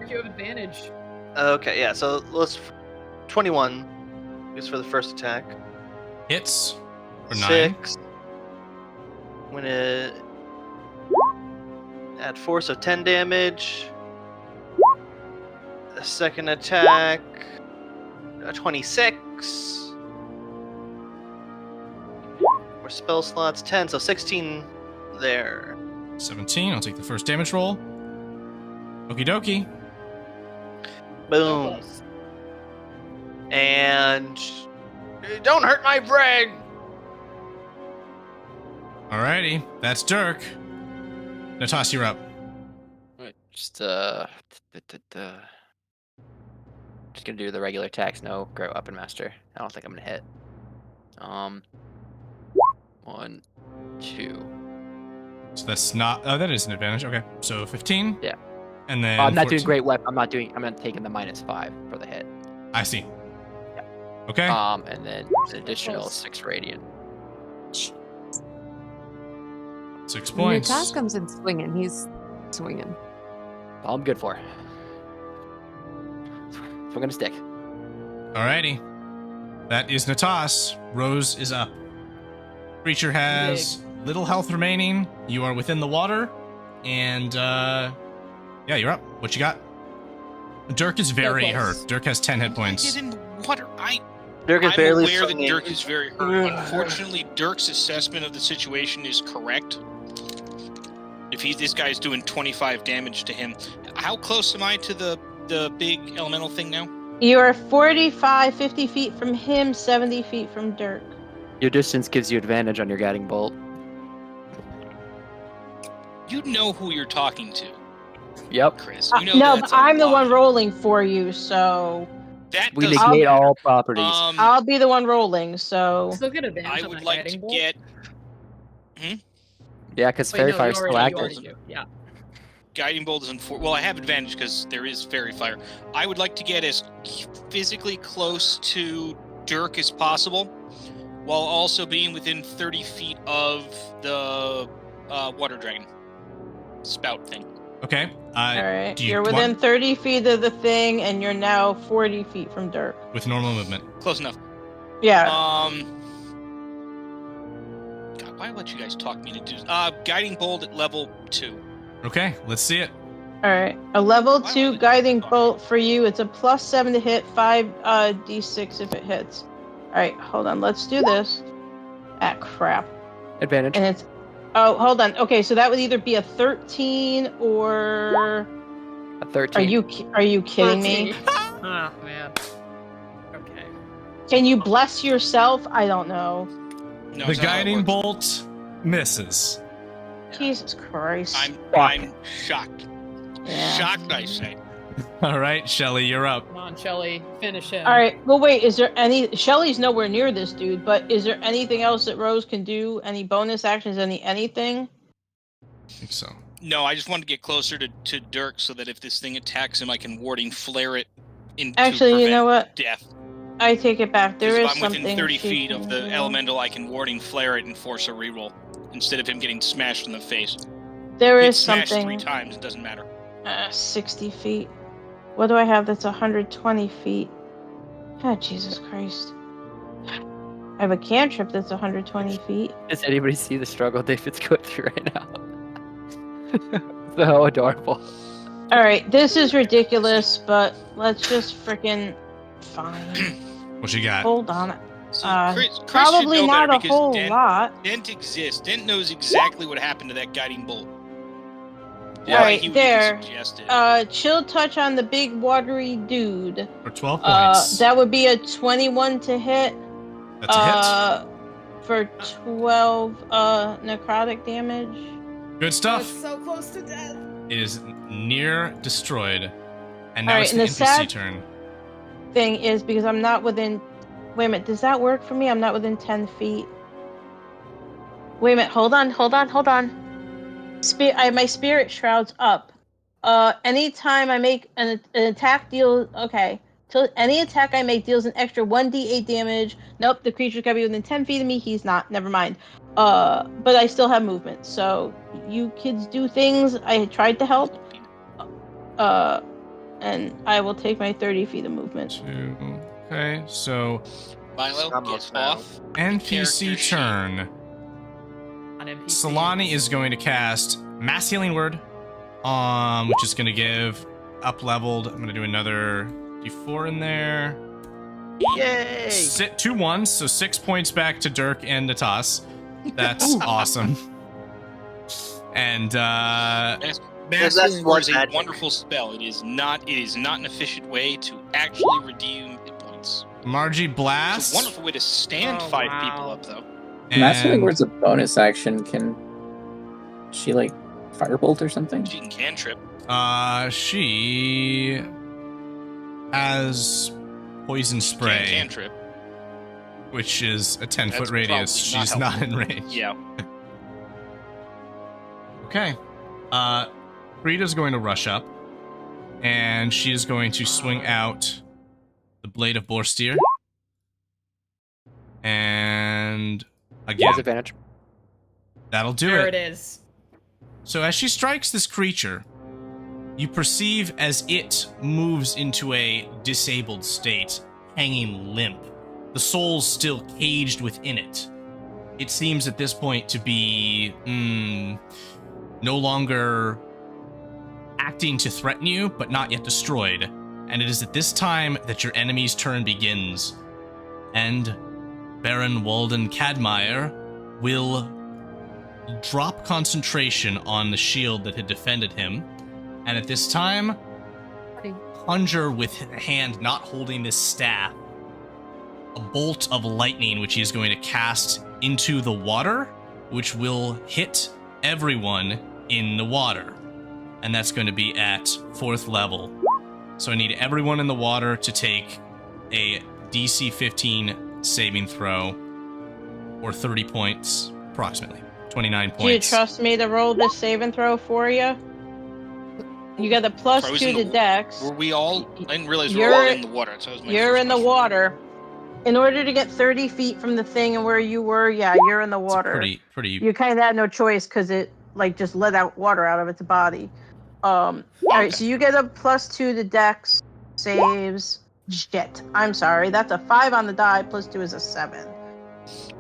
You have advantage. Okay, yeah, so let's 21 is for the first attack. Hits for 9. 6. I'm going to add force of 10 damage. The second attack, 26. More spell slots, 10, so 16 there. 17. I'll take the first damage roll. Okie dokie. Boom. And don't hurt my brain. Alrighty. That's Dirk. Natas, you're up. Alright, just gonna do the regular attacks. No, great weapon master. I don't think I'm gonna hit. 1, 2. So that's not. Oh, that is an advantage. Okay. So 15. Yeah. And then. I'm not doing 14. great weapon. I'm not taking the -5 for the hit. I see. Okay. And then an additional 6 radiant. 6 points. Natas comes in swinging. He's swinging. All I'm good for. So I'm gonna stick. Alrighty. That is Natas. Rose is up. Creature has little health remaining. You are within the water. And, yeah, you're up. What you got? Dirk is very hurt. Dirk has 10 hit points. Get in the water. Dirk is I'm barely aware that swinging. Dirk is very hurt. Unfortunately, Dirk's assessment of the situation is correct. If this guy's doing 25 damage to him, how close am I to the big elemental thing now? You are 45, 50 feet from him, 70 feet from Dirk. Your distance gives you advantage on your guiding bolt. You know who you're talking to, Yep. Chris. You know No, that's but a I'm the one lie. rolling for you, so That We does. negate all properties. I'll be the one rolling. So Still get advantage I on would that like to guiding bolt? get Yeah, because Wait, Fairy no, Fire's you still already active. do. Yeah. guiding bolt is well, I have advantage because there is fairy fire. I would like to get as physically close to Dirk as possible, while also being within 30 feet of the water dragon spout thing. Okay. all right, do you you're within 30 feet of the thing, and you're now 40 feet from Dirk. with normal movement. Close enough. Yeah. God, why let you guys talk me into guiding bolt at level 2? Okay, let's see it. All right, a level Why 2 would- guiding bolt for you. It's a +7 to hit, 5 d6 if it hits. All right, hold on. Let's do this. Ah, crap. Advantage. And it's. Oh, hold on. Okay, so that would either be a 13 or A 13. Are you kidding me? 13. Oh man. Okay. Can you bless yourself? I don't know. No, The it's not how it guiding works. bolt misses. Jesus Christ. I'm shocked. Yeah. Shocked, I say. All right, Shelly, you're up. Come on, Shelly, finish him. All right. Well, wait. Is there any? Shelly's nowhere near this dude, but is there anything else that Rose can do? Any bonus actions? Anything? I think so. No, I just wanted to get closer to Dirk so that if this thing attacks him, I can warding flare it into Actually, you know what? death. I take it back. There Because is if I'm something. within 30 she feet of can the do. elemental, I can warding flare it and force a reroll instead of him getting smashed in the face. There Get is smashed 3 something. times, it doesn't matter. 60 feet. What do I have that's 120 feet? God, Jesus Christ. I have a cantrip that's 120 feet. Does anybody see the struggle David's going through right now? So adorable. Alright, this is ridiculous, but let's just freaking. Fine. What you got? Hold on. See, Chris should Probably know not better a because whole Dent, lot. Dent exists. Dent knows exactly what happened to that guiding bolt. Yeah. Alright, he would there. suggest it. Chill touch on the big watery dude. For 12 points. That would be a 21 to hit. That's a hit. For 12 necrotic damage. Good stuff. So close to death. It is near destroyed. And now Alright, it's the and the NPC sad- turn. Thing is because I'm not within. Wait a minute, does that work for me? I'm not within 10 feet. Wait a minute, hold on. I have my spirit shrouds up. Anytime I make an attack deal, okay. Till any attack I make deals an extra 1d8 damage. Nope, the creature's gotta be within 10 feet of me. He's not. Never mind. But I still have movement. So you kids do things. I tried to help. And I will take my 30 feet of movement. Okay, so Milo, I'm get up now. off. NPC Character sheet. turn. On NPC. Solani is going to cast Mass Healing Word, which is going to give up leveled. I'm going to do another D4 in there. Yay! 2 1s, so 6 points back to Dirk and Natas. That's awesome. And Mass that's Healing one Word is a magic. wonderful spell. It is not an efficient way to actually redeem hit points. Margie It's Blast. a wonderful way to stand Oh, 5 wow. people up, though. Mass Healing and- Word's a bonus action. Can she like firebolt or something? She can cantrip. She has poison spray, Cantrip. which is a 10-foot That's radius. probably not She's not helpful. in range. Yeah. Okay. Rita's going to rush up, and she is going to swing out the Blade of Borsteer. And again, Disadvantage. that'll do There it. it is. So as she strikes this creature, you perceive as it moves into a disabled state, hanging limp. The soul's still caged within it. It seems at this point to be no longer acting to threaten you, but not yet destroyed. And it is at this time that your enemy's turn begins. And Baron Walden Cadmire will drop concentration on the shield that had defended him. And at this time, conjure with a hand not holding this staff a bolt of lightning, which he is going to cast into the water, which will hit everyone in the water. And that's going to be at 4th level. So I need everyone in the water to take a DC 15 saving throw, or 30 points, approximately. 29 points. Do you trust me to roll this save and throw for you? You got a plus Frozen 2 to the- dex. Were we all? I didn't realize we were all You're- in the water. So that was my You're first in the question. water. In order to get 30 feet from the thing and where you were, yeah, you're in the It's water. pretty. You kind of had no choice because it like just let out water out of its body. All right, so you get a plus 2 to dex saves. Shit, I'm sorry. That's a 5 on the die. Plus 2 is a 7.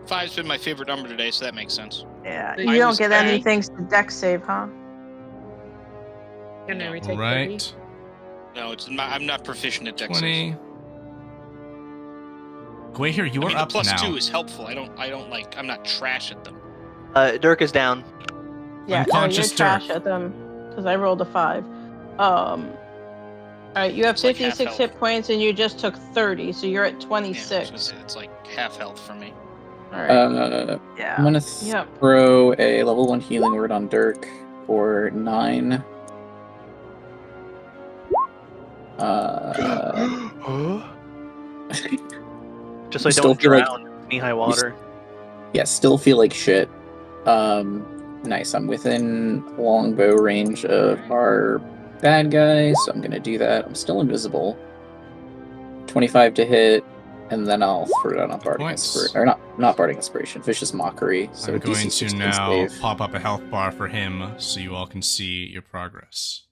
5's been my favorite number today, so that makes sense. Yeah, I you don't was get thinking- anything to dex save, huh? Can I retake 30? Right. No, I'm not proficient at dex. 20. Gwahir, you I are mean, up the plus now. 2 is helpful. I don't like. I'm not trash at them. Dirk is down. Yeah, no, you're Unconscious trash Dirk. at them because I rolled a 5. All right, you have It's like half 56 health. hit points, and you just took 30, so you're at Yeah, 26. it's like half health for me. All right. I'm gonna Yep. throw a level 1 healing word on Dirk for 9. Just so I Still don't feel like- drown in knee-high water. Yeah, still feel like shit. Nice. I'm within longbow range of our bad guy, so I'm gonna do that. I'm still invisible. 25 to hit, and then I'll throw down a Bardic Points. Inspiration. Or not Bardic Inspiration, Vicious Mockery. So I'm going DC to 16 now save. pop up a health bar for him so you all can see your progress.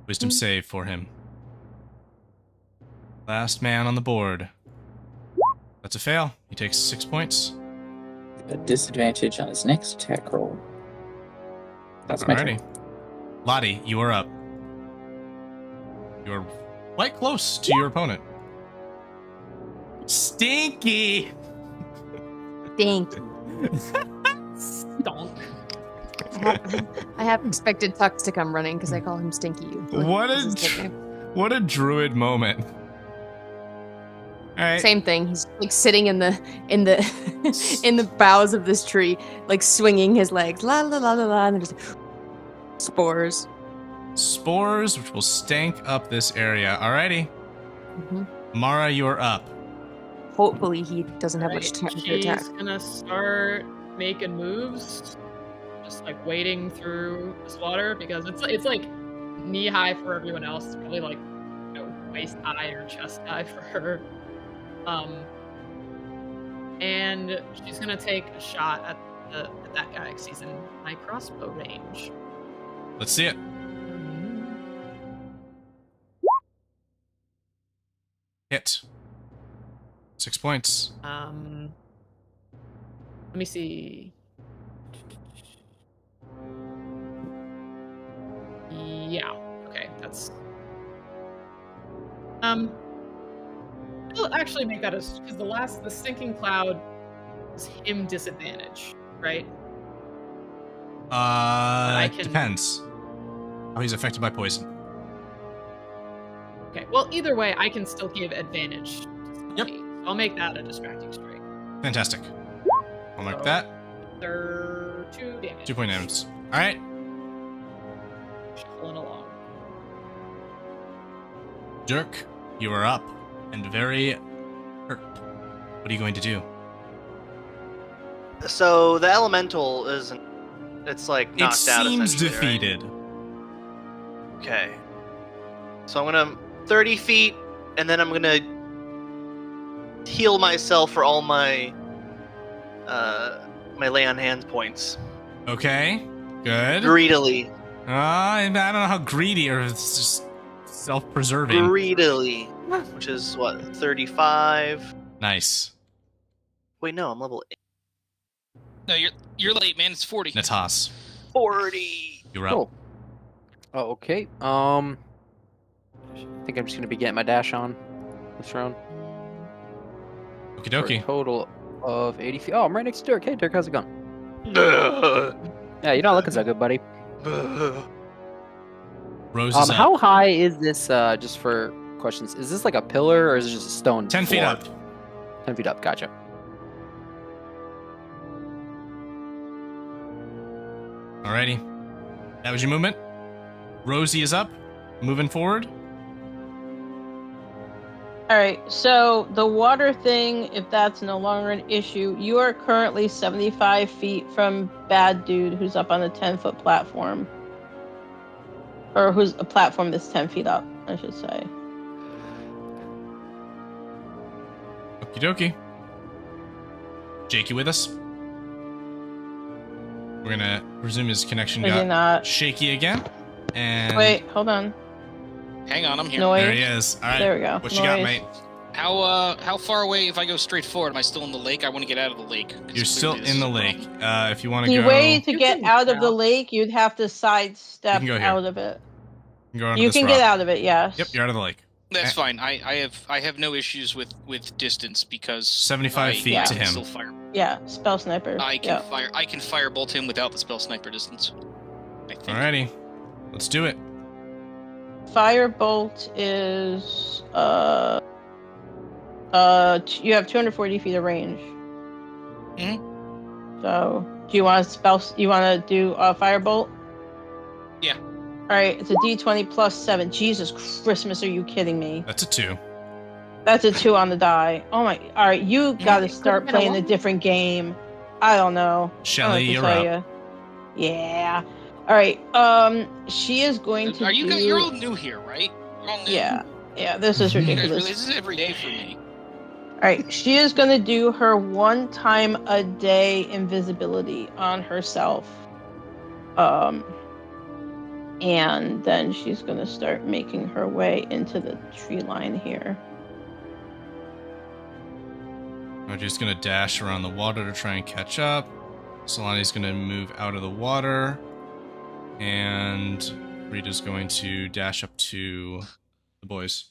Wisdom save for him. Last man on the board. That's a fail. He takes 6 points. A disadvantage on his next attack roll. That's my turn. Alrighty. Lottie, you are up. You're quite close to your opponent. Stinky! Dink. Donk. I have expected Tux to come running because I call him Stinky. What This a is his nickname. what a druid moment. All right. Same thing. He's like sitting in the in the boughs of this tree, like swinging his legs, la la la la la, and there's spores. Spores, which will stank up this area. Alrighty. Mm-hmm. Mara, you're up. Hopefully, he doesn't have much time to attack. She's gonna start making moves, just like wading through this water because it's like knee high for everyone else. It's probably like waist high or chest high for her. And she's gonna take a shot at that guy because he's in my crossbow range. Let's see it. Hit. 6 points. Let me see. Yeah. Okay, that's. We'll actually make that as because the stinking cloud is him disadvantage, right? Depends. How he's affected by poison. Okay. Well, either way, I can still give advantage. To Yep. somebody. So I'll make that a distracting strike. Fantastic. I'll mark So- that. 2 damage. 2 point damage. All right. Shuffling along. Dirk, you are up and very hurt. What are you going to do? So the elemental isn't. It's like It knocked out. seems essentially, right? defeated. Okay. So I'm gonna 30 feet, and then I'm gonna heal myself for all my my lay on hands points Okay. Good. greedily. I don't know how greedy or it's just self-preserving. Greedily, which is what 35. Nice. Wait, no, I'm level No, you're late, man. It's 40. Natas, 40. you're up. Cool. Oh, okay. I think I'm just gonna be getting my dash on this round. Okie For a dokie. total of 80 feet. Oh, I'm right next to Dirk. Hey, Dirk, how's it going? Yeah, you're not looking so good, buddy. Rose is up. How high is this? Just for questions, is this like a pillar or is it just a stone? 10 feet floor? up. 10 feet up. Gotcha. Alrighty. That was your movement. Rosie is up. Moving forward. All right, so the water thing, if that's no longer an issue, you are currently 75 feet from Bad Dude, who's up on the 10-foot platform. Or who's a platform that's 10 feet up, I should say. Okie dokie. Jake, you with us? We're gonna presume his connection Is he got not? shaky again. And Wait, hold on. Hang on, I'm here. Noise. there he is. All right. There we go. What you got, Noise. mate? How far away if I go straight forward? Am I still in the lake? I want to get out of the lake. 'cause You're still clearly this in the is a lake. problem. If you want to The go, way to You get can out of the out. lake, you'd have to sidestep You can go here. out of it. you can go onto You this can rock. get out of it, yes. Yep, you're out of the lake. That's fine. I have no issues with distance because 75 I feet to can him. Still fire. Yeah, spell sniper. I can yeah. I can firebolt him without the spell sniper distance. I think. Alrighty. Let's do it. Firebolt is you have 240 feet of range. So, do you want to spell? You want to do Firebolt? Yeah. All right, it's a D20 plus 7. Jesus Christmas, are you kidding me? That's a 2. That's a 2 on the die. Oh my! All right, you got to start playing a different game. I don't know. Shelly, you're up. Yeah. All right. She is going to. You're all new here, right? You're all new. Yeah. Yeah. This is ridiculous. This is every day for me. All right. She is going to do her 1 time a day invisibility on herself. And then she's going to start making her way into the tree line here. We're just gonna dash around the water to try and catch up. Solani's gonna move out of the water. And Rita's going to dash up to the boys.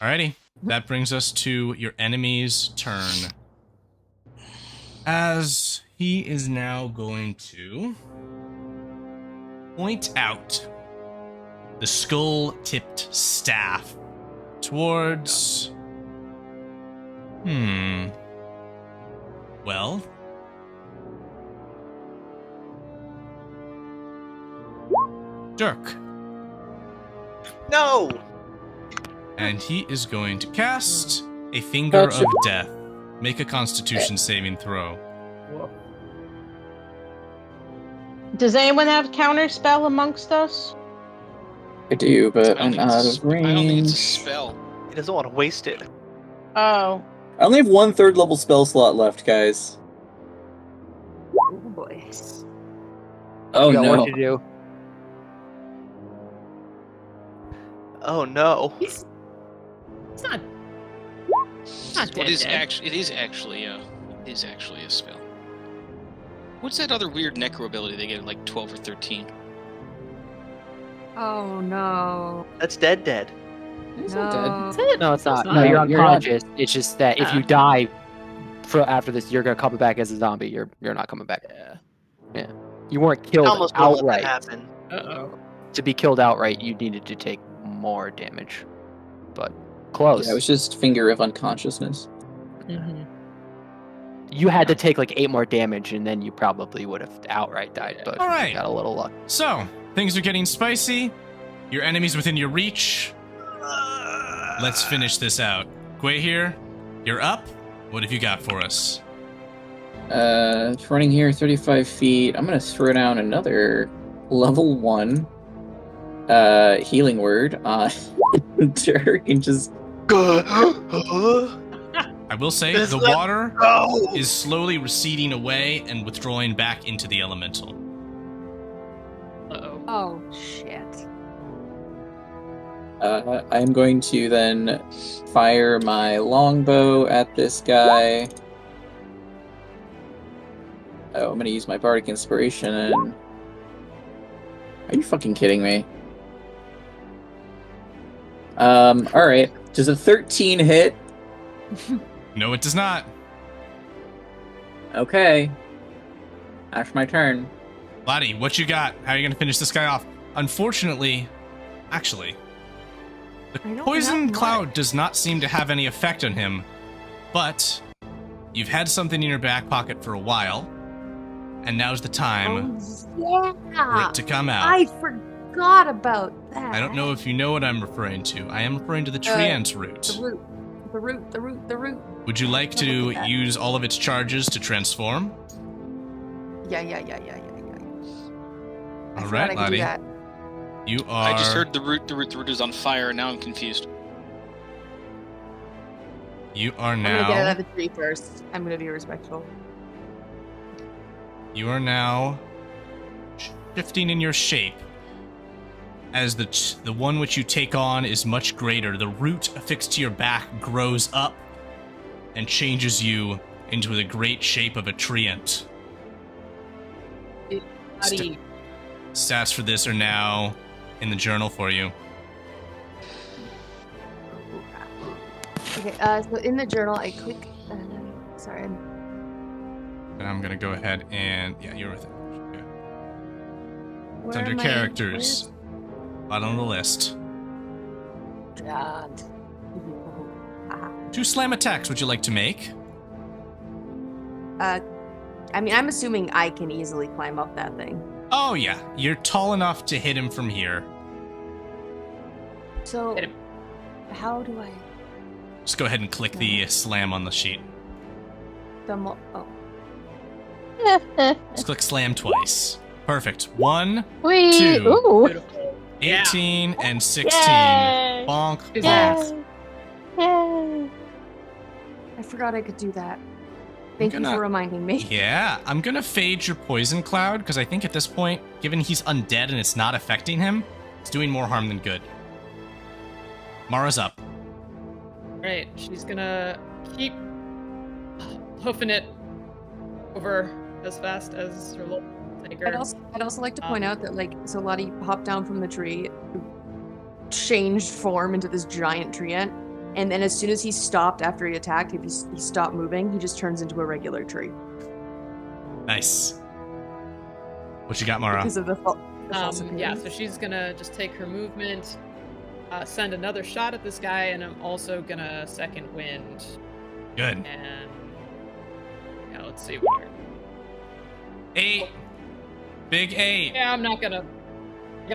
Alrighty. That brings us to your enemy's turn. As he is now going to point out the skull-tipped staff towards... Well... Dirk. No! And he is going to cast a Finger Gotcha. of Death. Make a Constitution saving throw. Does anyone have counter spell amongst us? I do, but I don't I'm think out it's of a- I don't think it's a range. spell. He doesn't want to waste it. Oh. I only have 1 third level spell slot left, guys. Oh boy. Oh You got no. work to do. Oh no. It's not. Not It dead. is dead. actually. It is actually a spell. What's that other weird necro ability they get at like 12 or 13? Oh no. That's dead. He's No. not dead. No, it's not. not. No, you're You're not. unconscious. It's just that if you Ah. die after this, you're gonna come back as a zombie. You're not coming back. Yeah. You weren't killed Almost gonna let that outright. happen. Uh-oh. To be killed outright, you needed to take more damage. But close. Yeah, it was just finger of unconsciousness. Mm-hmm. You had to take like 8 more damage, and then you probably would have outright died. But All right. you got a little luck. So, things are getting spicy. Your enemy's within your reach. Let's finish this out. Gwei here, you're up. What have you got for us? It's running here 35 feet. I'm gonna throw down another level 1 healing word on Dirk and just I will say Just the let water go. is slowly receding away and withdrawing back into the elemental. Uh-oh. Oh shit. I'm going to then fire my longbow at this guy. Oh, I'm gonna use my bardic inspiration and... Are you fucking kidding me? Alright. Does a 13 hit? No, it does not. Okay. That's my turn. Lottie, what you got? How are you going to finish this guy off? Unfortunately, actually, the I don't poison have cloud much. does not seem to have any effect on him, but you've had something in your back pocket for a while, and now's the time Oh, for yeah. it to come out. I forgot about that. I don't know if you know what I'm referring to. I am referring to the treant root. The root. The root. The root. The root. Would you like Look to at that. use all of its charges to transform? Yeah. I All forgot right, I could do Lottie. that. You are. I just heard the root is on fire, and now I'm confused. You are I'm gonna get it out now. of the tree first. I'm gonna be respectful. You are now shifting in your shape. As the one which you take on is much greater, the root affixed to your back grows up and changes you into the great shape of a treant. Buddy. Stats for this are now in the journal for you. Okay. So in the journal, I click. Sorry. And I'm gonna go ahead and you're with it. Okay. It's Where under am I? characters. Bottom of the list. God. 2 slam attacks would you like to make? I mean, I'm assuming I can easily climb up that thing. Oh yeah, you're tall enough to hit him from here. So, Hit him. how do I... Just go ahead and click the slam on the sheet. Oh. Just click slam twice. Perfect. 1, Wee! 2, Ooh! Beautiful. 18, and 16. Yay! Bonk, Is bonk. Yay! I forgot I could do that. Thank you gonna- for reminding me. Yeah, I'm gonna fade your poison cloud, because I think at this point, given he's undead and it's not affecting him, it's doing more harm than good. Mara's up. Right, she's gonna keep hoofing it over as fast as her little tiger. I'd also like to point out that, like, so Lottie hopped down from the tree, changed form into this giant tree ant, and then as soon as he stopped after he attacked, if he stopped moving, he just turns into a regular tree. Nice. What you got, Mara? Because of the false Yeah, appearance. so she's gonna just take her movement, send another shot at this guy, and I'm also gonna second wind. Good. And yeah, let's see what. 8. Big 8. Yeah, I'm not gonna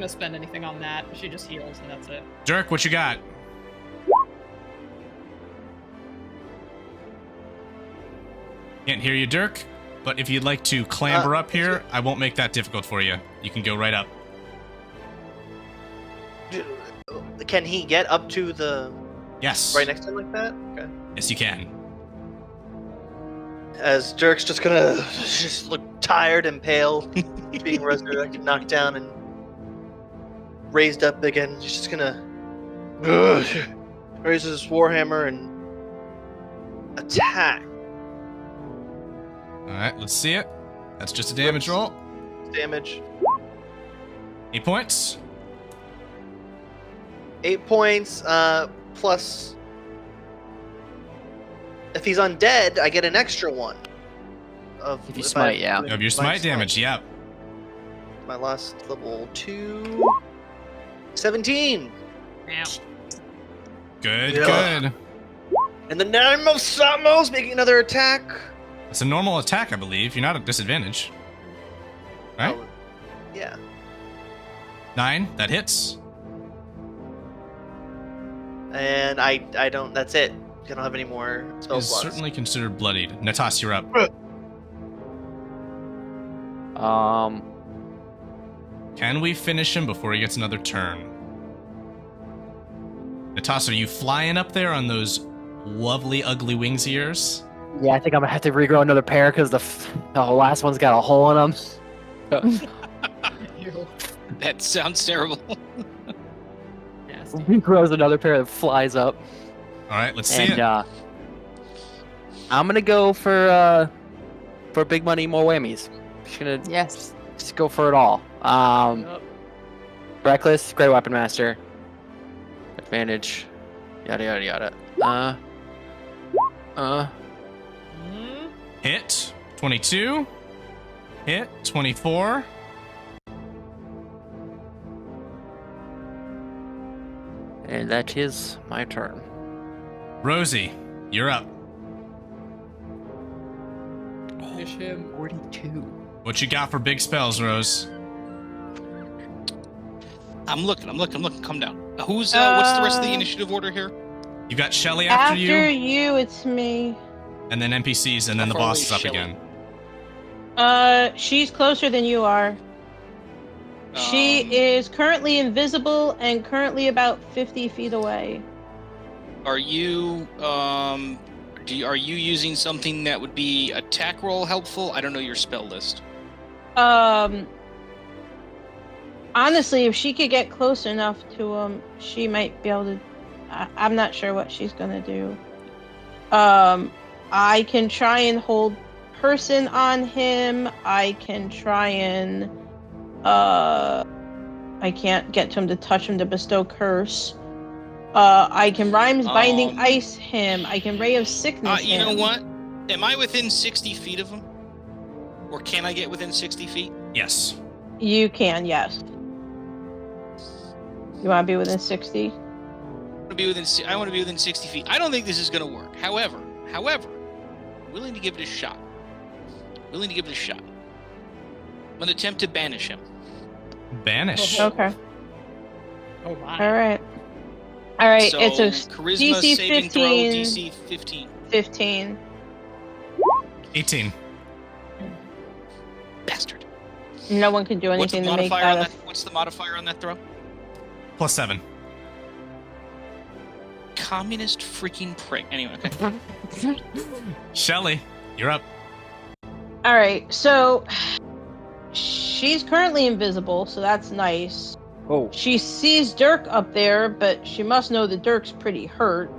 spend anything on that. She just heals, and that's it. Dirk, what you got? Can't hear you, Dirk. But if you'd like to clamber up here, I won't make that difficult for you. You can go right up. Can he get up to the Yes. right next to him like that? Okay. Yes, you can. As Dirk's just gonna just look tired and pale, being resurrected, knocked down, and raised up again. He's just gonna raise his warhammer and attack. All right, let's see it. That's just a damage roll. Damage. 8 points. 8 points. Plus, if he's undead, I get an extra 1. If you smite, yeah. Of your smite damage, yep. My last level 2. 17. Now, Good, Yeah. good. And the name of Samos making another attack. It's a normal attack, I believe. You're not at disadvantage. Right? Oh, yeah. 9, that hits. And I don't. That's it. I don't have any more spell Is slots. certainly considered bloodied. Natas, you're up. Can we finish him before he gets another turn? Natas, are you flying up there on those lovely, ugly wings of yours? Yeah, I think I'm gonna have to regrow another pair because the last one's got a hole in them. That sounds terrible. nasty. Regrows another pair that flies up. All right, let's see And it. I'm gonna go for big money, more whammies. Just gonna Yes. just go for it all. Yup. Reckless, great weapon master. Advantage. Yada yada yada. Mhm. Hit. 22. Hit. 24. And that is my turn. Rosie, you're up. Finish him. 42. What you got for big spells, Rose? I'm looking. Calm down. Who's what's the rest of the initiative order here? You got Shelly after After you, you, it's me. and then NPCs, and then the Before boss we is up Shelly. again. She's closer than you are. She is currently invisible and currently about 50 feet away. Are you are you using something that would be attack roll helpful? I don't know your spell list. Honestly, if she could get close enough to him, she might be able to. I'm not sure what she's gonna do. I can try and hold person on him. I can try and I can't get to him to touch him to bestow curse. I can rhymes binding ice him. I can ray of sickness You know him. what? Am I within 60 feet of him? Or can I get within 60 feet? Yes. You can, yes. You want to be within 60? to be within 60 feet. I don't think this is going to work. However, willing to give it a shot. I'm going to attempt to banish him. Banish. Okay. Oh my. All right. So, It's a charisma DC saving 15. throw, DC 15. 15. 18. Bastard. No one can do What's the anything to make modifier on that. that? What's the modifier on that throw? +7. Communist freaking prick. Anyway, okay. Shelly, you're up. All right. So she's currently invisible, so that's nice. Oh, She sees Dirk up there, but she must know that Dirk's pretty hurt.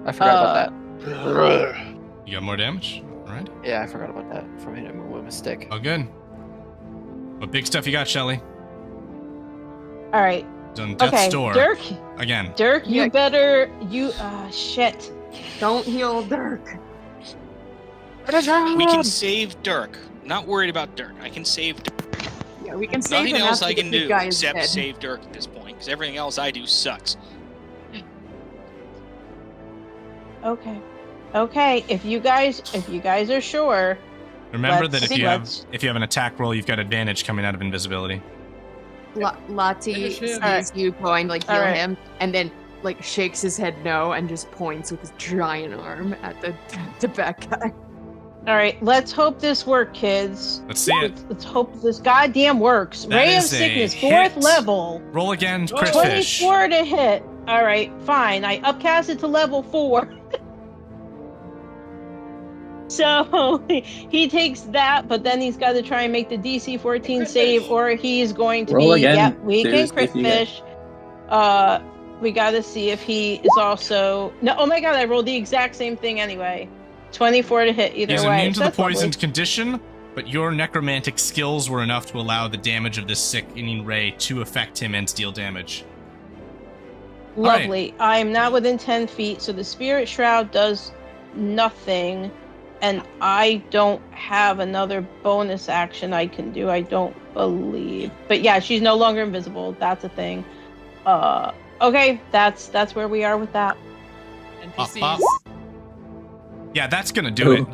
I forgot about that. You got more damage? All right. Yeah, I forgot about that from hitting him with a stick. Oh, good. What big stuff you got, Shelly? All right. It's on death's Okay. door. Dirk, Again. you Yeah. better shit. Don't heal Dirk. We can save Dirk. Not worried about Dirk. I can save Dirk. Yeah, we can save Nothing him else after I the can big do guy is except dead. save Dirk at this point, because everything else I do sucks. Okay. If you guys are sure, Remember that let's if you have an attack roll, you've got advantage coming out of invisibility. Lottie Finish him. sees you going like heal Alright. him, and then like shakes his head no, and just points with his giant arm at the bad guy. all right. Let's hope this works, kids. Let's see it. Let's hope this goddamn works. That Ray of is a Sickness, hit. 4th level. Roll again, crit Oh. fish. 24 to hit. All right, fine. I upcast it to level 4. So he takes that, but then he's got to try and make the DC 14 Crit save, fish. or he's going to Roll be. again, Yep, we can Zeus, crit if you get- fish. We got to see if he is also. No, oh my god, I rolled the exact same thing anyway. 24 to hit either He's way. immune to the That's lovely. poisoned condition, but your necromantic skills were enough to allow the damage of this sickening ray to affect him and deal damage. right. Lovely. I am not within 10 feet, so the Spirit Shroud does nothing, and I don't have another bonus action I can do, I don't believe. But yeah, she's no longer invisible. That's a thing. Okay, that's where we are with that. NPCs. Yeah, that's gonna do it.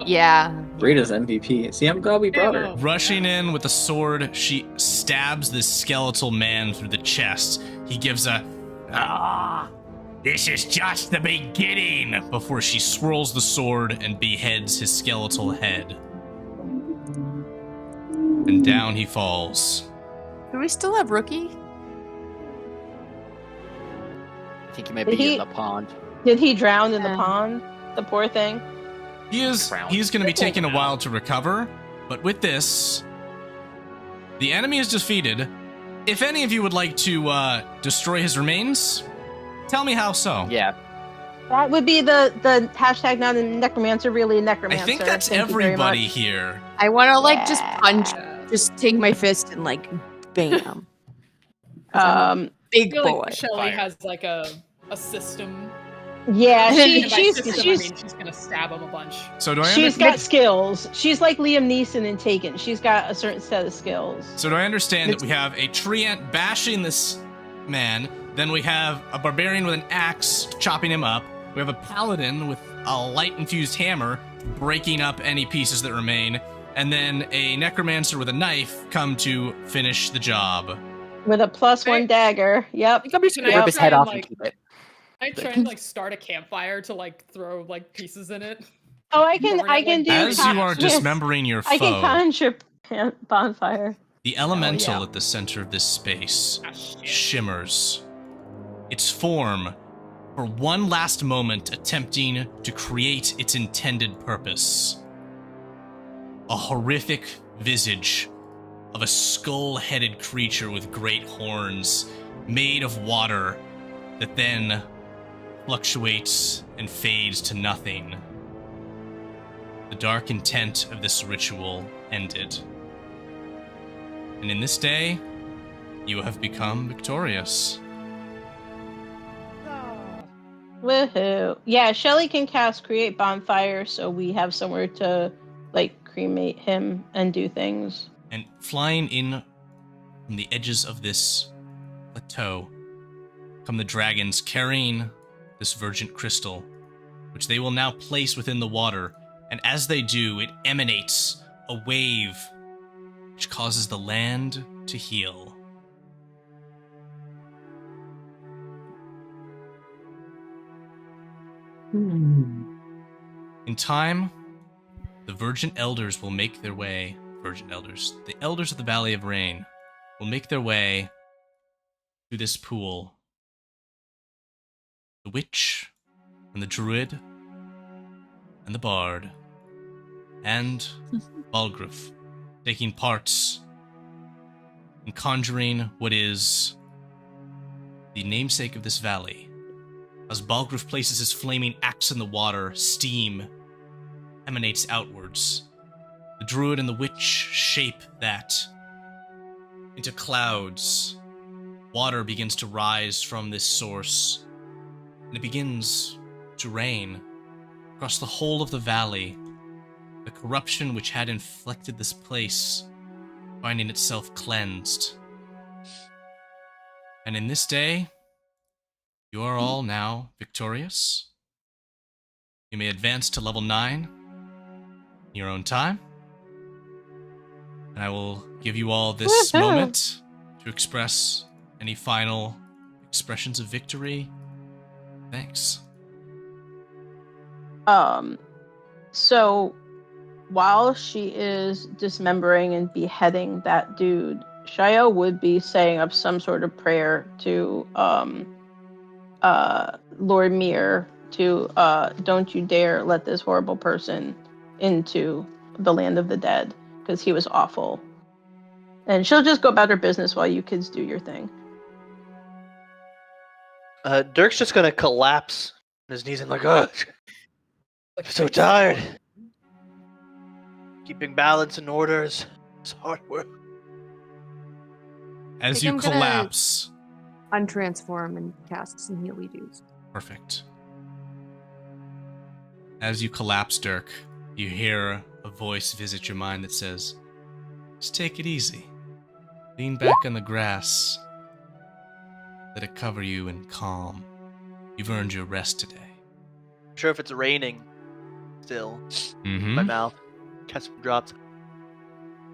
Yeah. Rita's MVP. See, I'm glad we brought her. Rushing in with a sword, she stabs this skeletal man through the chest. He gives a, this is just the beginning, before she swirls the sword and beheads his skeletal head. And down he falls. Do we still have Rookie? I think he might Did be he- in the pond. Did he drown in the Yeah. pond? The poor thing. He's going to be taking a while to recover, but with this, the enemy is defeated. If any of you would like to destroy his remains, tell me how so. Yeah. That would be the hashtag not a necromancer, really a I necromancer. think that's Thank you very everybody much. here. I want to like just punch, Yeah. just take my fist and like bam. I Big feel boy. like Shelly Fire. has like a system. Yeah, And by she's system, I mean she's gonna stab him a bunch. So do I she's under- got skills. She's like Liam Neeson in Taken. She's got a certain set of skills. So do I understand that we have a treant bashing this man, then we have a barbarian with an axe chopping him up, we have a paladin with a light-infused hammer breaking up any pieces that remain, and then a necromancer with a knife come to finish the job. With a +1 dagger. Yep. Can I Rip his try head and, off and like, keep it. I try and like start a campfire to like throw like pieces in it. Oh, I can do. As you are yes. dismembering your I can foe, conjure bonfire. the elemental yeah. at the center of this space Ah, shit. shimmers. Its form, for one last moment, attempting to create its intended purpose. A horrific visage of a skull-headed creature with great horns, made of water, that then fluctuates and fades to nothing. The dark intent of this ritual ended. And in this day, you have become victorious. Woohoo. Yeah, Shelly can cast Create Bonfire, so we have somewhere to like cremate him and do things. And flying in from the edges of this plateau come the dragons carrying this Vergent crystal, which they will now place within the water, and as they do, it emanates a wave which causes the land to heal. In time, the Vergent Elders will make their way, the Elders of the Valley of Rain will make their way to this pool. The Witch, and the Druid, and the Bard, and Balgruuf, taking parts in conjuring what is the namesake of this valley. As Balgruuf places his flaming axe in the water, steam emanates outwards. The Druid and the Witch shape that into clouds. Water begins to rise from this source, and it begins to rain across the whole of the valley. The corruption which had inflicted this place finding itself cleansed. And in this day, you are all now victorious. You may advance to level 9 in your own time. And I will give you all this moment to express any final expressions of victory. Thanks. So while she is dismembering and beheading that dude, Shio would be saying up some sort of prayer to Lord Mir to don't you dare let this horrible person into the land of the dead, because he was awful. And she'll just go about her business while you kids do your thing. Dirk's just gonna collapse on his knees and like, oh, I'm so tired. Keeping balance and orders is hard work. As think you I'm gonna- collapse. Untransform and cast some healy dews. Perfect. As you collapse, Dirk, you hear a voice visit your mind that says, just take it easy. Lean back on the grass. Let it cover you in calm. You've earned your rest today. I'm sure if it's raining still, Mm-hmm. my mouth catch some drops.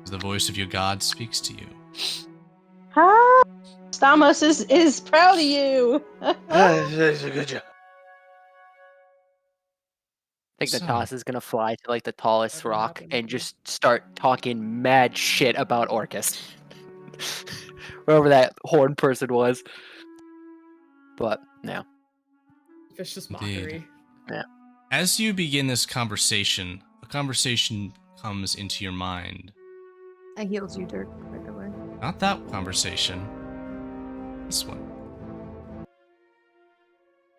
As the voice of your god speaks to you. Ah, Stamos is proud of you. That's a good job. I think the So- toss is gonna fly to like the tallest Whatever rock happened. and just start talking mad shit about Orcus. Whoever that horn person was. But no. Vicious Indeed. mockery. As you begin this conversation, a conversation comes into your mind. I healed you, Dirk, by the way. Not that conversation. This one.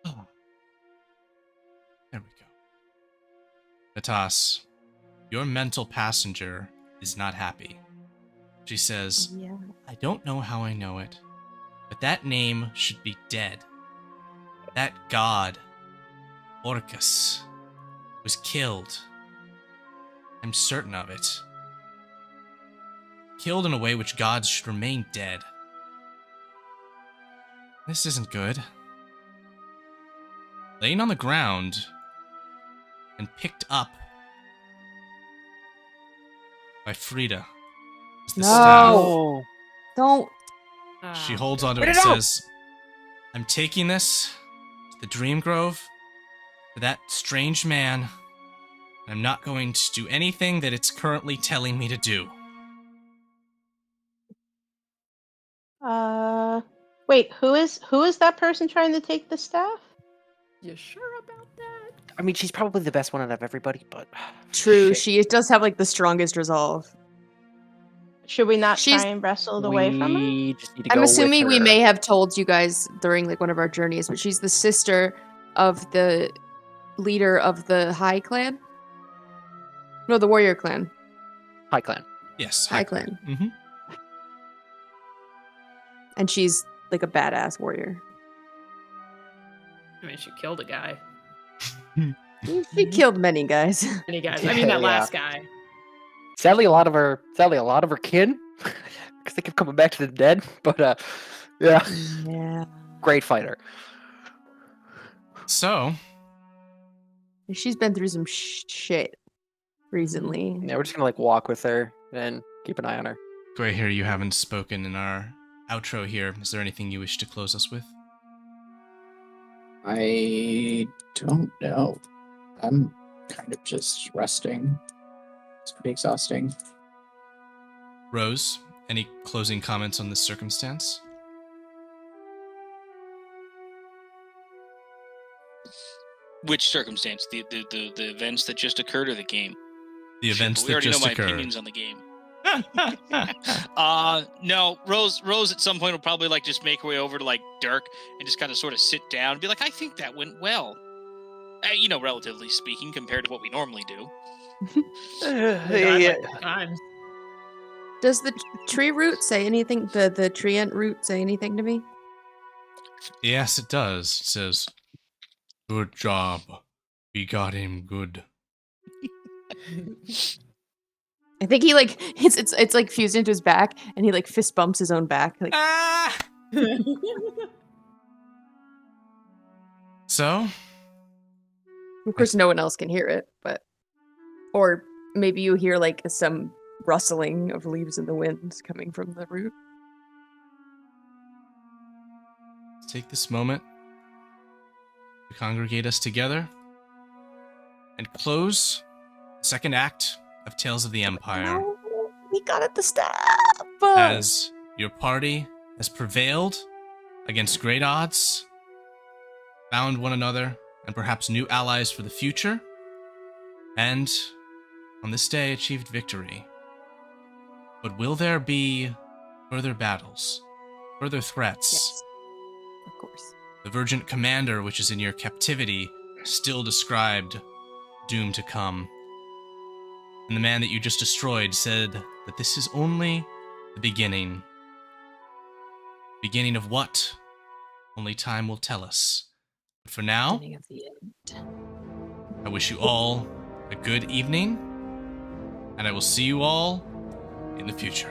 Oh. There we go. Natas, your mental passenger is not happy. She says, Yeah. I don't know how I know it, but that name should be dead. That god, Orcus, was killed. I'm certain of it. Killed in a way which gods should remain dead. This isn't good. Laying on the ground and picked up by Frida is the staff. No. Don't. She holds onto it Wait, and no! says, I'm taking this to the Dream Grove for that strange man. I'm not going to do anything that it's currently telling me to do. Wait, who is that person trying to take the staff? You sure about that? I mean, she's probably the best one out of everybody, but True, shit. she does have like the strongest resolve. Should we not She's- try and wrestle it away from her? We just need to I'm go assuming with we her. may have told you guys during like one of our journeys, but she's the sister of the leader of the High Clan. No, the Warrior Clan. High Clan. Yes. High Clan. Mm-hmm. And she's like a badass warrior. I mean, she killed a guy. She killed many guys. Any guys? I mean, that Yeah. last guy. Sadly, a lot of her kin, because they keep coming back to the dead. But yeah, Yeah. Great fighter. So, She's been through some shit recently. Yeah, we're just gonna like walk with her and keep an eye on her. Gray Hair, you haven't spoken in our outro here. Is there anything you wish to close us with? I don't know. I'm kind of just resting. It's pretty exhausting. Rose, any closing comments on this circumstance? Which circumstance? The events that just occurred or the game? The events we that already just know my occurred. opinions on the game. No, Rose at some point will probably like just make her way over to like Dirk and just kind of sort of sit down and be like, I think that went well. Relatively speaking, compared to what we normally do. Yeah. Times. Does the tree root say anything? The tree ant root say anything to me? Yes, it does. It says, "Good job. We got him good." I think he like it's like fused into his back, and he like fist bumps his own back. Like, Ah! So, of course, no one else can hear it, but or maybe you hear like some rustling of leaves in the wind coming from the root. take this moment to congregate us together and close the second act of Tales of the Empire. No, we got at the staff. As your party has prevailed against great odds, found one another, and perhaps new allies for the future, and on this day achieved victory. But will there be further battles, further threats? Yes, of course. The Virgin Commander, which is in your captivity, still described doom to come. And the man that you just destroyed said that this is only the beginning. Beginning of what? Only time will tell us. But for now, Beginning of the end. I wish you all a good evening, and I will see you all in the future.